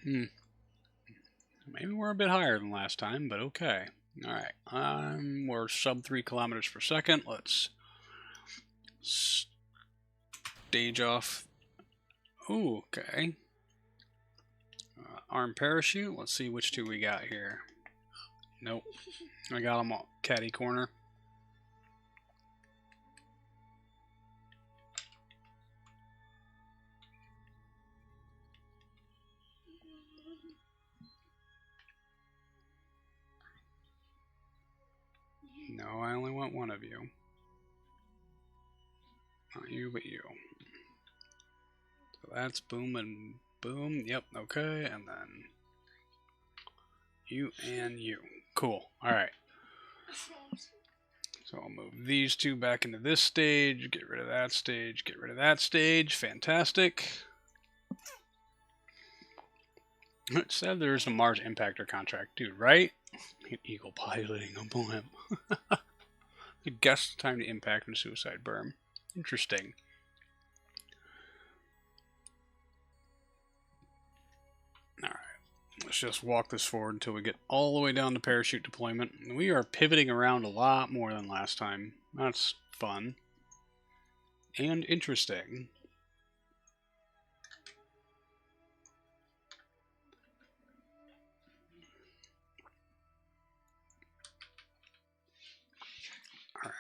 Maybe we're a bit higher than last time, but okay. Alright, we're sub 3 kilometers per second. Let's stage off. Ooh, okay. Arm parachute. Let's see which 2 we got here. Nope. I got them all catty corner. No, I only want one of you. Not you, but you. So that's boom and boom. Yep, okay. And then you and you. Cool. Alright. So I'll move these 2 back into this stage, get rid of that stage, get rid of that stage. Fantastic. It said there's a Mars impactor contract, dude, right? Eagle piloting a blimp. The guess time to impact and suicide berm. Interesting. Alright. Let's just walk this forward until we get all the way down to parachute deployment. We are pivoting around a lot more than last time. That's fun. And interesting. Alright.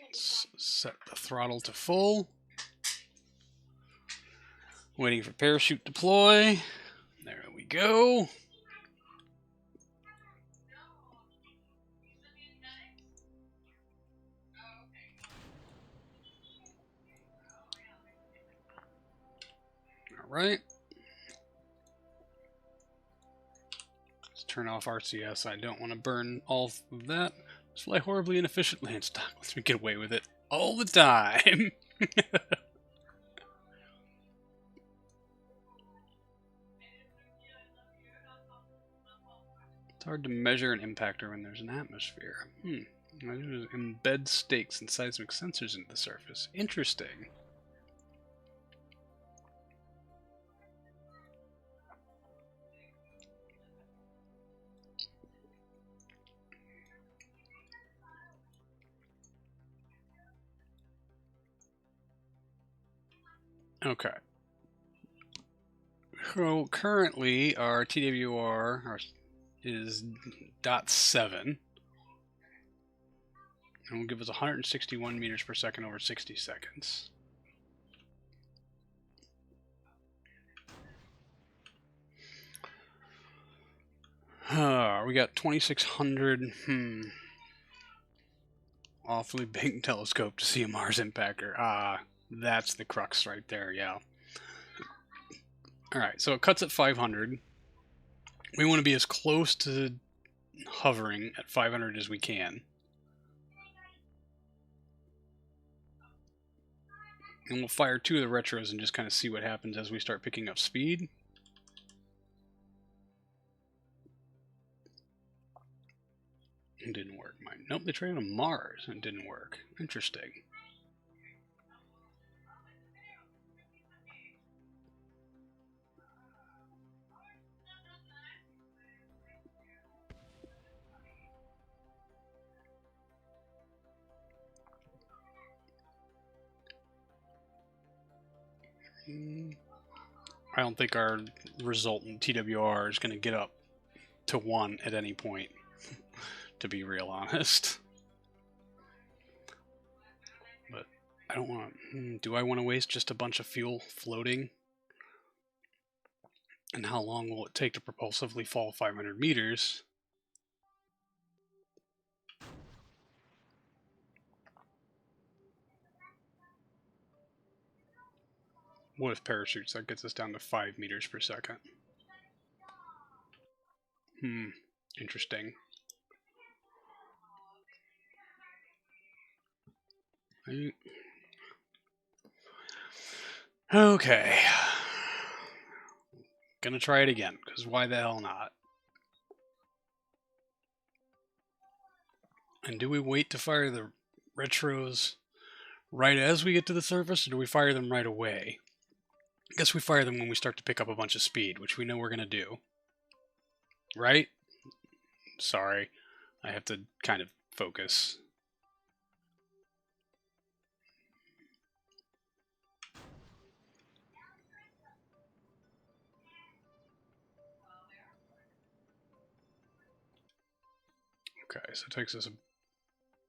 Let's set the throttle to full. Waiting for parachute deploy. There we go. Alright. Let's turn off RCS. I don't want to burn all of that. Let's fly horribly inefficiently and stock. Let's get away with it all the time. It's hard to measure an impactor when there's an atmosphere. Embed stakes and seismic sensors into the surface. Interesting. Okay. So currently our TWR is 0.7. And will give us 161 meters per second over 60 seconds. We got 2600. Awfully big telescope to see a Mars impactor. That's the crux right there, yeah. Alright, so it cuts at 500. We want to be as close to hovering at 500 as we can. And we'll fire 2 of the retros and just kind of see what happens as we start picking up speed. It didn't work. Nope, they tried on Mars and it didn't work. Interesting. I don't think our resultant TWR is going to get up to 1 at any point, to be real honest. But I don't want to... do I want to waste just a bunch of fuel floating? And how long will it take to propulsively fall 500 meters? What if parachutes? That gets us down to 5 meters per second. Interesting. Okay. Gonna try it again, because why the hell not? And do we wait to fire the retros right as we get to the surface, or do we fire them right away? I guess we fire them when we start to pick up a bunch of speed, which we know we're gonna do. Right? Sorry. I have to kind of focus. Okay, so it takes us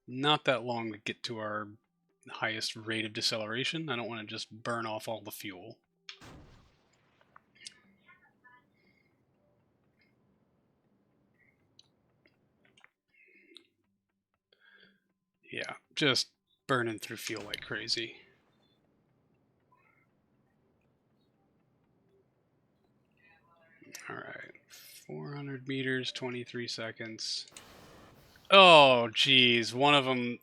not that long to get to our highest rate of deceleration. I don't want to just burn off all the fuel. Yeah, just burning through fuel like crazy. Alright, 400 meters, 23 seconds. Oh, geez, one of them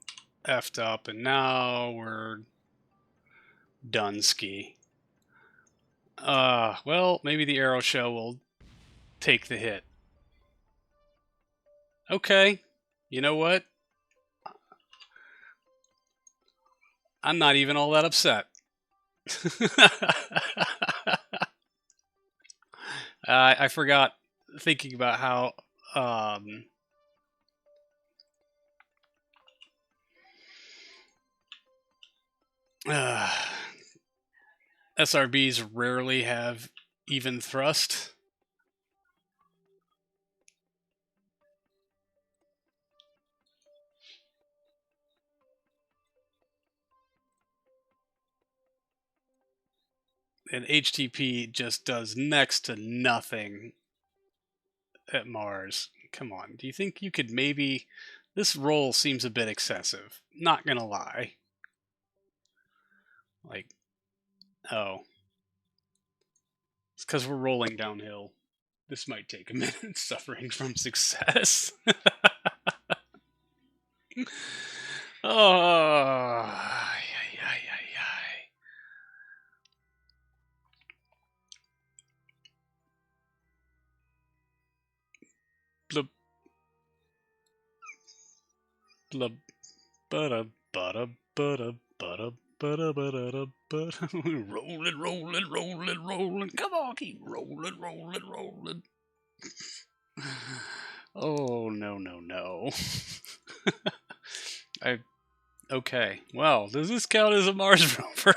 effed up, and now we're done ski. Well, maybe the Aero Show will take the hit. Okay, you know what? I'm not even all that upset. I forgot thinking about how SRBs rarely have even thrust. And HTP just does next to nothing at Mars. Come on, do you think you could maybe... This roll seems a bit excessive. Not gonna lie. Like, oh. It's because we're rolling downhill. This might take a minute, suffering from success. Oh, blub, blub, bada, bada, bada, bada, bada, bada, bada. Rolling, rolling, rolling, rolling. Come on, keep rolling, rolling, rolling. Oh, no, no, no. Okay, well, does this count as a Mars rover?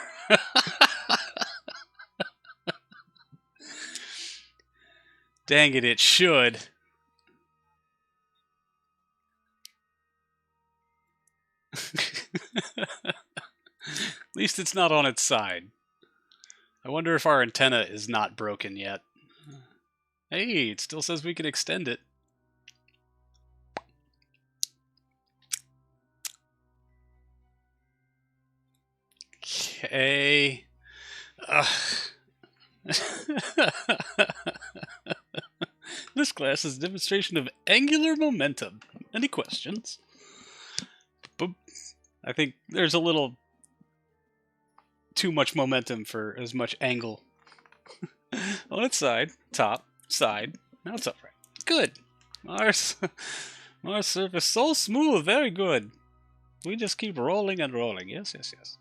Dang it, it should. At least it's not on its side. I wonder if our antenna is not broken yet. Hey, it still says we can extend it. Okay. This class is a demonstration of angular momentum. Any questions? Boop. I think there's a little too much momentum for as much angle. On its side, top, side. Now it's upright. Good. Mars surface so smooth. Very good. We just keep rolling and rolling. Yes, yes, yes.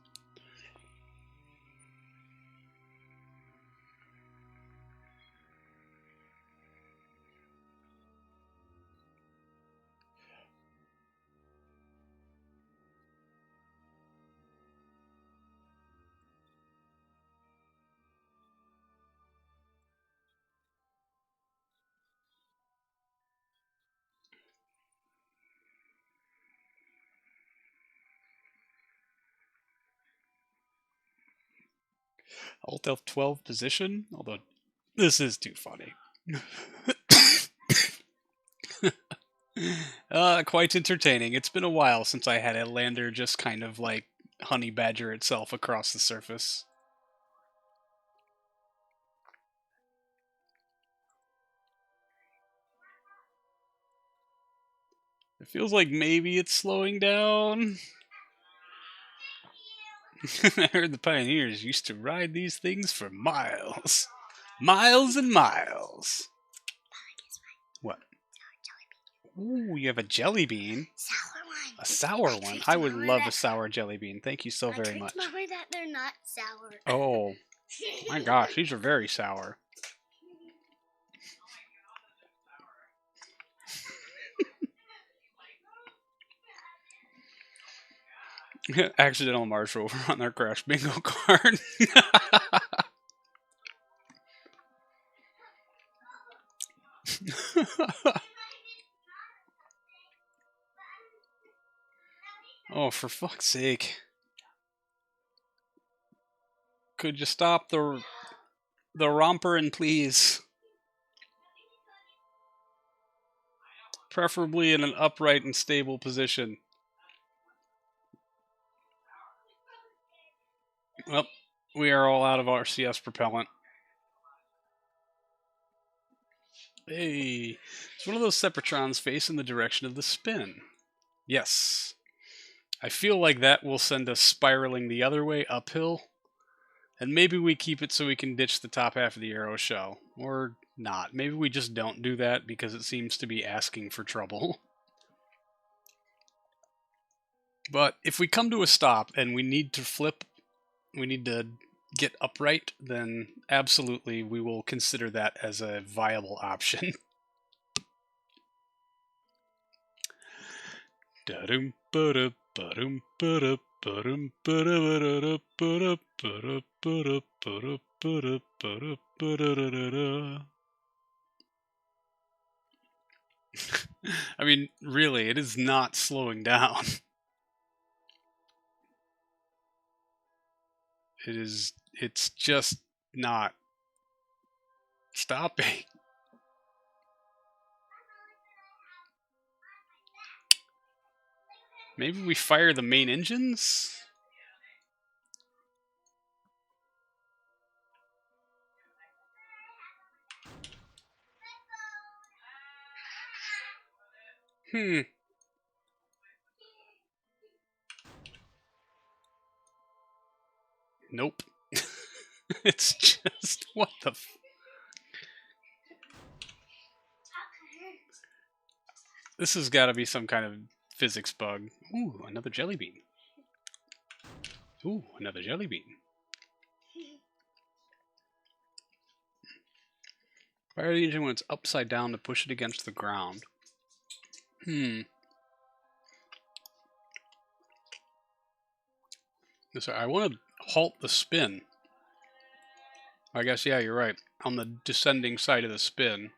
Alt F12 position, although this is too funny. Quite entertaining. It's been a while since I had a lander just kind of like honey badger itself across the surface. It feels like maybe it's slowing down. I heard the pioneers used to ride these things for miles. Miles and miles. What? Ooh, you have a jelly bean. Sour one. A sour I one? tricked I would Mama love a that- sour jelly bean. Thank you so I very tricked much. Mama that they're not sour. Oh, my gosh, these are very sour. Accidental Mars rover on their crash bingo card. Oh, for fuck's sake. Could you stop the romperin', please? Preferably in an upright and stable position. Well, we are all out of RCS propellant. Hey, it's one of those separatrons facing the direction of the spin. Yes. I feel like that will send us spiraling the other way uphill. And maybe we keep it so we can ditch the top half of the arrow shell. Or not. Maybe we just don't do that because it seems to be asking for trouble. But if we come to a stop and we need to flip, we need to get upright, then absolutely we will consider that as a viable option. I mean, really, it is not slowing down. It's just not stopping. Maybe we fire the main engines? Nope. It's just, what the This has got to be some kind of physics bug. Ooh, another jelly bean. Ooh, another jelly bean. Fire the engine when it's upside down to push it against the ground. Sorry, I want to halt the spin. I guess, yeah, you're right. On the descending side of the spin.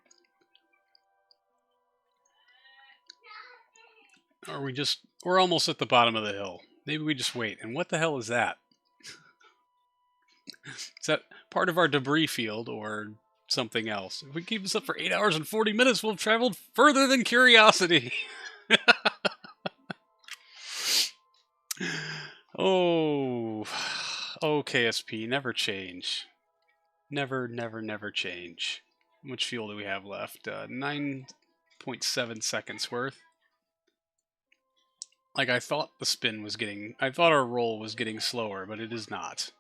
Or we're almost at the bottom of the hill. Maybe we just wait. And what the hell is that? Is that part of our debris field or something else? If we keep this up for 8 hours and 40 minutes, we'll have traveled further than Curiosity. Oh, KSP, never change. Never, never, never change. How much fuel do we have left? 9.7 seconds worth. Like, I thought I thought our roll was getting slower, but it is not.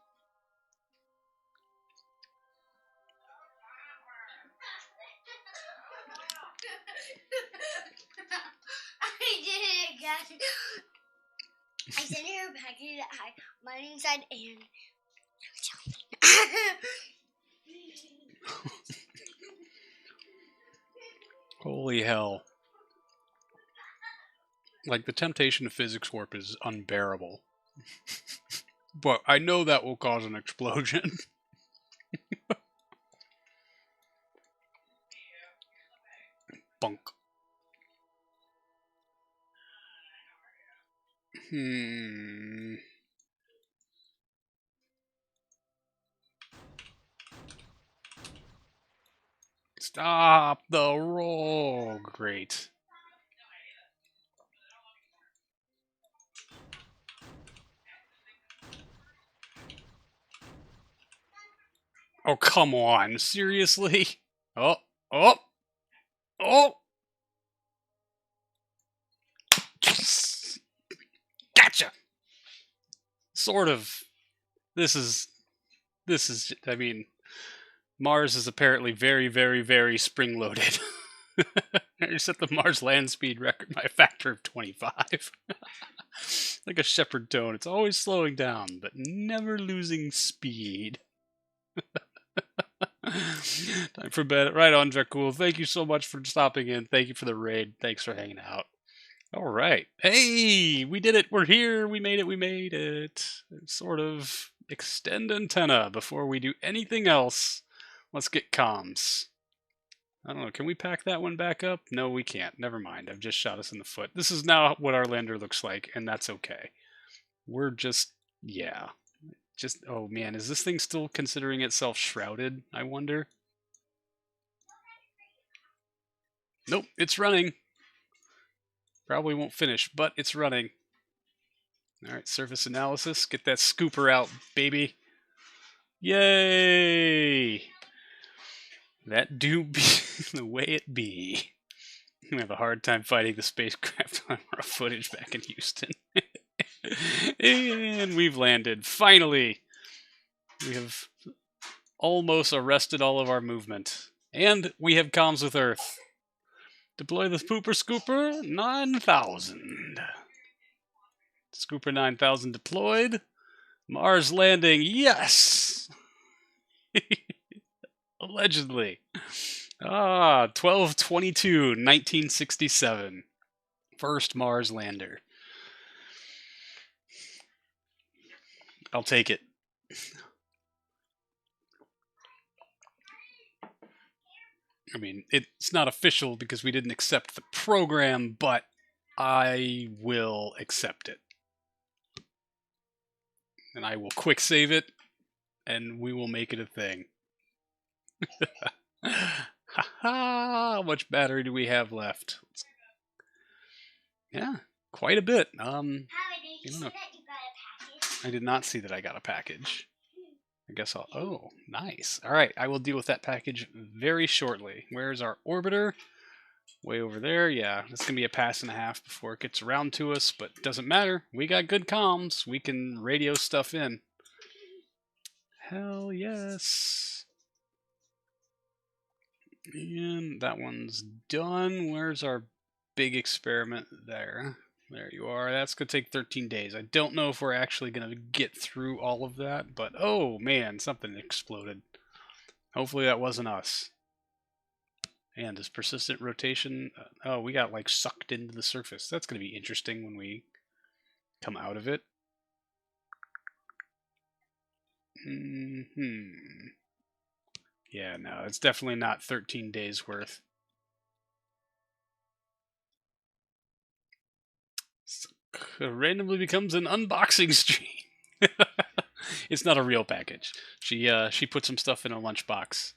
I did it again. I sent her a package that had money inside and Holy hell. Like, the temptation of physics warp is unbearable. But I know that will cause an explosion. Bunk. Stop the roll. Great. Oh, come on. Seriously? Oh, oh, oh. Yes. Gotcha. Sort of. This is, I mean, Mars is apparently very, very, very spring-loaded. I set the Mars land speed record by a factor of 25. Like a shepherd tone. It's always slowing down, but never losing speed. Time for bed. Right on, Dracul. Thank you so much for stopping in. Thank you for the raid. Thanks for hanging out. All right. Hey, we did it. We're here. We made it. We made it. Sort of extend antenna before we do anything else. Let's get comms. I don't know. Can we pack that one back up? No, we can't. Never mind. I've just shot us in the foot. This is now what our lander looks like, and that's okay. We're just, yeah. Just, oh man, is this thing still considering itself shrouded, I wonder? Nope, it's running. Probably won't finish, but it's running. Alright, surface analysis. Get that scooper out, baby. Yay! That do be the way it be. We have a hard time fighting the spacecraft on our footage back in Houston. And we've landed. Finally! We have almost arrested all of our movement. And we have comms with Earth. Deploy the Pooper Scooper 9000. Scooper 9000 deployed. Mars landing, yes! Allegedly. 12/22/1967. First Mars lander. I'll take it. I mean, it's not official because we didn't accept the program, but I will accept it. And I will quick save it, and we will make it a thing. How much battery do we have left? Yeah, quite a bit. I don't know. I did not see that I got a package. I guess I'll... Oh, nice. All right, I will deal with that package very shortly. Where's our orbiter? Way over there. Yeah, it's going to be a pass and a half before it gets around to us, but it doesn't matter. We got good comms. We can radio stuff in. Hell yes. And that one's done. Where's our big experiment there? There you are. That's going to take 13 days. I don't know if we're actually going to get through all of that, but oh man, something exploded. Hopefully that wasn't us. And this persistent rotation, oh, we got like sucked into the surface. That's going to be interesting when we come out of it. Yeah, no, it's definitely not 13 days worth. randomly becomes an unboxing stream. It's not a real package. She put some stuff in a lunchbox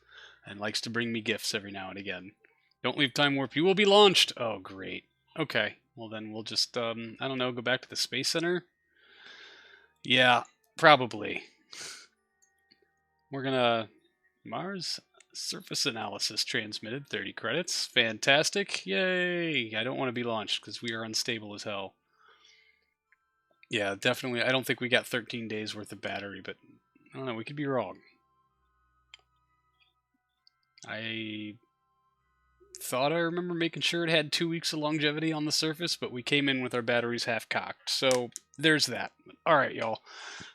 and likes to bring me gifts every now and again. Don't leave Time Warp. You will be launched. Oh, great. Okay. Well, then we'll just, I don't know, go back to the Space Center? Yeah, probably. We're gonna... Mars surface analysis transmitted. 30 credits. Fantastic. Yay! I don't want to be launched because we are unstable as hell. Yeah, definitely. I don't think we got 13 days worth of battery, but I don't know. We could be wrong. I thought I remember making sure it had 2 weeks of longevity on the surface, but we came in with our batteries half-cocked. So there's that. All right, y'all.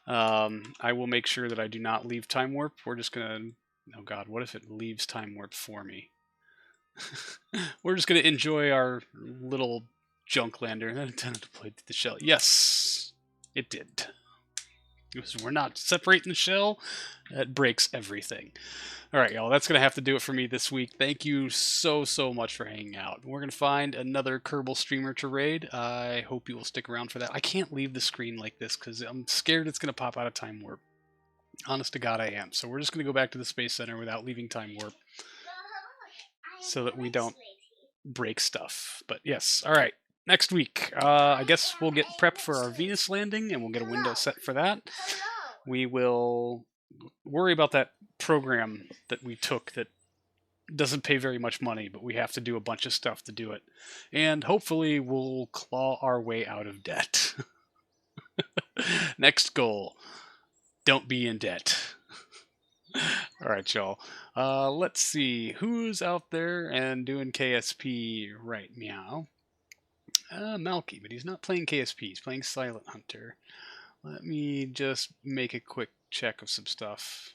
I will make sure that I do not leave Time Warp. We're just going to... Oh, God, what if it leaves Time Warp for me? We're just going to enjoy our little junk lander. That intended to play the shell. Yes, it did. We're not separating the shell. That breaks everything. All right, y'all. That's going to have to do it for me this week. Thank you so much for hanging out. We're going to find another Kerbal streamer to raid. I hope you will stick around for that. I can't leave the screen like this because I'm scared it's going to pop out of Time Warp. Honest to God, I am. So we're just going to go back to the Space Center without leaving Time Warp so that we don't break stuff. But yes, all right. Next week, I guess we'll get prepped for our Venus landing, and we'll get a window set for that. We will worry about that program that we took that doesn't pay very much money, but we have to do a bunch of stuff to do it. And hopefully we'll claw our way out of debt. Next goal, don't be in debt. All right, y'all. Let's see. Who's out there and doing KSP right meow? Malky, but he's not playing KSP. He's playing Silent Hunter. Let me just make a quick check of some stuff.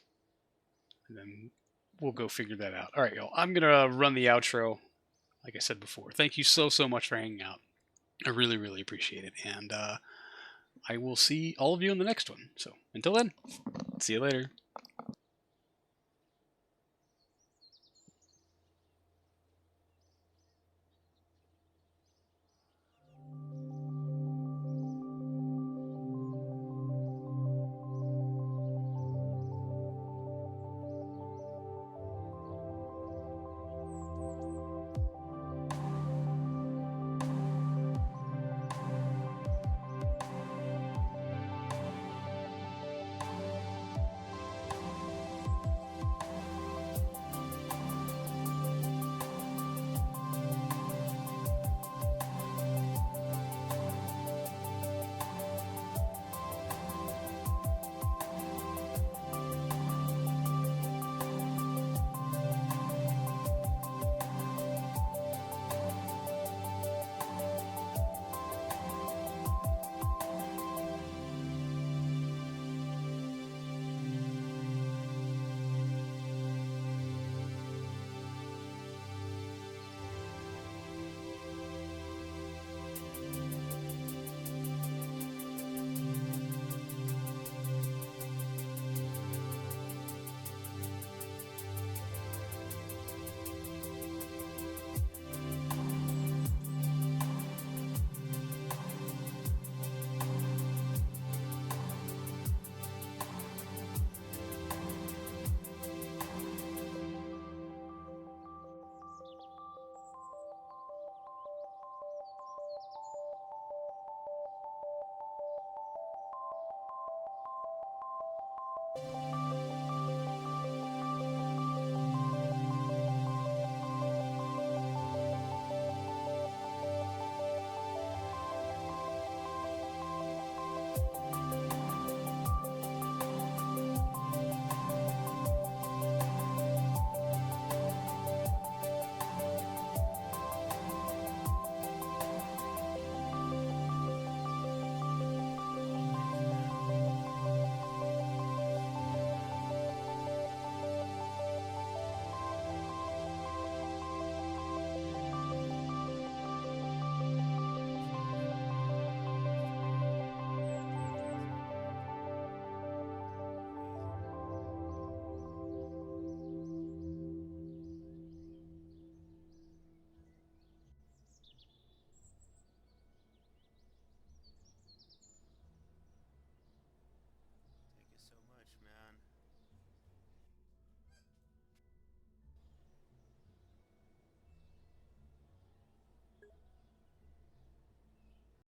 And then we'll go figure that out. All right, y'all. I'm going to run the outro, like I said before. Thank you so much for hanging out. I really appreciate it. And I will see all of you in the next one. So until then, see you later.